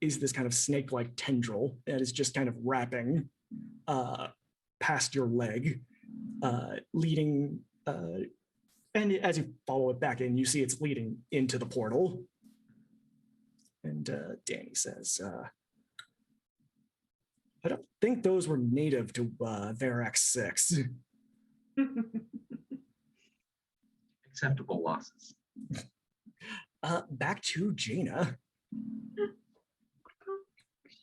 is this kind of snake-like tendril that is just kind of wrapping past your leg, leading, and as you follow it back in, you see it's leading into the portal. And Danny says, "I don't think those were native to Verax 6. Acceptable losses. Back to Jaina.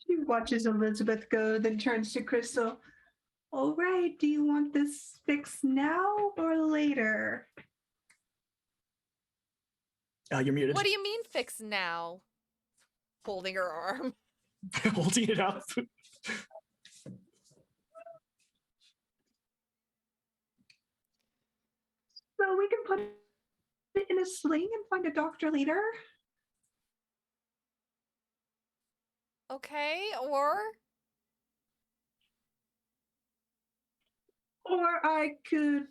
She watches Elizabeth go, then turns to Crystal. All right, do you want this fixed now or later? You're muted. What do you mean fix now? Holding her arm. Holding it up. So we can put it in a sling and find a doctor later. Okay, or Or I could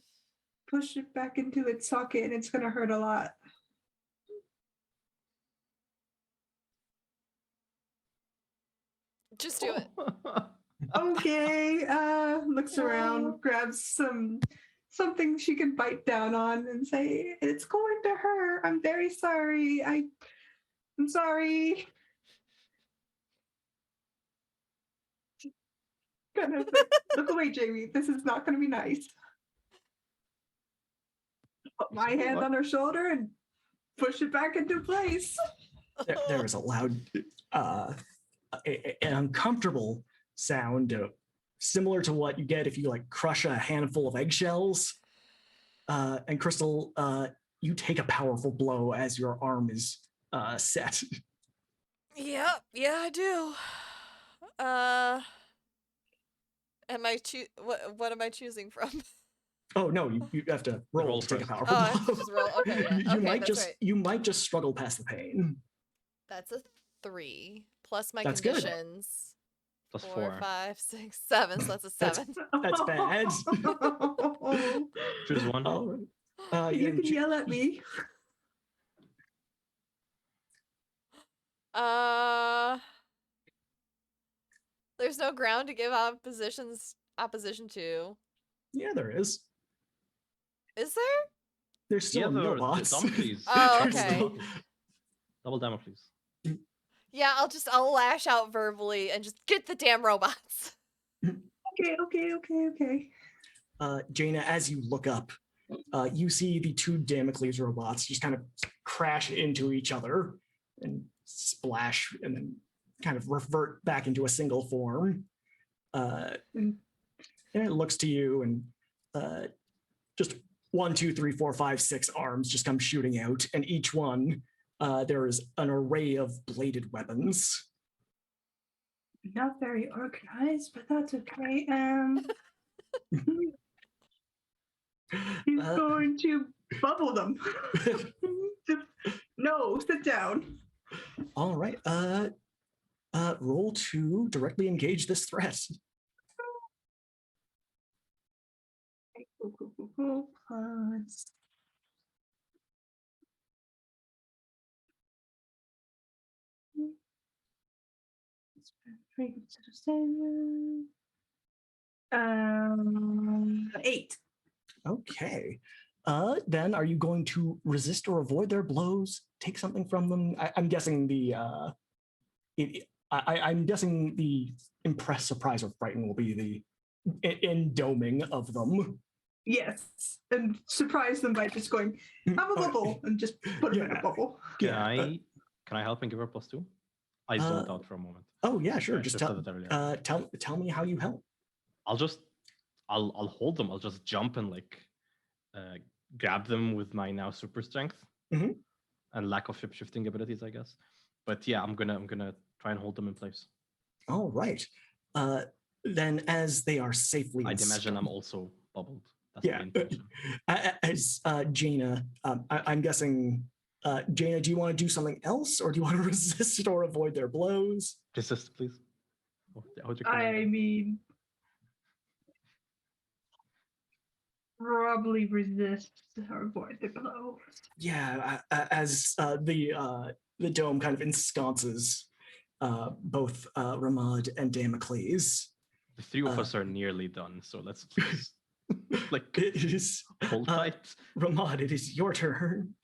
push it back into its socket and it's going to hurt a lot. just do it. Okay, looks around, grabs something she can bite down on and say, "It's going to hurt. I'm very sorry. I'm sorry." Kind of like, look away, Jamie. This is not going to be nice. Put my hand on her shoulder and push it back into place. There is a loud, an uncomfortable sound similar to what you get if you like crush a handful of eggshells. And Crystal, you take a powerful blow as your arm is set. Yep, yeah, I do. Am I what am I choosing from? Oh no, you have to roll to take a powerful Oh, I have to blow. just roll. Okay, yeah. You Okay, might that's just right. you might just struggle past the pain. That's a 3 plus my That's good. conditions. Plus 4, 4. 5, 6, 7. So that's a That's- 7. That's bad. Choose one. All right. You can yell at me. There's no ground to give opposition to. Yeah, there is. Is there? There's still Yeah, Millbots. Dumfries. Oh, There's okay. still- Double damage, please. Yeah, I'll lash out verbally and just get the damn robots. Okay. Jaina, as you look up, you see the two Damocles robots just kind of crash into each other and splash and then kind of revert back into a single form. And it looks to you and just 1, 2, 3, 4, 5, 6 arms just come shooting out, and each one there is an array of bladed weapons. Not very organized, but that's okay. He's going to bubble them. No, sit down. All right. Roll to directly engage this threat. Plus. Eight. Okay. Then are you going to resist or avoid their blows? Take something from them? I'm guessing I'm guessing the impress, surprise, or frighten will be the endoming of them. Yes, and surprise them by just going, have a bubble, and just put them in a Yeah. bubble. Can Yeah. I help and give her +2? I zoned out for a moment. Oh yeah, sure. Yeah, Just just said it earlier. tell me how you help. I'll hold them. I'll just jump and like grab them with my now super strength Mhm. and lack of shifting abilities, I guess. But yeah, I'm gonna try and hold them in place. All right. Then as they are safely I'd imagine I'm installed- also bubbled. That's Yeah. the intention. As Jaina, I'm guessing, Jaina, do you want to do something else, or do you want to resist or avoid their blows? Resist, please. What would you I mean, probably resist or avoid the blows. Yeah, as the dome kind of ensconces both Ramad and Damocles. The three of us are nearly done, so let's please like It is hold tight. Ramad, it is your turn.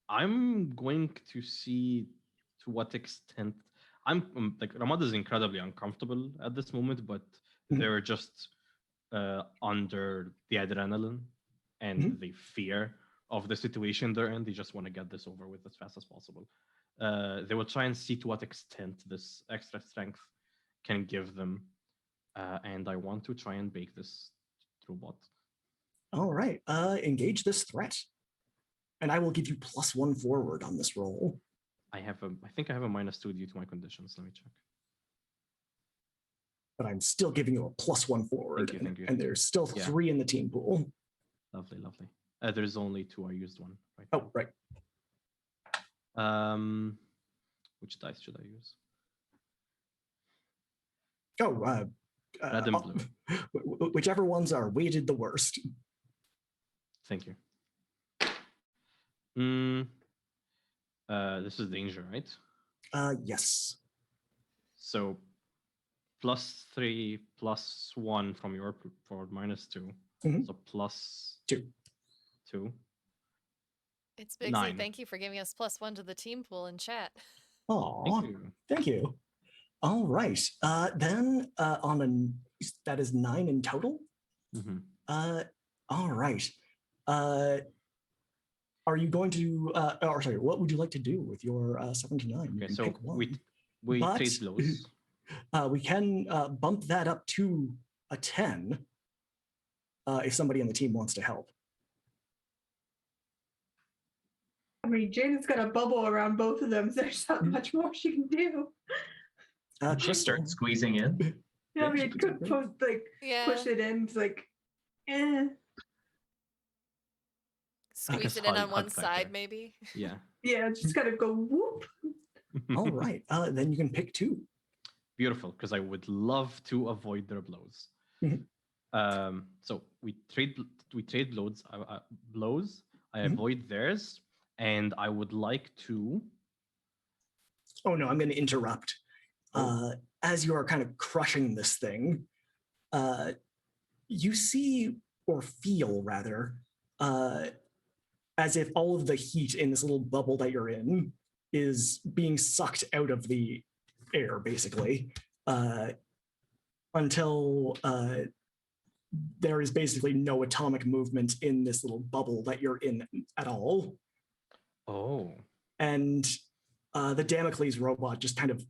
I'm going to see to what extent I'm like Ramad is incredibly uncomfortable at this moment, but Mhm. they're just under the adrenaline and Mhm. the fear of the situation they're in. They just want to get this over with as fast as possible. They will try and see to what extent this extra strength can give them, and I want to try and bake this robot. All right, engage this threat, and I will give you +1 forward on this roll. I think I have a -2 due to my conditions. Let me check. But I'm still giving you a +1 forward, Thank you. and there's still Yeah. 3 in the team pool. Lovely. There's only 2. I used one. Right. Oh, right. Which dice should I use? Oh, Red and blue. Whichever ones are weighted the worst. Thank you. This is danger, right? Yes. So +3 +1 from your for -2. Mhm. So +2. 2. It's Big Z. 9. Thank you for giving us +1 to the team pool in chat. Oh, thank you. All right. Then that is 9 in total. Mm-hmm. All right. Are you going to? Or sorry, what would you like to do with your 7 to 9? Okay, so we But- trade blows. We can bump that up to a 10 if somebody on the team wants to help. I mean, Jane's got a bubble around both of them, so there's not much more she can do. Did she Crystal. start squeezing in? Yeah, I she mean, could could do push it in. It's like, Squeeze Because it in on hug one factor. side, maybe. Yeah. yeah, just gotta go whoop. All right. Then you can pick 2. Beautiful, because I would love to avoid their blows. So we trade blows. Blows. I Mhm. avoid theirs, and I would like to. Oh no, I'm going to interrupt. Oh. As you are kind of crushing this thing, you see or feel rather as if all of the heat in this little bubble that you're in is being sucked out of the air, basically, until there is basically no atomic movement in this little bubble that you're in at all. Oh. And the Damocles robot just kind of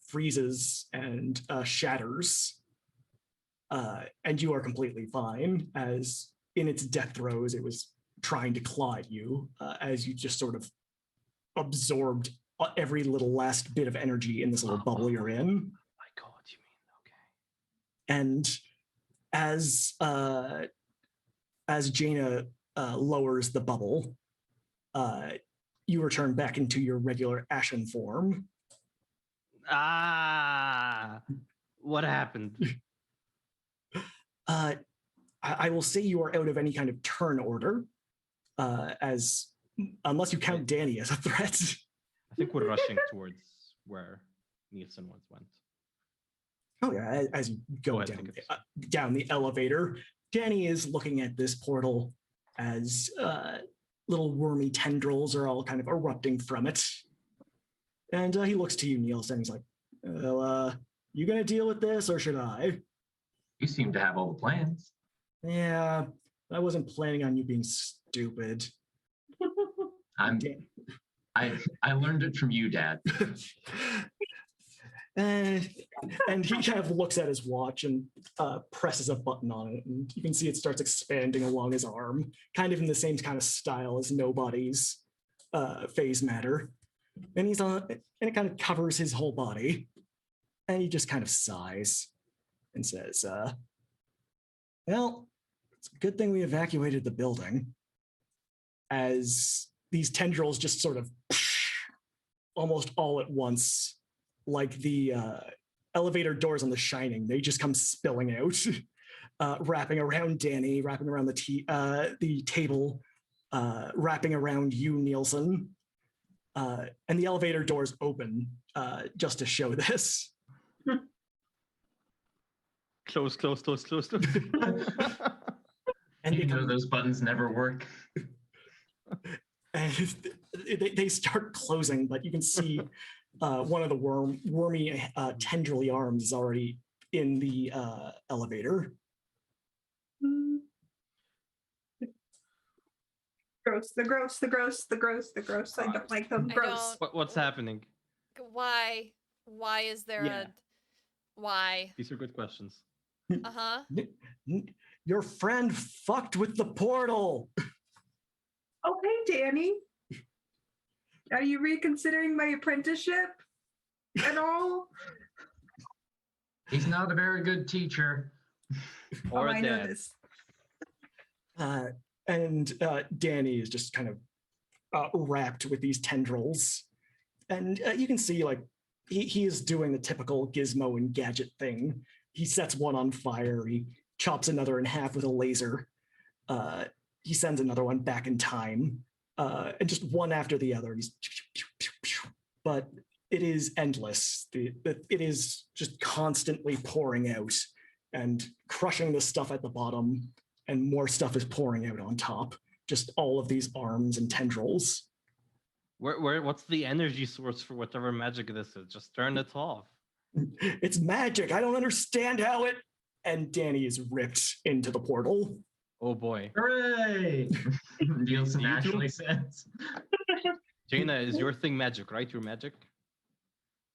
freezes and shatters. And you are completely fine, as in its death throes, it was trying to claw at you as you just sort of absorbed every little last bit of energy in this little bubble you're in. I got what you mean. Okay. And as Jaina lowers the bubble, you return back into your regular ashen form. What happened? I will say you are out of any kind of turn order, unless you count Danny as a threat. I think we're rushing towards where Nielsen once went. Oh yeah, as you go ahead, down the elevator, Danny is looking at this portal as little wormy tendrils are all kind of erupting from it. And he looks to you, Nielsen. He's like, well, you gonna deal with this or should I? You seem to have all the plans. Yeah, I wasn't planning on you being stupid. I learned it from you, Dad. and he kind of looks at his watch and presses a button on it, and you can see it starts expanding along his arm, kind of in the same kind of style as Nobody's phase matter. And he's on, and it kind of covers his whole body, and he just kind of sighs and says, "Well, it's a good thing we evacuated the building." As these tendrils just sort of almost all at once, like the elevator doors on The Shining, they just come spilling out, wrapping around Danny, wrapping around the table, wrapping around you, Nielsen. And the elevator doors open just to show this. Close. And You know those buttons never work. And they start closing, but you can see one of the wormy tendrily arms is already in the elevator. Gross, the gross. I don't like them. Gross. What's happening? Why is there why? These are good questions. Uh-huh. Your friend fucked with the portal. Okay, Danny. Are you reconsidering my apprenticeship at all? He's not a very good teacher. Or I a know dad. this. And Danny is just kind of wrapped with these tendrils. And you can see, like, he is doing the typical gizmo and gadget thing. He sets one on fire. He chops another in half with a laser. He sends another one back in time. And just one after the other. But it is endless. It is just constantly pouring out and crushing the stuff at the bottom. And more stuff is pouring out on top. Just all of these arms and tendrils. What's the energy source for whatever magic this is? Just turn it off. It's magic. I don't understand how it. And Danny is ripped into the portal. Oh boy. Hooray! Nielsen actually says. Jaina, is your thing magic, right? Your magic?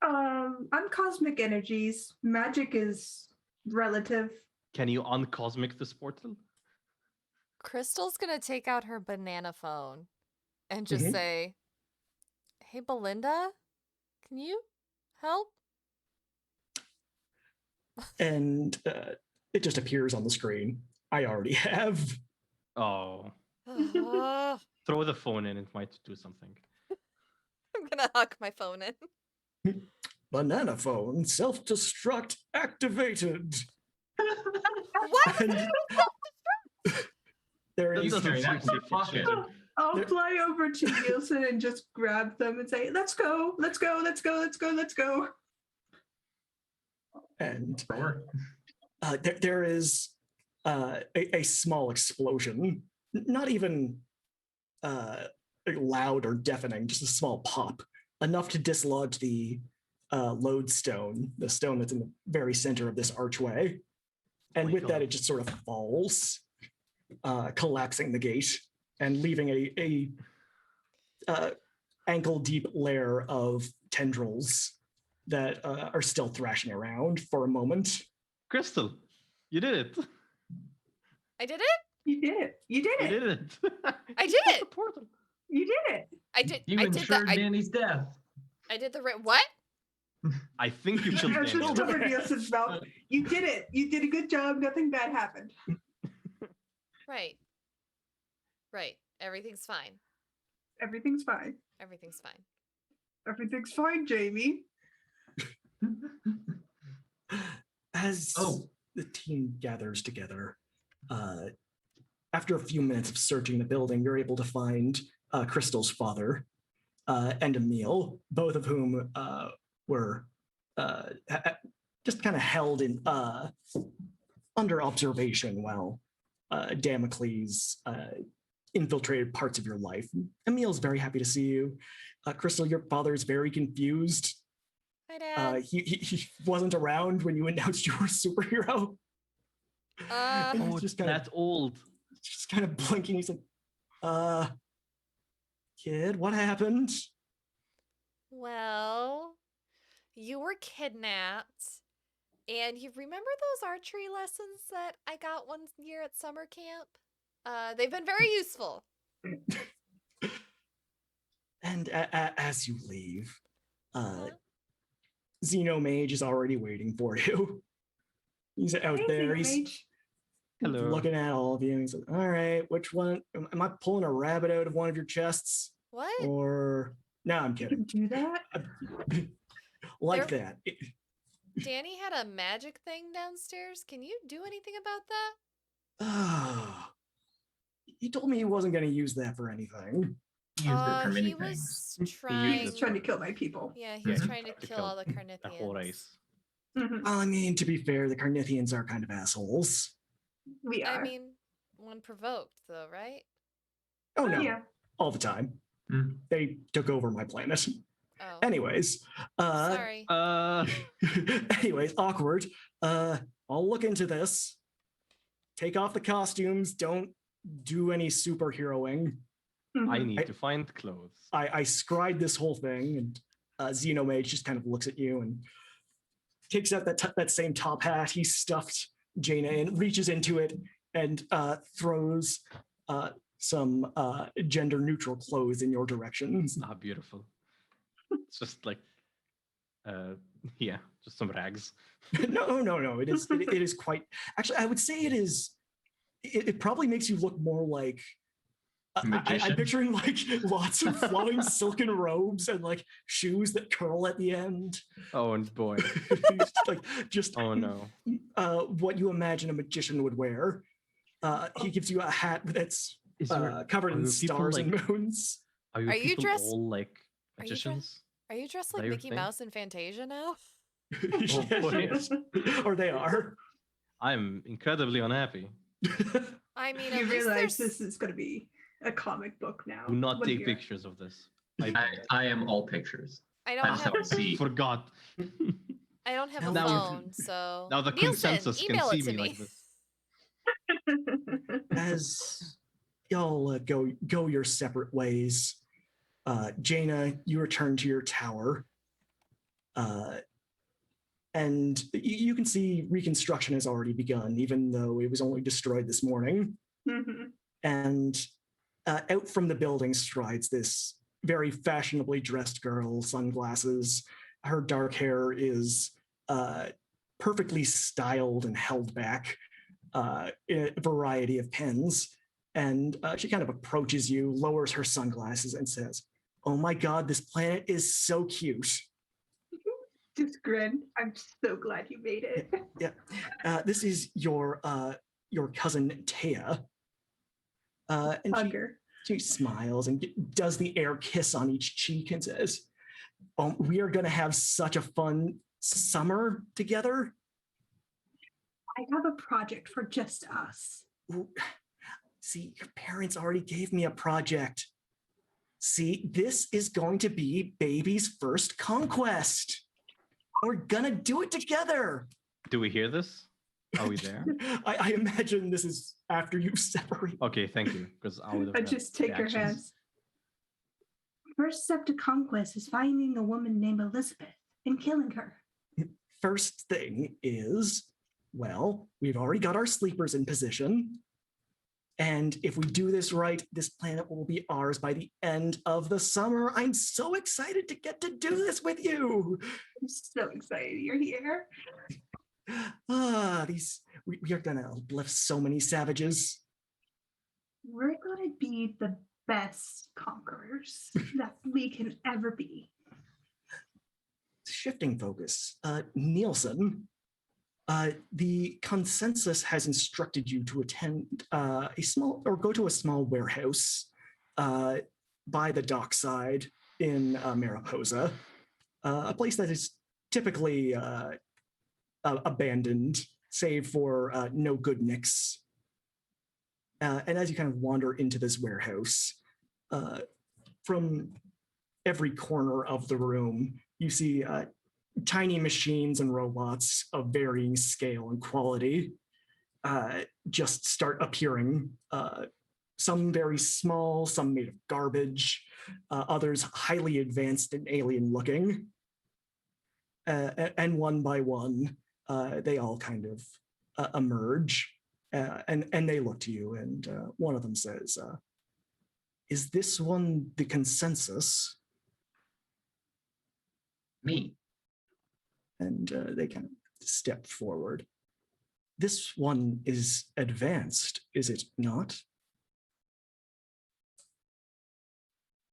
I'm cosmic energies. Magic is relative. Can you uncosmic this portal? Crystal's gonna take out her banana phone and just say, "Hey, Belinda, can you help?" And it just appears on the screen. I already have. Oh. I'm Throw the phone in, it might do something. gonna huck my phone in. Banana phone self-destruct activated. What? And there That is doesn't carry that in your seem pocket. efficient. I'll fly over to Nielsen and just grab them and say, let's go. and Sure. there is a small explosion, not even loud or deafening, just a small pop, enough to dislodge the lodestone, the stone that's in the very center of this archway. And my with that, God. it just sort of falls, collapsing the gate and leaving a ankle-deep layer of tendrils that are still thrashing around for a moment. Crystal, you did it. I did it? You did it. You did it. I did Close it. the portal. You did it. I did. You I did ensured that. Danny's death. I did the what? I think you killed I Daniel. just covered Nielsen's mouth. You did it. You did a good job. Nothing bad happened. Right. Right. Everything's fine. Everything's fine. Everything's fine. Everything's fine, Jamie. As Oh, the team gathers together. After a few minutes of searching the building, you're able to find Crystal's father and Emil, both of whom were just kind of held in under observation while Damocles infiltrated parts of your life. Emil's very happy to see you. Crystal, your father is very confused. Hi, Dad. He wasn't around when you announced you were a superhero. And he's just kind That's old. just kind of blinking. He's like, kid, what happened? Well, you were kidnapped. And you remember those archery lessons that I got one year at summer camp? They've been very useful. And as you leave, Huh? Xenomage is already waiting for you. He's out Hey, there. He's Xenomage. Hello. looking at all of you. And he's like, all right, which one? Am I pulling a rabbit out of one of your chests? What? Or, no, I'm You can kidding. do that? Like that. Danny had a magic thing downstairs. Can you do anything about that? He told me he wasn't going to use that for anything. Use it for many He things. was He's trying. just trying to kill my people. Yeah, he was Yeah, trying to to kill kill all the A whole Carnithians. race. Mhm. Well, I mean, to be fair, the Carnithians are kind of assholes. We are. I mean, when provoked, though, right? Oh, no. Yeah. All the time. Mm. They took over my planet. Oh, Anyways, sorry. anyways, awkward. I'll look into this. Take off the costumes. Don't do any superheroing. Mhm. I need to find clothes. I scried this whole thing, and Xenomage just kind of looks at you and takes out that same top hat he stuffed Jaina in, reaches into it, and throws some gender-neutral clothes in your direction. Ah, beautiful. It's just like, yeah, just some rags. No. It is quite. Actually, I would say it is. It probably makes you look more like. I'm Magician? picturing like lots of flowing silken robes and like shoes that curl at the end. Oh, and boy. just Oh no. what you imagine a magician would wear. He gives you a hat that's Is there, covered are in there people stars and like- moons. are Are you people dressed- all like are you dressed- magicians? Are you dressed that like your Mickey thing? Mouse and Fantasia now? boy. Or they are. I'm incredibly unhappy. I mean, You at least realize there's. this is going to be a comic book now. Do not when take you're- pictures of this. I am all pictures. I I'm don't have. sorry. See. Forgot. I don't have a Now you- phone, so. Now the Nielsen, consensus can email see it to me me. like this. As y'all go your separate ways, Jaina, you return to your tower, and you can see reconstruction has already begun, even though it was only destroyed this morning. Mhm. And out from the building strides this very fashionably dressed girl, sunglasses. Her dark hair is perfectly styled and held back in a variety of pins. And she kind of approaches you, lowers her sunglasses, and says, "Oh my God, this planet is so cute. Just grin. I'm so glad you made it. This is your cousin Taya." And Hugger. she smiles and does the air kiss on each cheek and says, "We are going to have such a fun summer together." I have a project for just us. Ooh, see, your parents already gave me a project. See, this is going to be baby's first conquest. We're going to do it together. Do we hear this? Are we there? I imagine this is after you separate. Okay, thank you. Because I would have. I had just take her reactions. hands. First step to conquest is finding a woman named Elizabeth and killing her. First thing is, well, we've already got our sleepers in position. And if we do this right, this planet will be ours by the end of the summer. I'm so excited to get to do this with you. I'm so excited you're here. We are gonna uplift so many savages. We're going to be the best conquerors that we can ever be. Shifting focus, Nielsen, The consensus has instructed you to attend go to a small warehouse by the dockside in Mariposa, a place that is typically abandoned, save for no good nicks. And as you kind of wander into this warehouse, from every corner of the room, you see tiny machines and robots of varying scale and quality just start appearing. Some very small, some made of garbage, others highly advanced and alien looking. And one by one, they all kind of emerge and they look to you. And one of them says, is this one the consensus? Me. And they kind of step forward. This one is advanced, is it not?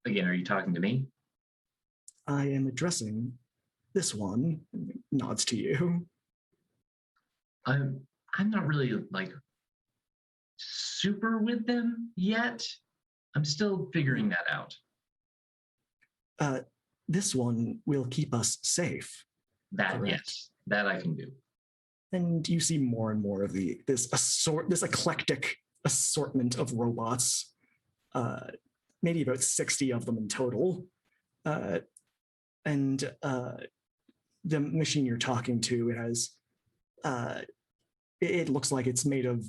Again, are you talking to me? I am addressing this one, and nods to you. I'm not really like super with them yet. I'm still figuring that out. This one will keep us safe. That Correct. Yes, that I can do. And you see more and more of this eclectic assortment of robots, maybe about 60 of them in total. And the machine you're talking to, it has, it looks like it's made of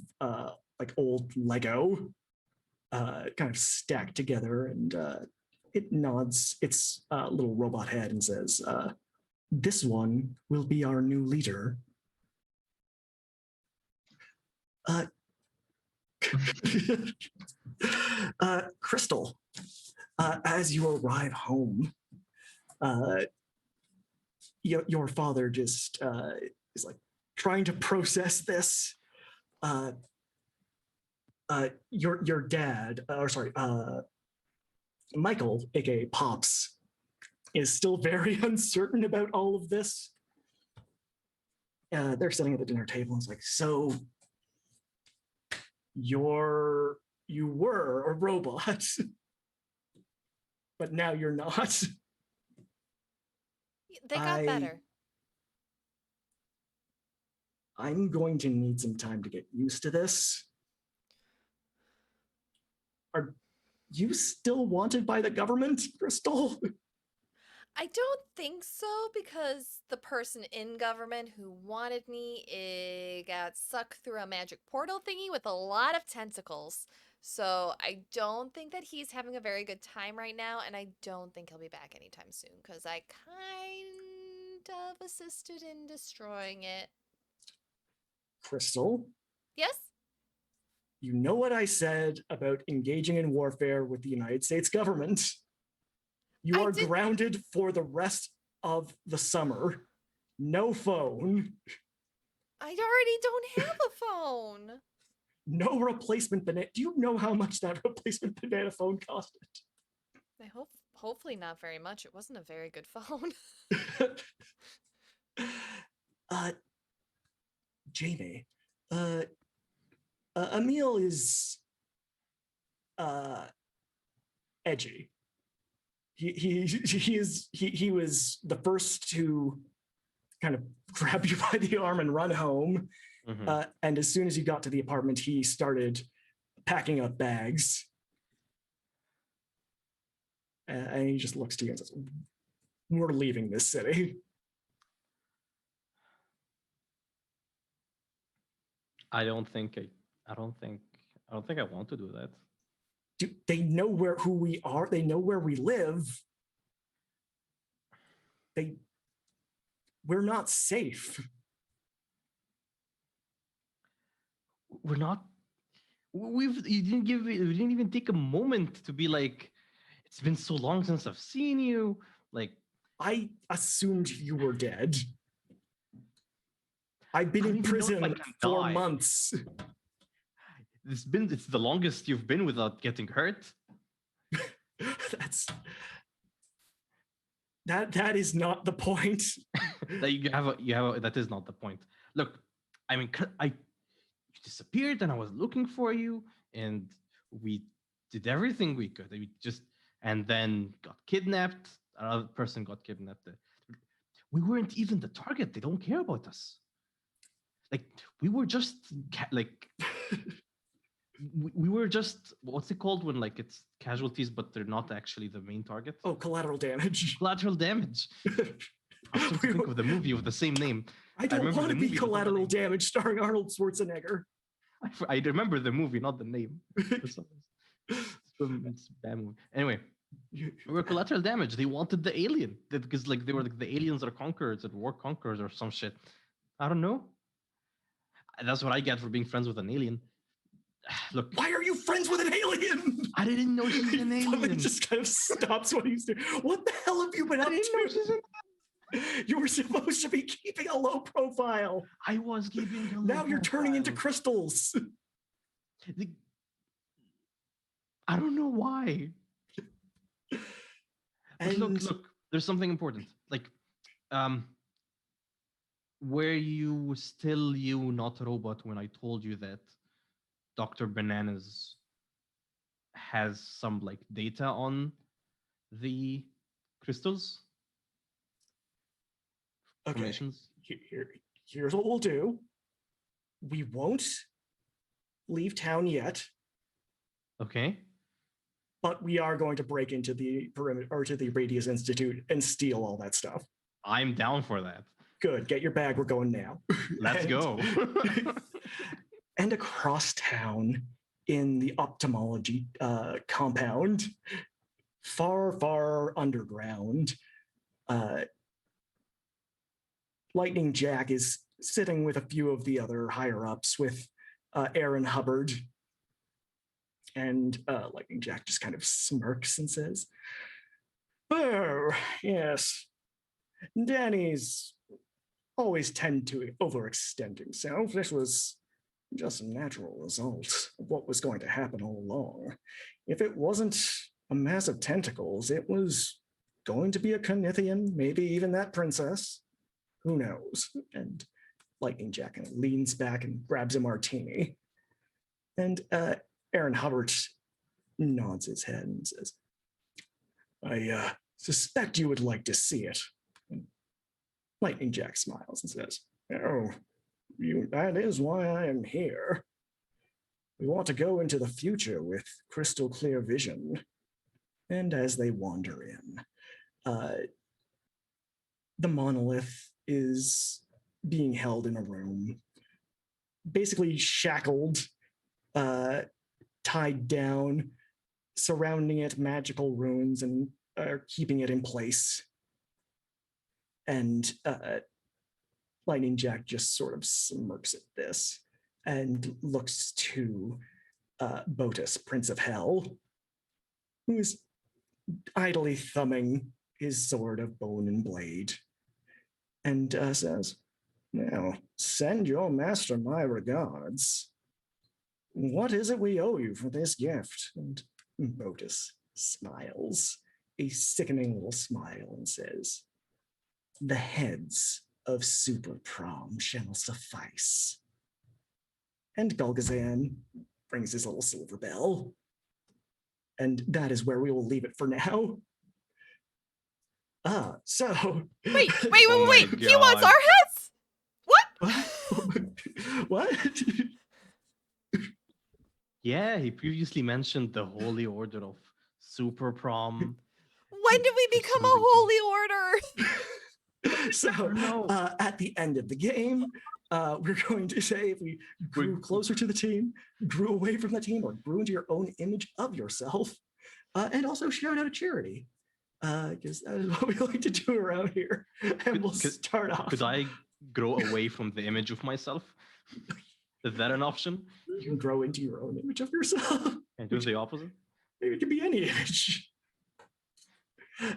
like old Lego, kind of stacked together, and it nods its little robot head and says, this one will be our new leader. Crystal, as you arrive home, your father just is like trying to process this. Your dad, Michael, aka Pops, is still very uncertain about all of this. They're sitting at the dinner table and it's like, so you were a robot, but now you're not. They got better. I'm going to need some time to get used to this. Are you still wanted by the government, Crystal? I don't think so, because the person in government who wanted me got sucked through a magic portal thingy with a lot of tentacles. So I don't think that he's having a very good time right now, and I don't think he'll be back anytime soon, because I kind of assisted in destroying it. Crystal? Yes? You know what I said about engaging in warfare with the United States government. You are grounded for the rest of the summer. No phone. I already don't have a phone. No replacement banana. Do you know how much that replacement banana phone costed? I hopefully not very much. It wasn't a very good phone. Jamie, Emil is edgy. He was the first to kind of grab you by the arm and run home. Mm-hmm. And as soon as you got to the apartment, he started packing up bags. And he just looks to you and says, "We're leaving this city." I don't think I want to do that. They know who we are. They know where we live. We're not safe. We're not. You didn't even take a moment to be like, it's been so long since I've seen you. Like, I assumed you were dead. I've been in prison for months. It's the longest you've been without getting hurt. That is not the point. That is not the point. Look, I mean, you disappeared, and I was looking for you, and we did everything we could. And then got kidnapped. Another person got kidnapped. We weren't even the target. They don't care about us. Like we were just we were just, what's it called when like it's casualties, but they're not actually the main target? Oh, collateral damage. Collateral damage. I'm trying to think of the movie with the same name. I don't remember want the to be movie, but not the collateral name. damage starring Arnold Schwarzenegger. I remember the movie, not the name. It's a bad movie. Anyway, we were collateral damage. They wanted the alien because like they were like the aliens are conquerors and war conquerors or some shit. I don't know. That's what I get for being friends with an alien. Look, Why are you friends with an alien? I didn't know she's an He finally alien. just kind of stops what he's doing. What the hell have you been up to? You were supposed to be keeping a low profile. I was keeping a Now low you're turning into profile. crystals. I don't know why. But And look, there's something important. Like, were you still you, not a robot, when I told you that Dr. Bananas has some like data on the crystals? okay, Formations? here's what we'll do. We won't leave town yet, Okay. but we are going to break into the perimeter or to the Radius Institute and steal all that stuff. I'm down for that. Good, get your bag. We're going now. Let's And- go. And across town in the ophthalmology compound, far underground, Lightning Jack is sitting with a few of the other higher ups with Aaron Hubbard. And Lightning Jack just kind of smirks and says, "Oh, yes. Danny's always tend to overextend himself. This was just a natural result of what was going to happen all along. If it wasn't a mass of tentacles, it was going to be a Carnithian, maybe even that princess. Who knows?" And Lightning Jack kind of leans back and grabs a martini. And Aaron Hubbard nods his head and says, "I suspect you would like to see it." And Lightning Jack smiles and says, "Oh, that is why I am here. We want to go into the future with crystal clear vision." And as they wander in, the monolith is being held in a room, basically shackled, tied down, surrounding it magical runes and keeping it in place. And Lightning Jack just sort of smirks at this and looks to Botus, Prince of Hell, who is idly thumbing his sword of bone and blade, and says, "Now, send your master my regards. What is it we owe you for this gift?" And Botus smiles, a sickening little smile, and says, "The heads of Super Prom shall suffice." And Golgazan rings his little silver bell. And that is where we will leave it for now. So. Wait. Oh my He wants God. our heads? What? What? Yeah, he previously mentioned the Holy Order of Super Prom. When did we For become some a reason. holy order? So No. at the end of the game, we're going to say if we grew closer to the team, grew away from the team, or grew into your own image of yourself, and also shout out a charity, because that is what we like to do around here. And we'll start off. Could I grow away from the image of myself? Is that an option? You can grow into your own image of yourself. And do the opposite? Maybe it could be any image.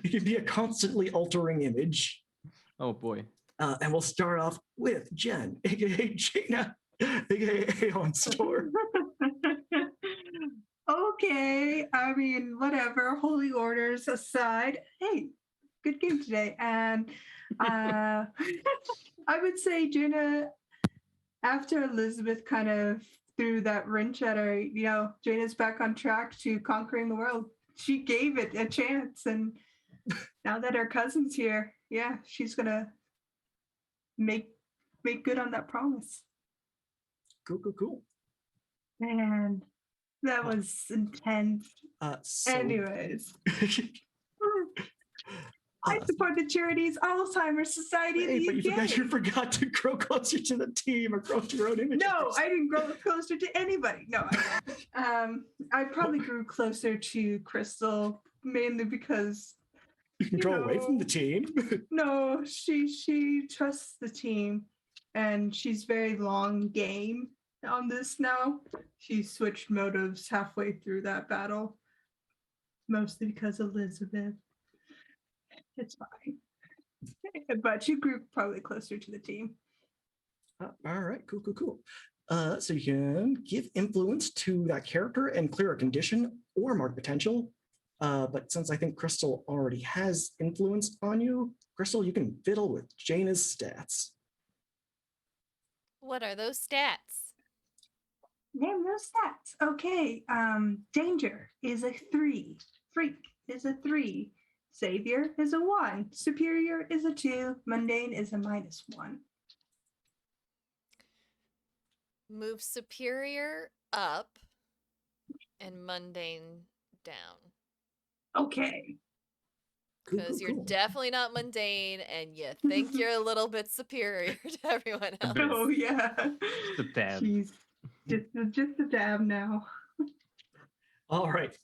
It could be a constantly altering image. Oh boy. And we'll start off with Jen, aka Jaina, aka Aeon Store. Okay, I mean, whatever. Holy orders aside, hey, good game today. And I would say Jaina after Elizabeth kind of threw that wrench at her, Jaina's back on track to conquering the world. She gave it a chance, and now that her cousin's here, yeah, she's gonna make good on that promise. Cool. Man, that was intense. So Anyways, I support the charity's Alzheimer's Society hey, in but the UK. you forgot to grow closer to the team or grow to your own image. No, I didn't grow closer to anybody. No, I probably grew closer to Crystal mainly because you can grow away from the team. No, she trusts the team, and she's very long game on this now. She switched motives halfway through that battle, mostly because of Elizabeth. It's fine, but she grew probably closer to the team. All right, cool. So you can give influence to that character and clear a condition or mark potential. But since I think Crystal already has influence on you, Crystal, you can fiddle with Jaina's stats. What are those stats? Name those stats. Okay. Danger is a 3. Freak is a 3. Savior is a 1. Superior is a 2. Mundane is a -1. Move superior up and mundane down. Okay. Because you're definitely not mundane and you think you're a little bit superior to everyone else. Oh yeah. Just a tad. Jeez. Just a dab now. All right.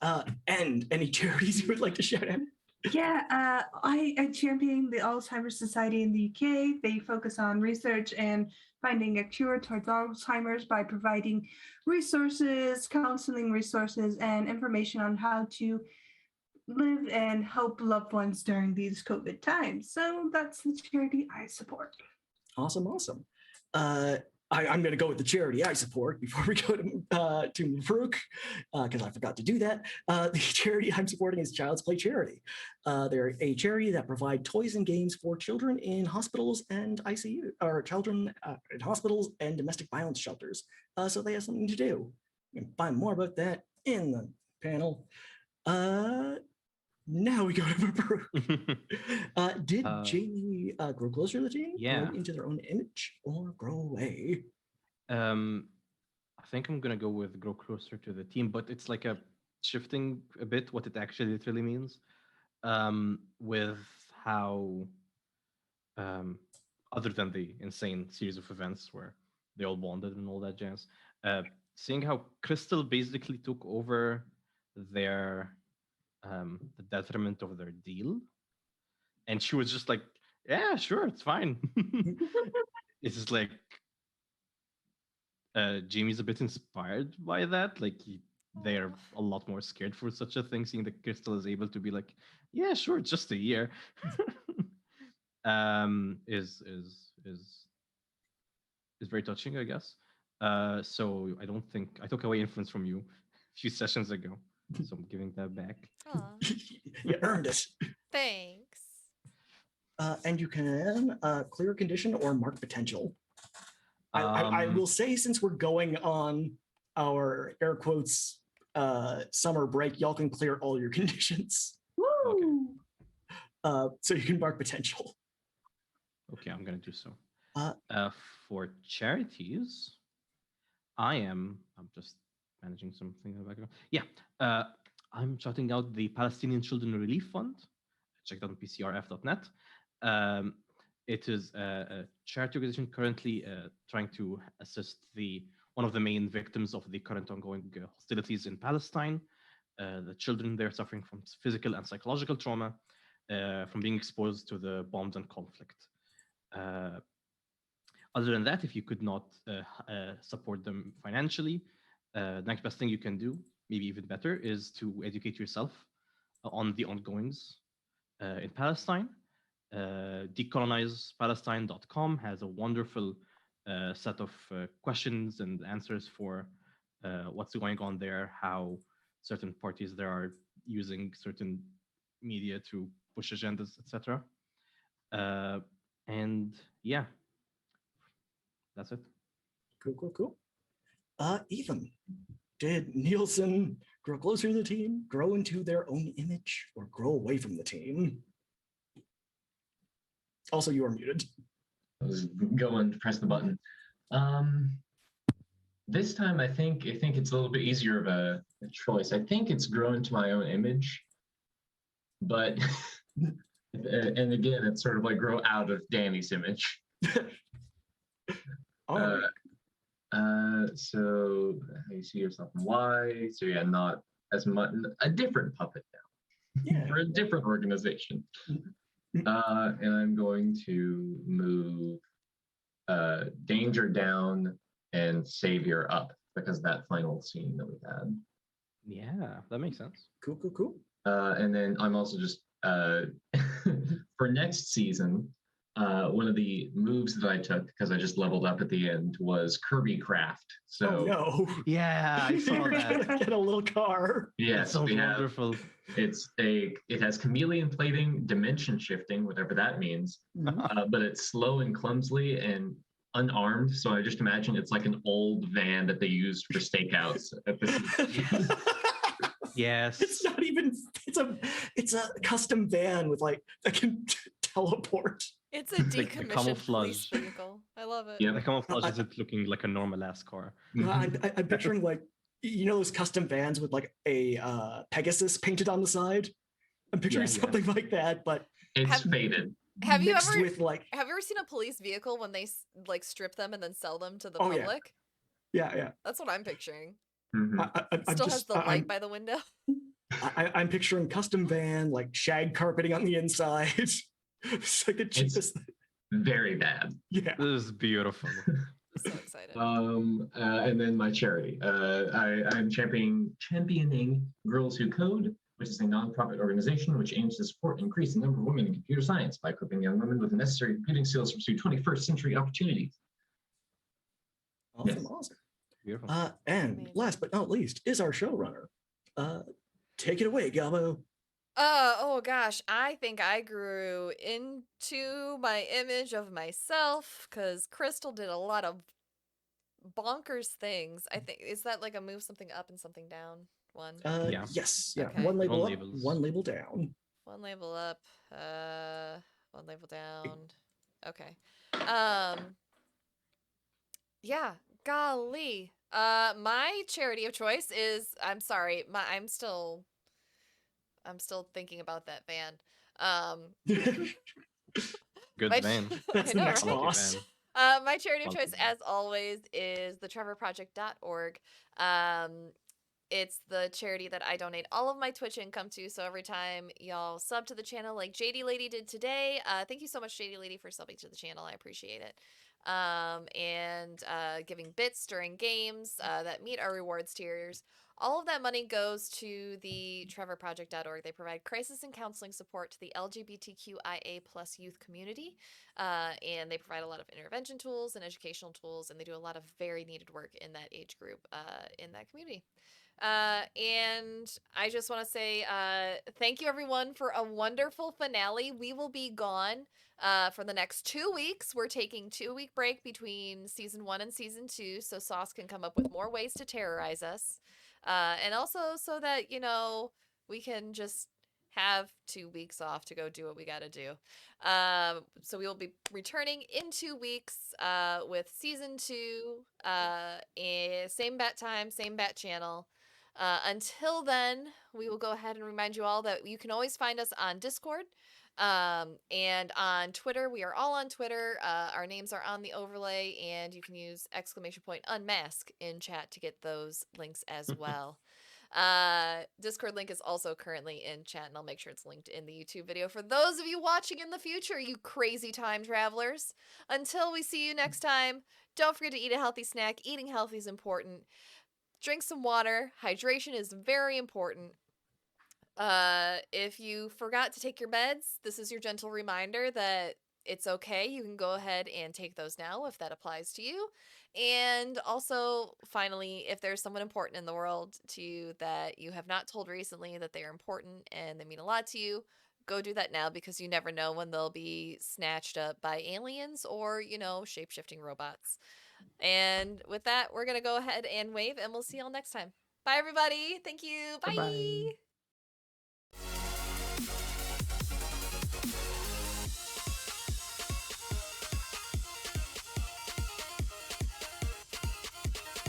And any charities you would like to shout out? Yeah, I champion the Alzheimer's Society in the UK. They focus on research and finding a cure towards Alzheimer's by providing resources, counseling resources, and information on how to live and help loved ones during these COVID times. So that's the charity I support. Awesome. I'm going to go with the charity I support before we go to Mavruk, because I forgot to do that. The charity I'm supporting is Child's Play Charity. They're a charity that provide toys and games for children in hospitals and ICU, or children in hospitals and domestic violence shelters. So they have something to do. You can find more about that in the panel. Now we go to Mavruk. Did Jamie grow closer to the team? Yeah. Grow into their own image or grow away? I think I'm gonna go with grow closer to the team, but it's like a shifting a bit what it actually literally means. With how other than the insane series of events where they all bonded and all that jazz, seeing how Crystal basically took over their the detriment of their deal, and she was just like, yeah, sure, it's fine. It's just like Jamie's a bit inspired by that. Like they're a lot more scared for such a thing, seeing that Crystal is able to be like, yeah, sure, just a year. Is very touching, I guess. So I don't think I took away influence from you a few sessions ago, so I'm giving that back. Aw, You earned it. thanks. And you can clear a condition or mark potential. I will say, since we're going on our air quotes summer break, y'all can clear all your conditions. Woo! So you can mark potential. Okay, I'm gonna do so. Uh, For charities, I'm just managing something in the background. Yeah, I'm shouting out the Palestinian Children Relief Fund. Check it out on pcrf.net. It is a charity organization currently trying to assist one of the main victims of the current ongoing hostilities in Palestine. The children there suffering from physical and psychological trauma from being exposed to the bombs and conflict. Other than that, if you could not support them financially, the next best thing you can do, maybe even better, is to educate yourself on the ongoings in Palestine. Decolonizepalestine.com has a wonderful set of questions and answers for what's going on there, how certain parties there are using certain media to push agendas, etc. And yeah, that's it. Cool. Ethan, did Nielsen grow closer to the team, grow into their own image, or grow away from the team? Also, you are muted. I was going to press the button. This time, I think it's a little bit easier of a choice. I think it's grown to my own image, but and again, it's sort of like grow out of Danny's image. All right. So how you see yourself in Y. So yeah, not as much a different puppet now. Yeah. For a different organization. And I'm going to move Danger down and Savior up because that final scene that we had. Yeah, that makes sense. Cool. And then I'm also just for next season, one of the moves that I took because I just leveled up at the end was Kirby Craft. So oh no. Yeah, I saw You're that. gonna get a little car. That yes, sounds we have. wonderful. It has chameleon plating, dimension shifting, whatever that means, but it's slow and clumsily and unarmed. So I just imagine it's like an old van that they used for stakeouts at the Yes. It's not even. It's a custom van with like that can teleport. It's a Like the decommissioned camouflage. police vehicle. I love it. Yep. The camouflage is looking like a normal ass car. I'm picturing like those custom vans with like a Pegasus painted on the side. I'm picturing Yeah. something like that, but It's faded. Have you mixed ever with like have you ever seen a police vehicle when they like strip them and then sell them to the Oh, yeah. public? yeah. That's what I'm picturing. Mhm. I'm Still has just the light by the window. I'm picturing custom van like shag carpeting on the inside. It's like the cheapest. Very bad. Yeah. This is beautiful. So excited. And then my charity. I'm championing Girls Who Code, which is a nonprofit organization which aims to support and increase the number of women in computer science by equipping young women with the necessary computing skills to pursue 21st century opportunities. Awesome. Beautiful. And Amazing. last but not least is our showrunner. Take it away, Gabo. Oh gosh, I think I grew into my image of myself because Crystal did a lot of bonkers things. I think is that like a move something up and something down one. Yeah. Yes. Yeah. Okay. One label All up, labels. one label down. One label up, one label down. Okay. Yeah, golly. My charity of choice is I'm sorry, I'm still thinking about that van. Good my- van. That's I the know, next right? boss. My charity of choice, Quality. as always, is the trevorproject.org. It's the charity that I donate all of my Twitch income to. So every time y'all sub to the channel, like JD Lady did today, thank you so much, JD Lady, for subbing to the channel. I appreciate it. And giving bits during games that meet our rewards tiers. All of that money goes to the trevorproject.org. They provide crisis and counseling support to the LGBTQIA+ youth community. And they provide a lot of intervention tools and educational tools, and they do a lot of very needed work in that age group in that community. And I just want to say thank you everyone for a wonderful finale. We will be gone for the next 2 weeks. We're taking 2-week break between season 1 and season 2 so Sauce can come up with more ways to terrorize us. And also so that, we can just have 2 weeks off to go do what we got to do. So we will be returning in 2 weeks with season 2, same bat time, same bat channel. Until then, we will go ahead and remind you all that you can always find us on Discord and on Twitter. We are all on Twitter. Our names are on the overlay, and you can use !unmask in chat to get those links as well. Discord link is also currently in chat, and I'll make sure it's linked in the YouTube video for those of you watching in the future, you crazy time travelers. Until we see you next time, don't forget to eat a healthy snack. Eating healthy is important. Drink some water. Hydration is very important. If you forgot to take your meds, this is your gentle reminder that it's okay. You can go ahead and take those now if that applies to you. And also, finally, if there's someone important in the world to you that you have not told recently that they are important and they mean a lot to you, go do that now because you never know when they'll be snatched up by aliens or, shape-shifting robots. And with that, we're going to go ahead and wave, and we'll see y'all next time. Bye, everybody. Thank you. Bye. Bye-bye.